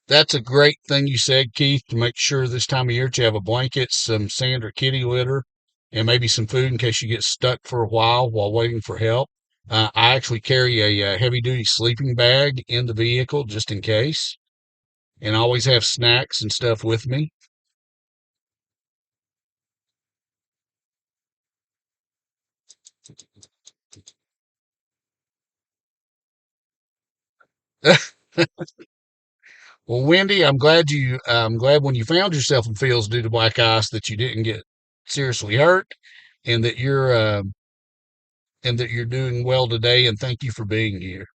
That's a great thing you said, Keith, to make sure this time of year that you have a blanket, some sand or kitty litter, and maybe some food in case you get stuck for a while waiting for help. I actually carry a heavy duty sleeping bag in the vehicle just in case, and I always have snacks and stuff with me. Well, Wendy, I'm glad when you found yourself in fields due to black ice that you didn't get seriously hurt, and that you're doing well today. And thank you for being here.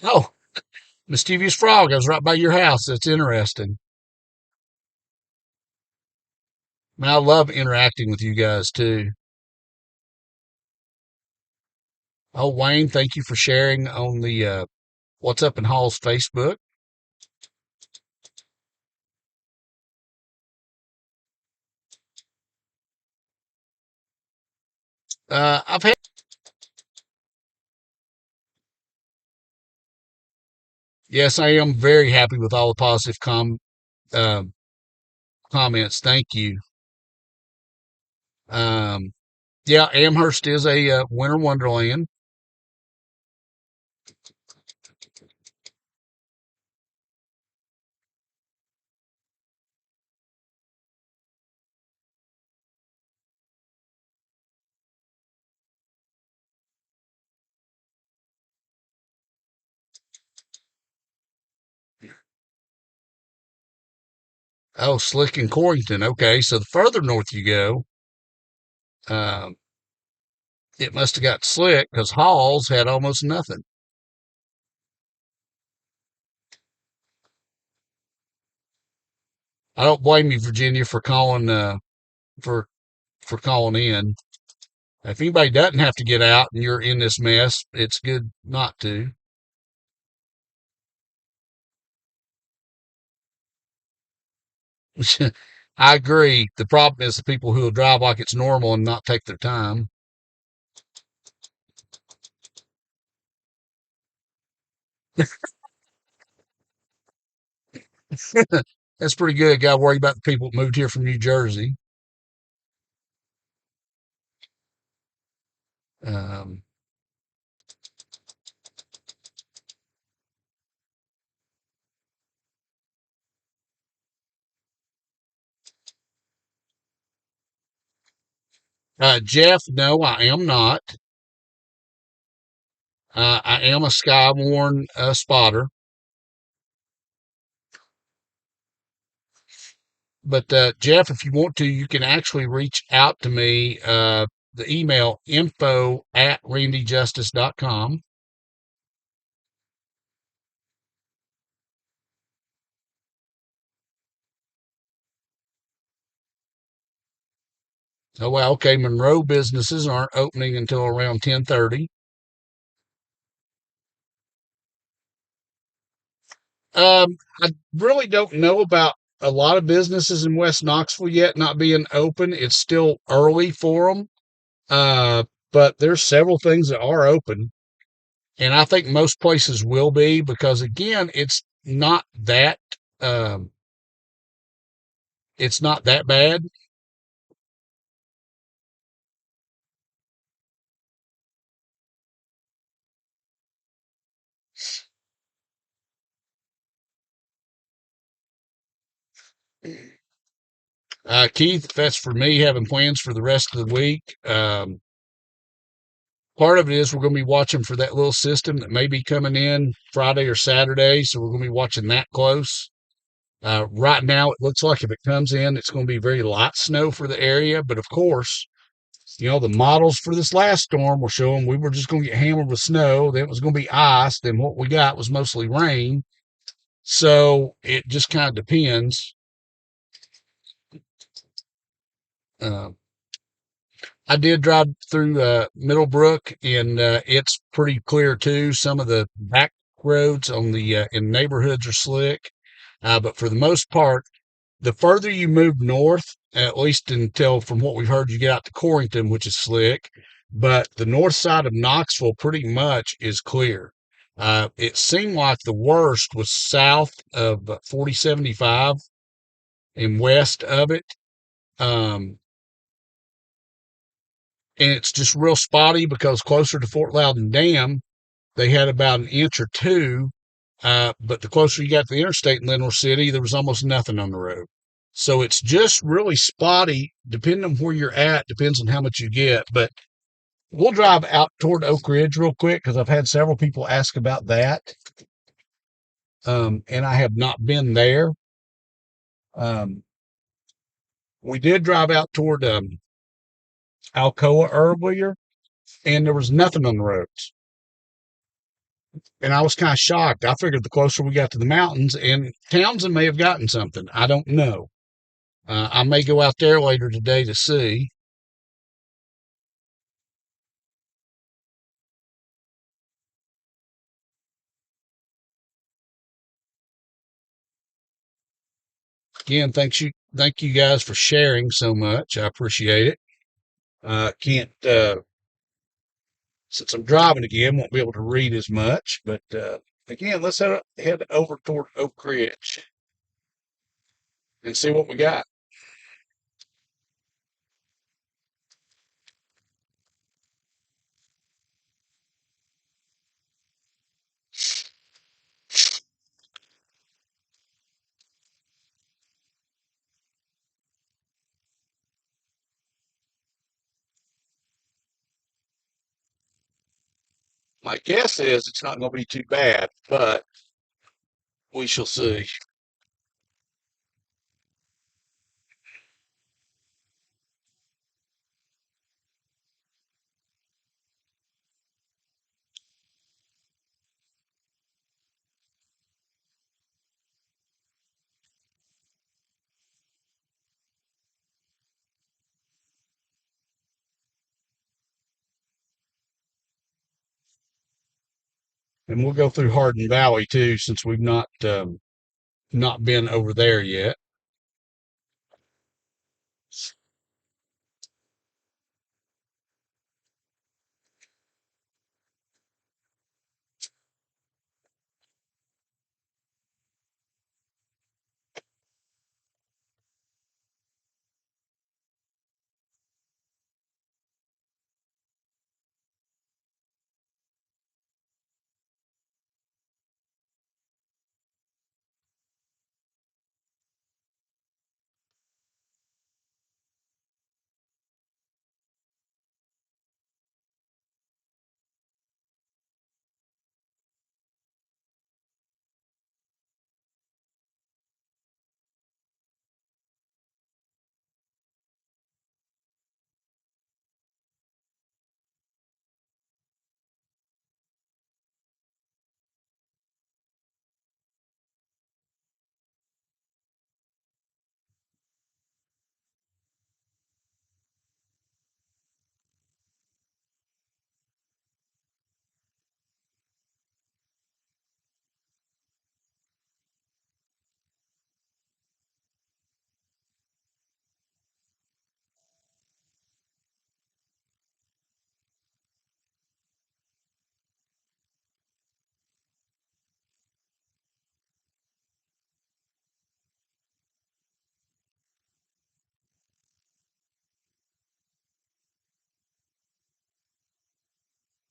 Oh, mischievous frog! I was right by your house. That's interesting. Man, I love interacting with you guys too. Oh, Wayne, thank you for sharing on the What's Up in Hall's Facebook. I've had Yes, I am very happy with all the positive uh, comments. Thank you. Um, yeah, Amherst is a winter wonderland. Oh, Slick and Corrington. Okay, so the further north you go, um, It must have got slick because Halls had almost nothing. I don't blame you, Virginia, for calling for for calling in. If anybody doesn't have to get out and you're in this mess, it's good not to. I agree. The problem is the people who will drive like it's normal and not take their time. That's pretty good. Got to worry about the people that moved here from New Jersey. Um, Jeff, no, I am not. I am a Skywarn spotter. But Jeff, if you want to, you can actually reach out to me. The email info@randyjustice.com. Oh, well, okay. Monroe businesses aren't opening until around 10:30. I really don't know about a lot of businesses in West Knoxville yet not being open. It's still early for them. Uh, but there's several things that are open. And I think most places will be because again, um, it's not that bad. Keith, that's for me having plans for the rest of the week. Part of it is we're going to be watching for that little system that may be coming in Friday or Saturday. So we're going to be watching that close. Right now, it looks like if it comes in, it's going to be very light snow for the area. But of course, the models for this last storm were showing we were just going to get hammered with snow. Then it was going to be ice. Then what we got was mostly rain. So it just kind of depends. Uh, I did drive through Middlebrook, and it's pretty clear too. Some of the back roads on the in neighborhoods are slick, but for the most part, the further you move north, at least until from what we've heard, you get out to Corrington, which is slick. But the north side of Knoxville pretty much is clear. It seemed like the worst was south of 4075 and west of it. Um, and it's just real spotty because closer to Fort Loudon Dam, they had about an inch or two. But the closer you got to the interstate in Lenore City, there was almost nothing on the road. So it's just really spotty, depending on where you're at, depends on how much you get. But we'll drive out toward Oak Ridge real quick because I've had several people ask about that. And I have not been there. Um, we did drive out toward Alcoa earlier, and there was nothing on the roads. And I was kind of shocked. I figured the closer we got to the mountains, and Townsend may have gotten something. I don't know. I may go out there later today to see. Again, thank you guys for sharing so much. I appreciate it. Can't since I'm driving again, won't be able to read as much. But again, let's head over toward Oak Ridge and see what we got. My guess is it's not going to be too bad, but we shall see. and we'll go through Hardin Valley too, since we've not been over there yet.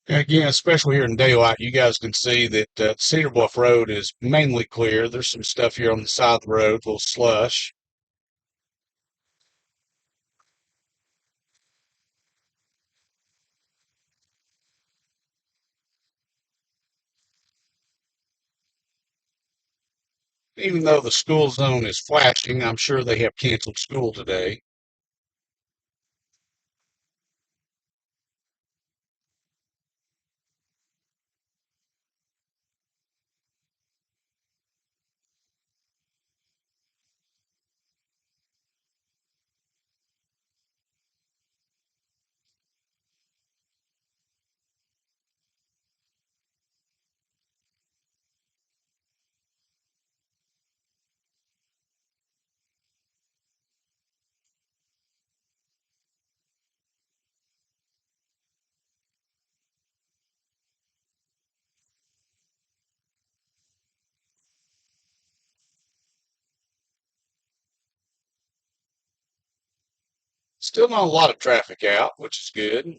Again, especially here in daylight, you guys can see that Cedar Bluff Road is mainly clear. There's some stuff here on the side of the road, a little slush. Even though the school zone is flashing, I'm sure they have canceled school today. Still not a lot of traffic out, which is good.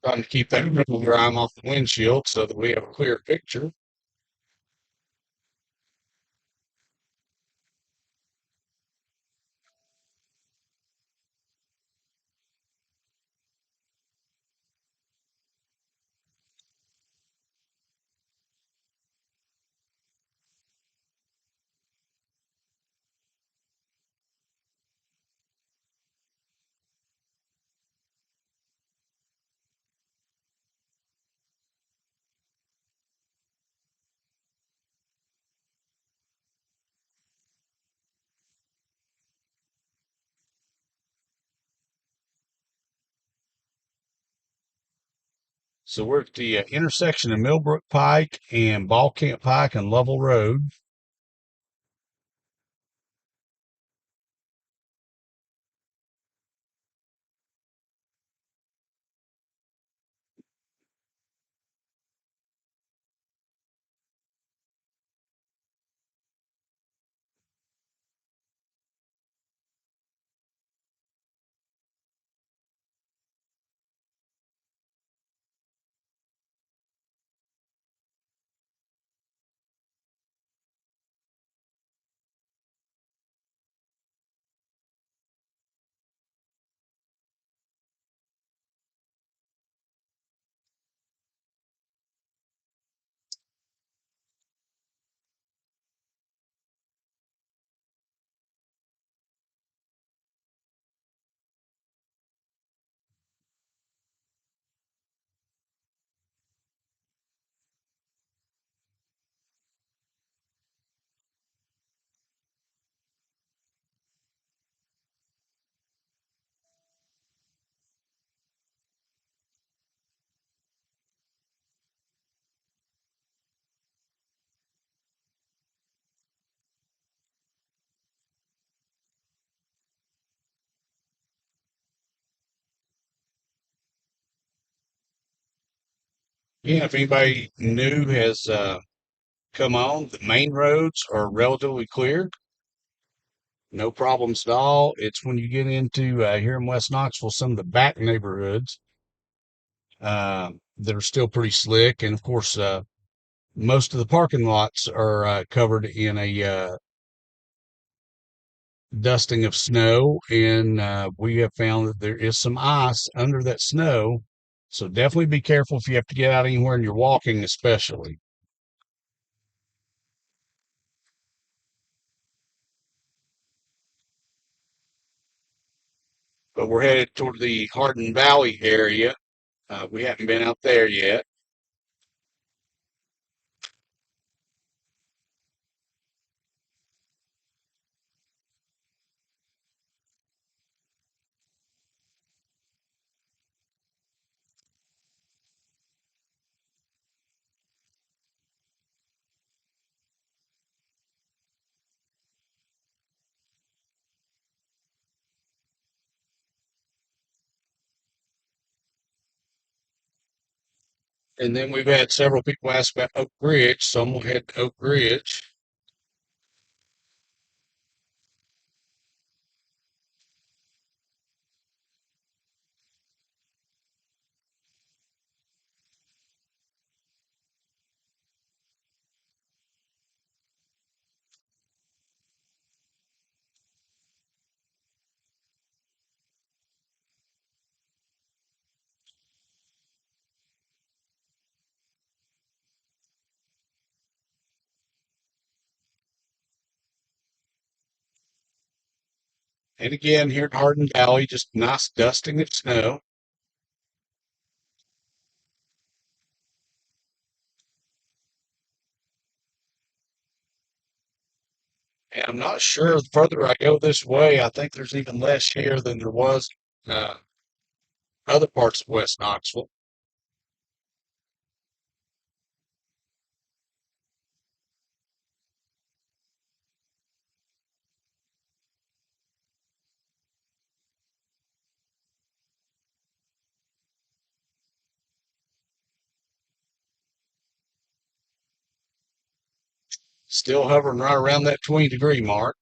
Trying to keep that drizzle grime off the windshield so that we have a clear picture. So we're at the intersection of Millbrook Pike and Ball Camp Pike and Lovell Road. Yeah, if anybody new has come on, the main roads are relatively clear. No problems at all. It's when you get into here in West Knoxville, some of the back neighborhoods that are still pretty slick. And of course, most of the parking lots are covered in a dusting of snow. And we have found that there is some ice under that snow. So definitely be careful if you have to get out anywhere and you're walking, especially. But we're headed toward the Hardin Valley area. We haven't been out there yet. And then we've had several people ask about Oak Ridge, so I'm gonna head to Oak Ridge. And again, here at Hardin Valley, just nice dusting of snow. And I'm not sure the further I go this way, I think there's even less here than there was uh, other parts of West Knoxville. Still hovering right around that 20-degree mark.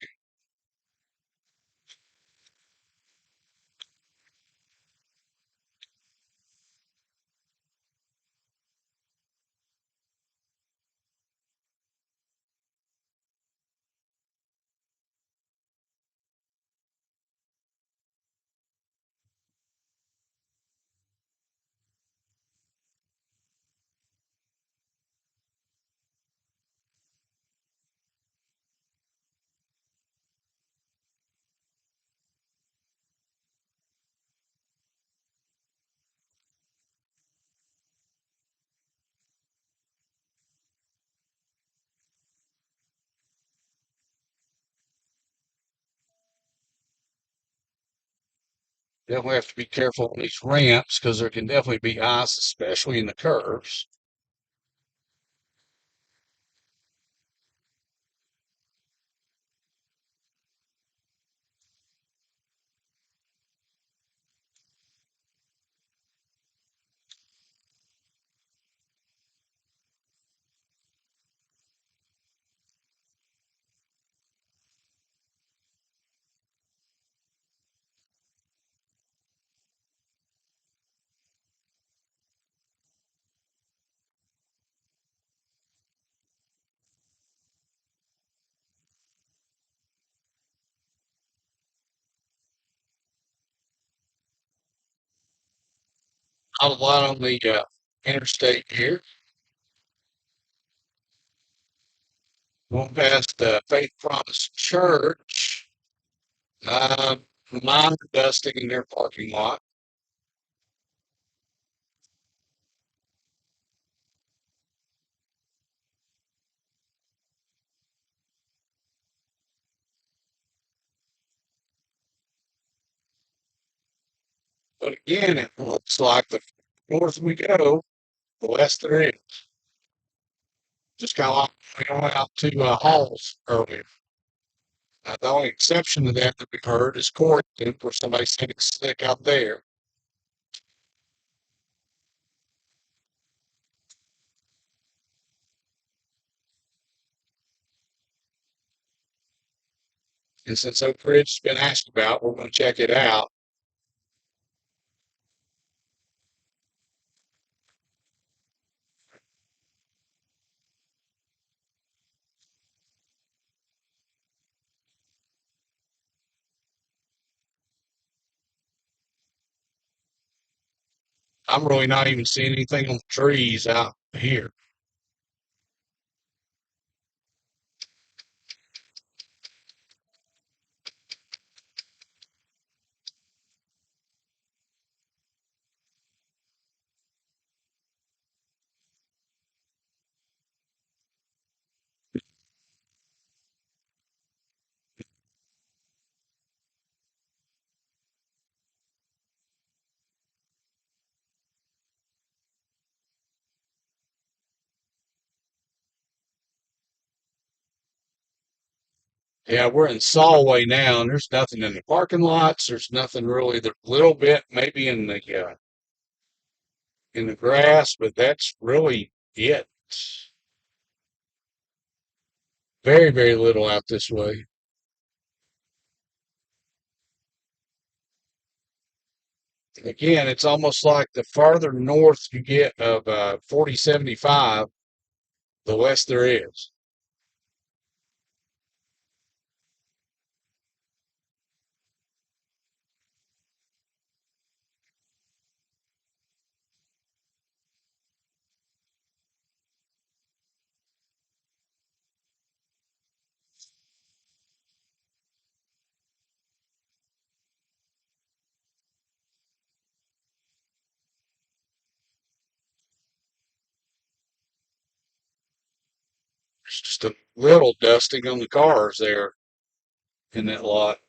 Definitely have to be careful on these ramps because there can definitely be ice, especially in the curves. A lot on the interstate here. Going past Faith Promise Church. Uh, Minor dusting in their parking lot. But again, it looks like the north we go, the less there is. Just kind of like we went out to Halls earlier. The only exception to that we've heard is Corrington, where somebody's getting sick out there. And since Oak Ridge has been asked about, we're going to check it out. I'm really not even seeing anything on the trees out here. Yeah, we're in Solway now, and there's nothing in the parking lots. There's nothing really. There's a little bit maybe in the grass, but that's really it. Very, very little out this way. Again, it's almost like the farther north you get of 4075, the less there is. There's just a little dusting on the cars there in that lot.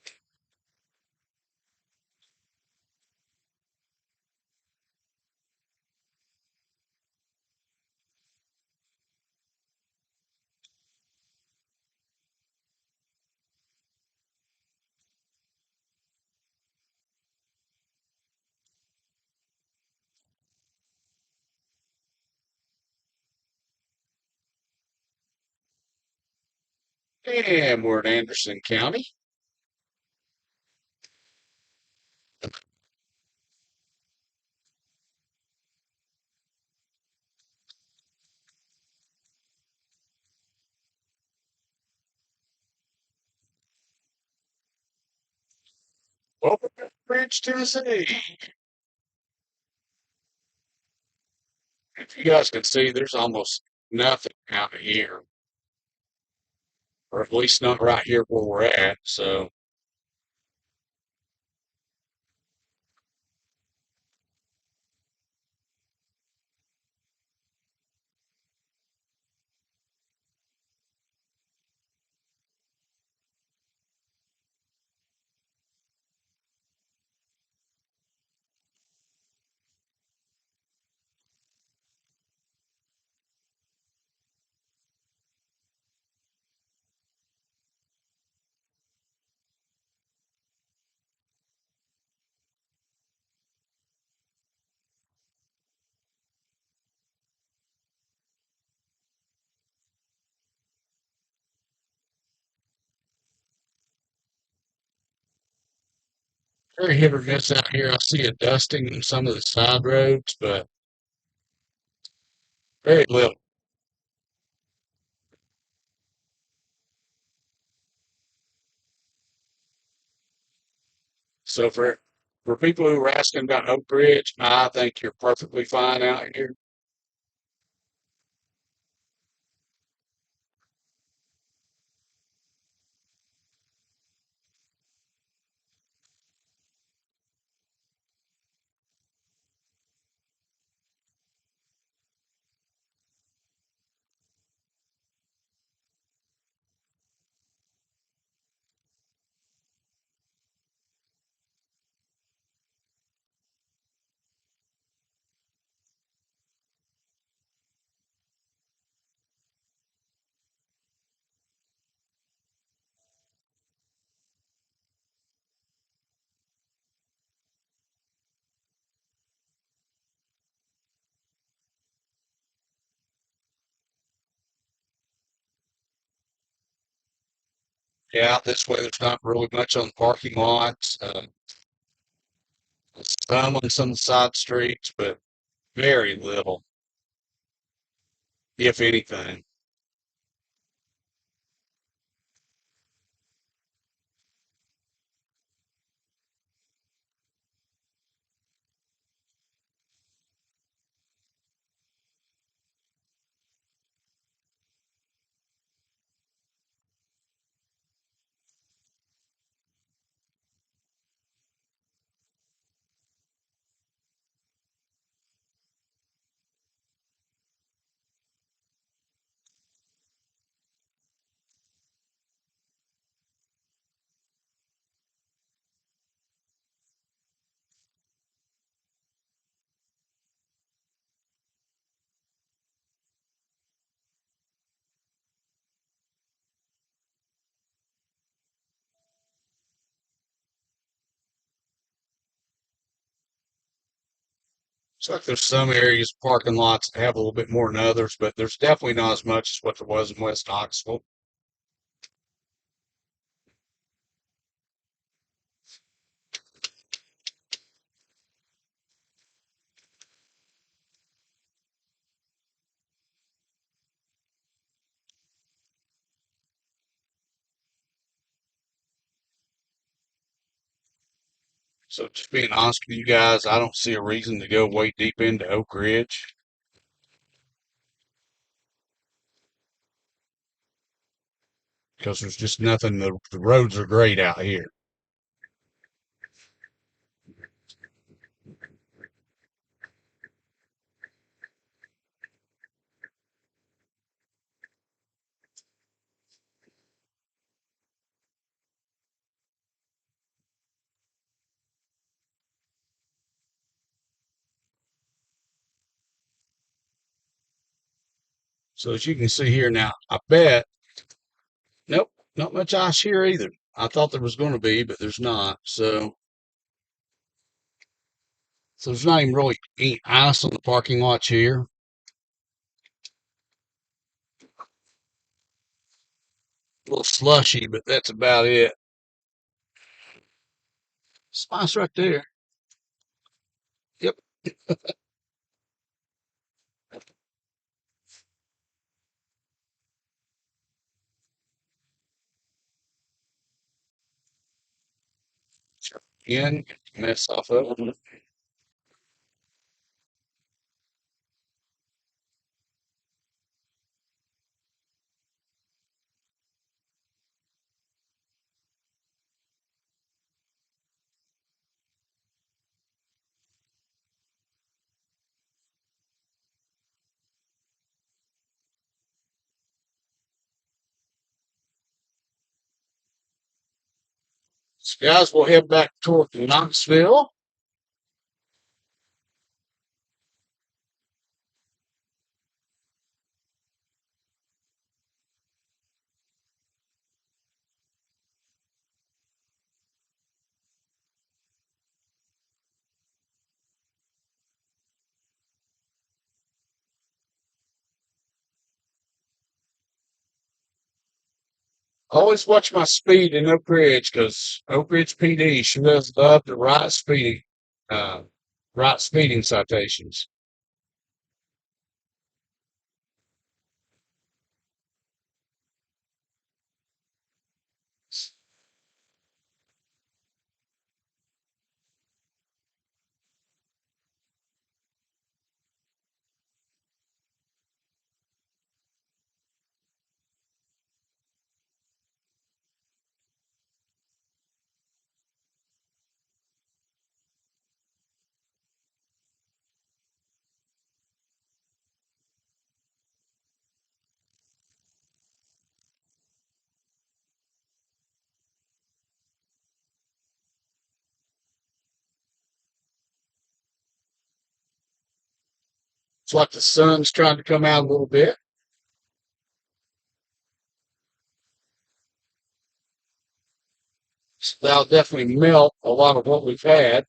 And we're in Anderson County. Welcome to Bridge, Tennessee. If you guys can see, there's almost nothing out here, or at least not right here where we're at. So, Very hit or miss out here. I see a dusting in some of the side roads, but very little. So for people who are asking about Oak Ridge, I think you're perfectly fine out here. Yeah, out this way there's not really much on the parking lots. Some on some side streets, but very little, if anything. Looks like there's some areas, parking lots that have a little bit more than others, but there's definitely not as much as what there was in West Knoxville. So just being honest with you guys, I don't see a reason to go way deep into Oak Ridge because there's just nothing. The roads are great out here. So as you can see here now, I bet, nope, not much ice here either. I thought there was going to be, but there's not. So there's not even really any ice on the parking lots here. A little slushy, but that's about it. Spice right there. Yep. Again, mess off of it. So guys, we'll head back toward Knoxville. Always watch my speed in Oak Ridge because Oak Ridge PD sure does love to write speeding citations. It's like the sun's trying to come out a little bit. So that'll definitely melt a lot of what we've had.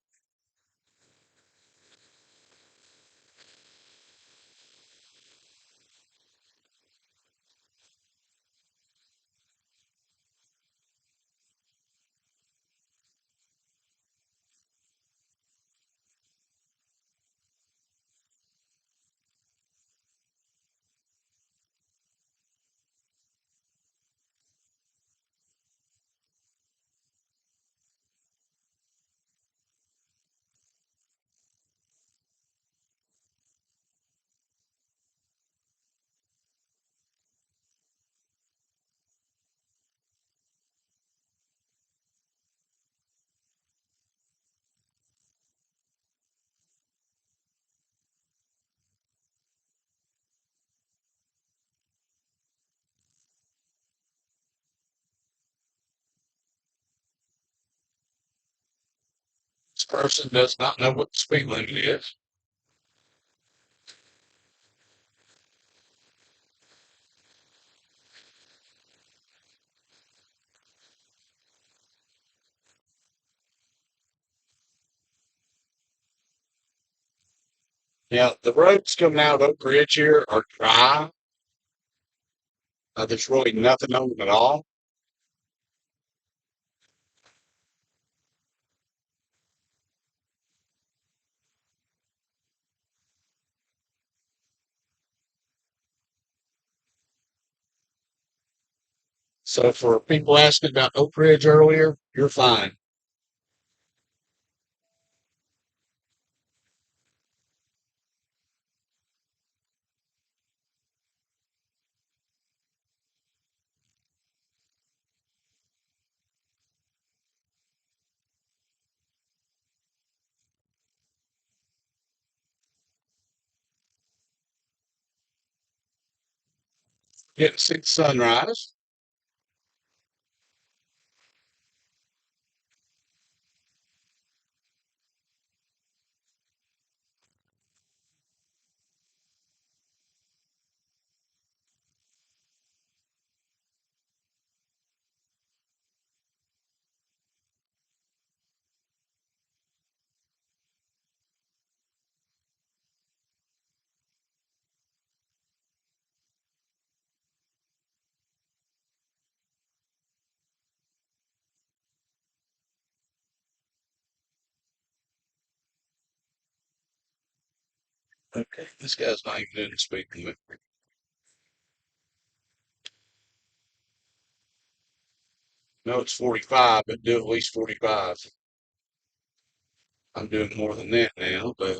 This person does not know what the speed limit is. Now, the roads coming out of Oak Ridge here are dry. There's really nothing on them at all. So for people asking about Oak Ridge earlier, you're fine. Getting to see the sunrise. Okay, this guy's not even doing the speed limit. No, it's 45, but do at least 45. I'm doing more than that now, but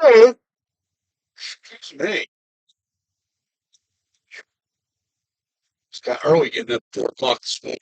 hey, excuse me. It's got early getting up 4 o'clock this morning.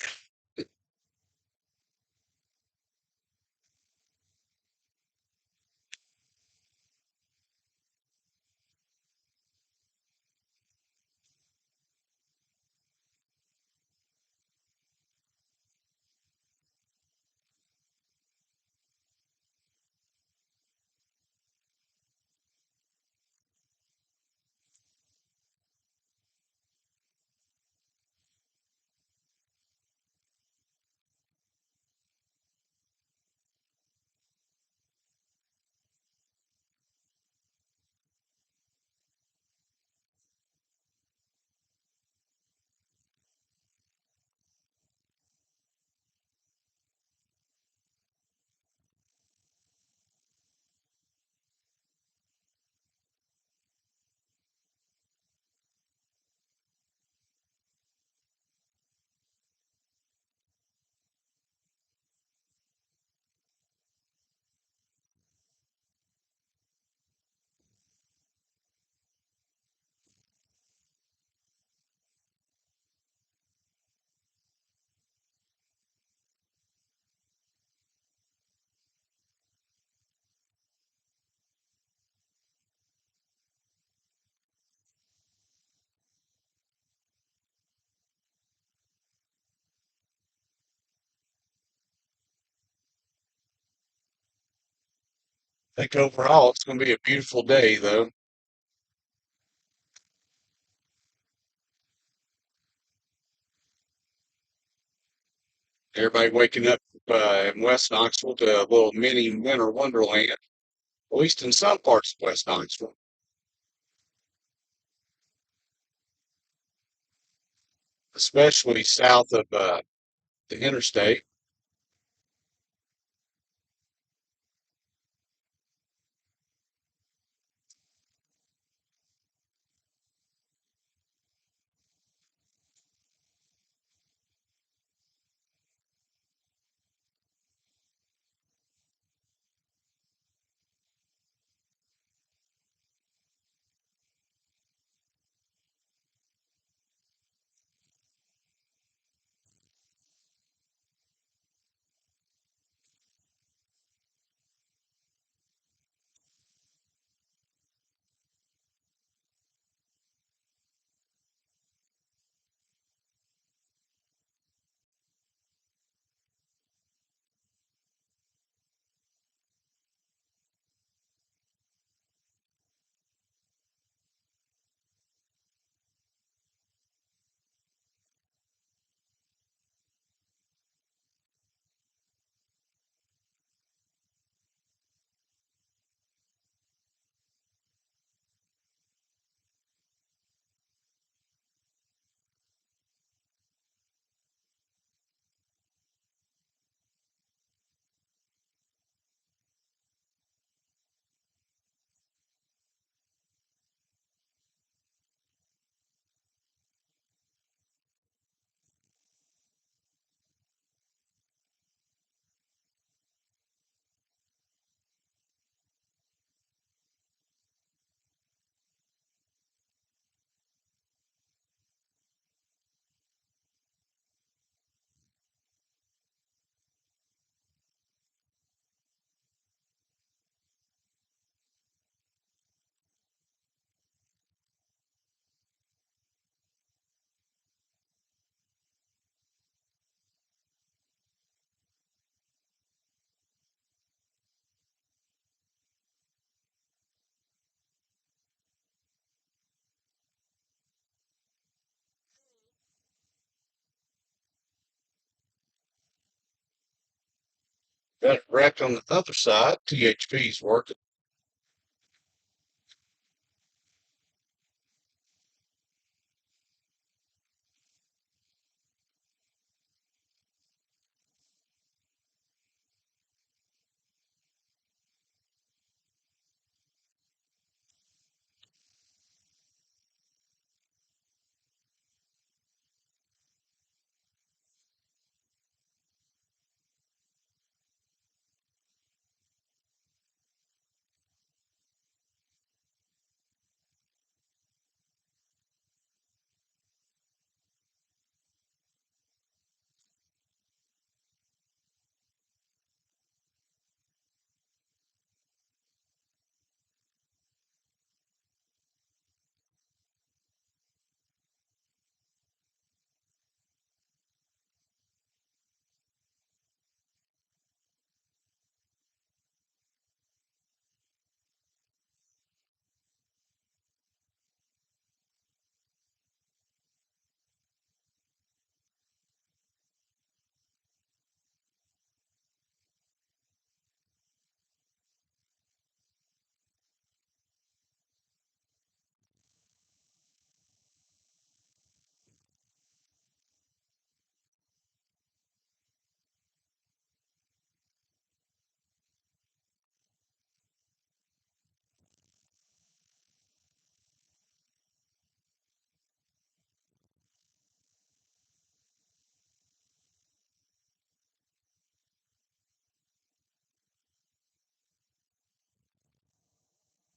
I think overall it's going to be a beautiful day, though. Everybody waking up in West Knoxville to a little mini winter wonderland, at least in some parts of West Knoxville, especially south of the interstate. Got it wrecked on the other side. THP's working.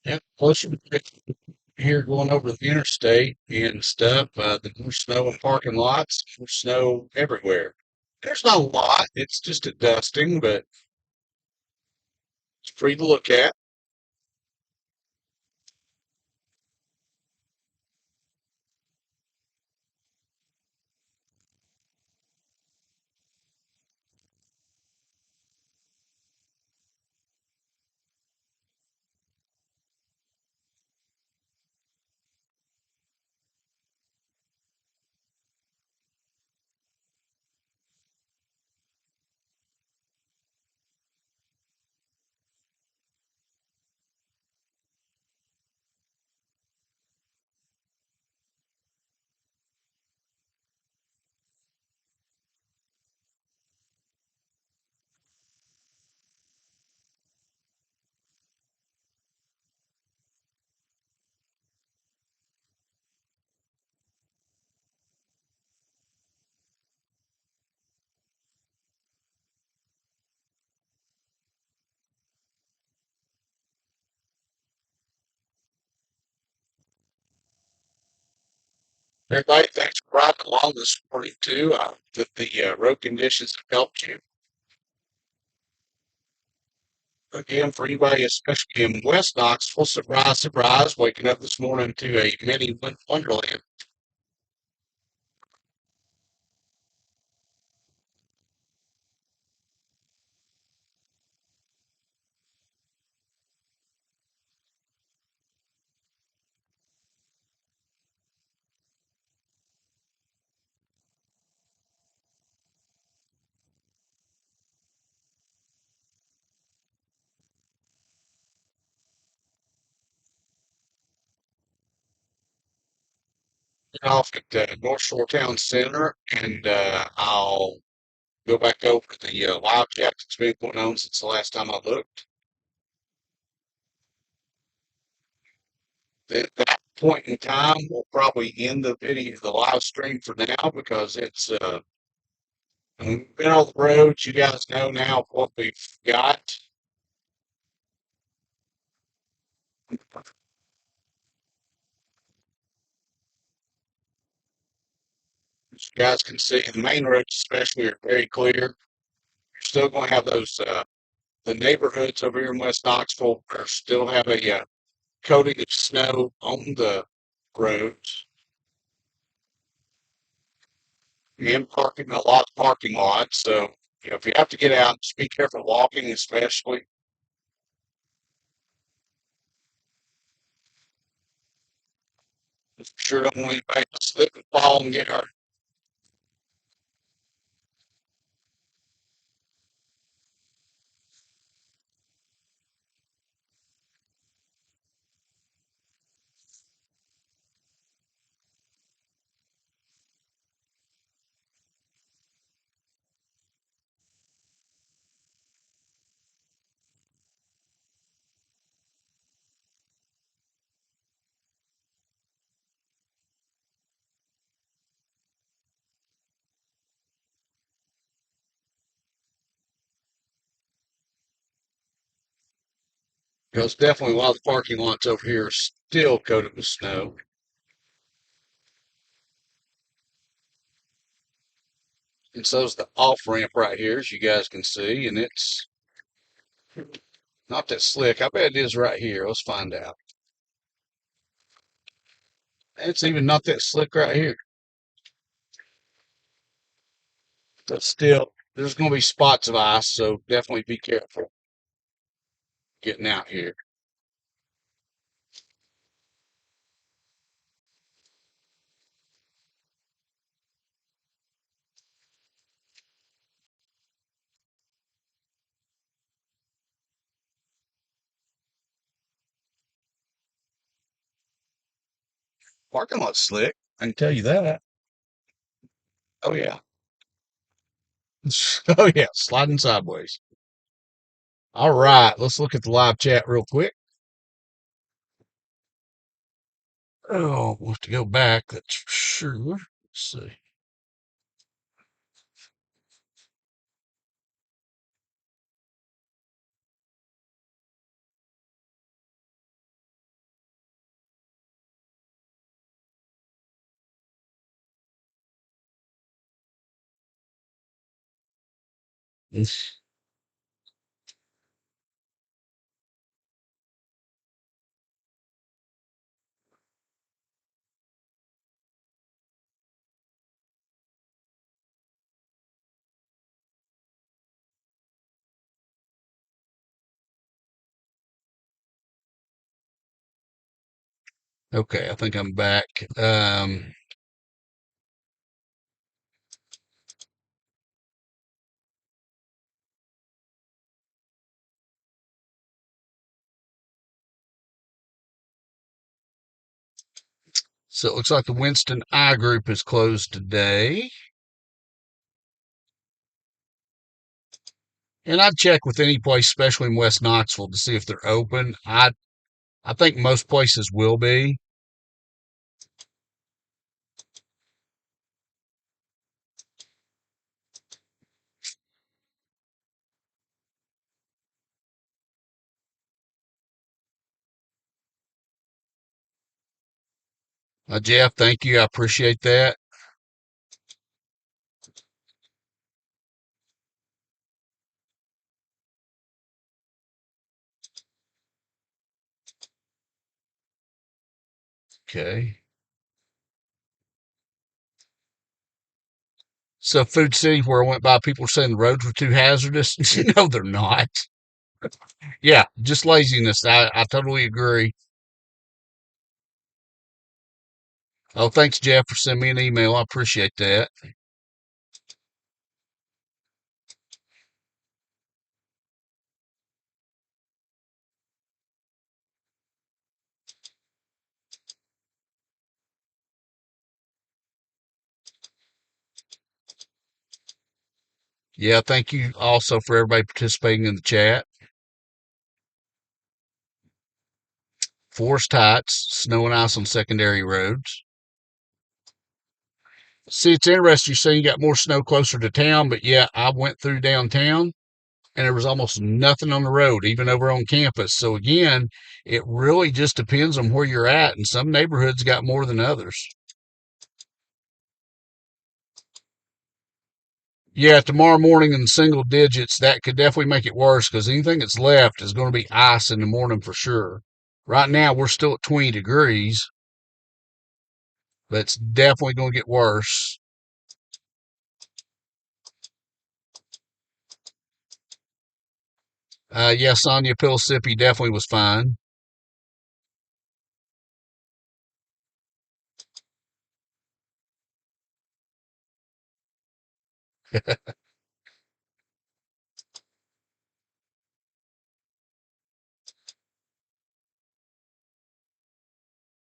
Yep. Plus, here going over the interstate and stuff, there's snow in parking lots, there's snow everywhere. There's not a lot. It's just a dusting, but it's free to look at. Everybody, thanks for riding along this morning too. I hope that the road conditions have helped you. Again, for anybody, especially in West Knoxville, surprise, surprise, waking up this morning to a mini wonderland. Get off at North Shore Town Center, and I'll go back over the live chat that's been going on since the last time I looked. At that point in time, we'll probably end the video, the live stream for now because it's we've been on the road. You guys know now what we've got. As you guys can see, the main roads especially are very clear. You're still going to have those the neighborhoods over here in West Knoxville are still have a coating of snow on the roads and parking a lot of parking lots. So if you have to get out, just be careful walking, especially. Sure don't want anybody to slip and fall and get hurt. Because definitely a lot of the parking lots over here are still coated with snow. And so's the off ramp right here, as you guys can see, and it's not that slick. I bet it is right here. Let's find out. It's even not that slick right here. But still, there's going to be spots of ice, so definitely be careful getting out here. Parking lot's slick. I can tell you that. Oh yeah. Oh yeah, sliding sideways. All right, let's look at the live chat real quick. Oh, we'll have to go back, that's for sure. Let's see. Yes. Okay, I think I'm back. So it looks like the Winston I group is closed today. And I'd check with any place, especially in West Knoxville, to see if they're open. I think most places will be. Jeff, thank you. I appreciate that. Okay. So Food City, where I went by, people were saying the roads were too hazardous. No, they're not. Yeah, just laziness. I totally agree. Oh, thanks, Jeff, for sending me an email. I appreciate that. Yeah, thank you also for everybody participating in the chat. Forest heights, snow and ice on secondary roads. See, it's interesting you say you got more snow closer to town, but yeah, I went through downtown and there was almost nothing on the road, even over on campus. So again, it really just depends on where you're at, and some neighborhoods got more than others. Yeah, tomorrow morning in single digits, that could definitely make it worse because anything that's left is going to be ice in the morning for sure. Right now, we're still at 20 degrees, but it's definitely going to get worse. Yeah, Sonia Pillsippi definitely was fine.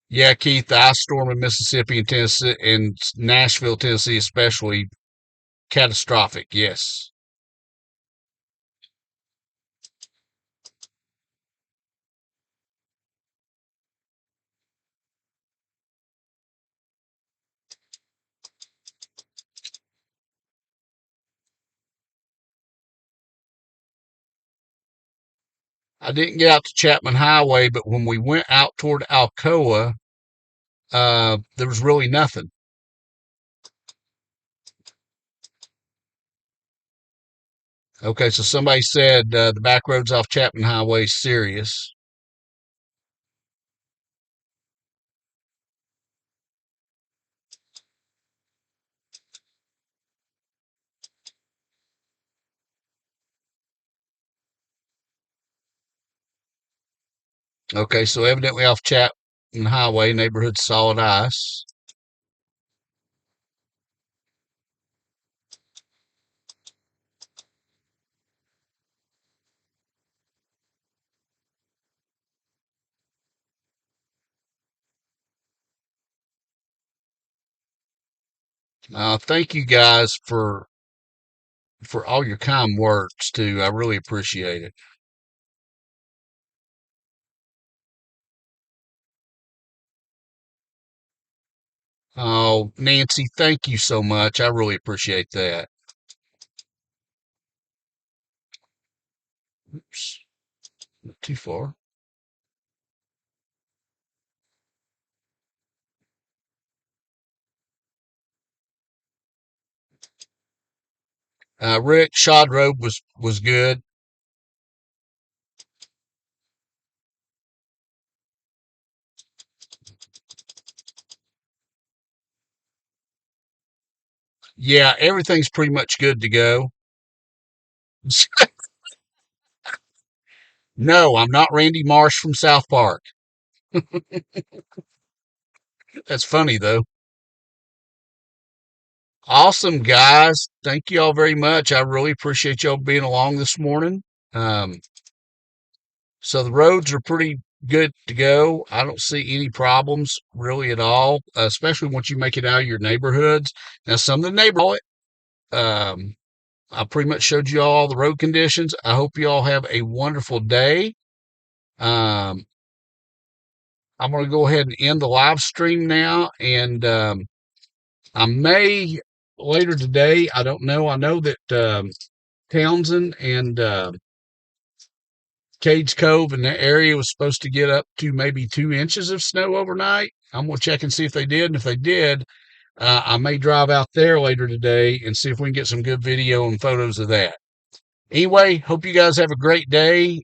Yeah, Keith, the ice storm in Mississippi and Tennessee and Nashville, Tennessee, especially catastrophic. Yes. I didn't get out to Chapman Highway, but when we went out toward Alcoa, there was really nothing. Okay, so somebody said the back roads off Chapman Highway is serious. Okay, so evidently off Chapman Highway, neighborhood solid ice. Thank you guys for all your kind words too. I really appreciate it. Oh, Nancy, thank you so much. I really appreciate that. Oops, not too far. Rick, Shod Road was good. Yeah, everything's pretty much good to go. No, I'm not Randy Marsh from South Park. That's funny though. Awesome guys. Thank you all very much. I really appreciate y'all being along this morning. Um, so the roads are pretty good to go. I don't see any problems really at all, especially once you make it out of your neighborhoods. Now, some of the neighborhoods, I pretty much showed you all the road conditions. I hope you all have a wonderful day. Um, I'm going to go ahead and end the live stream now, and I may later today. I don't know. I know that Townsend and Cage Cove and that area was supposed to get up to maybe 2 inches of snow overnight. I'm going to check and see if they did. And if they did, I may drive out there later today and see if we can get some good video and photos of that. Anyway, hope you guys have a great day,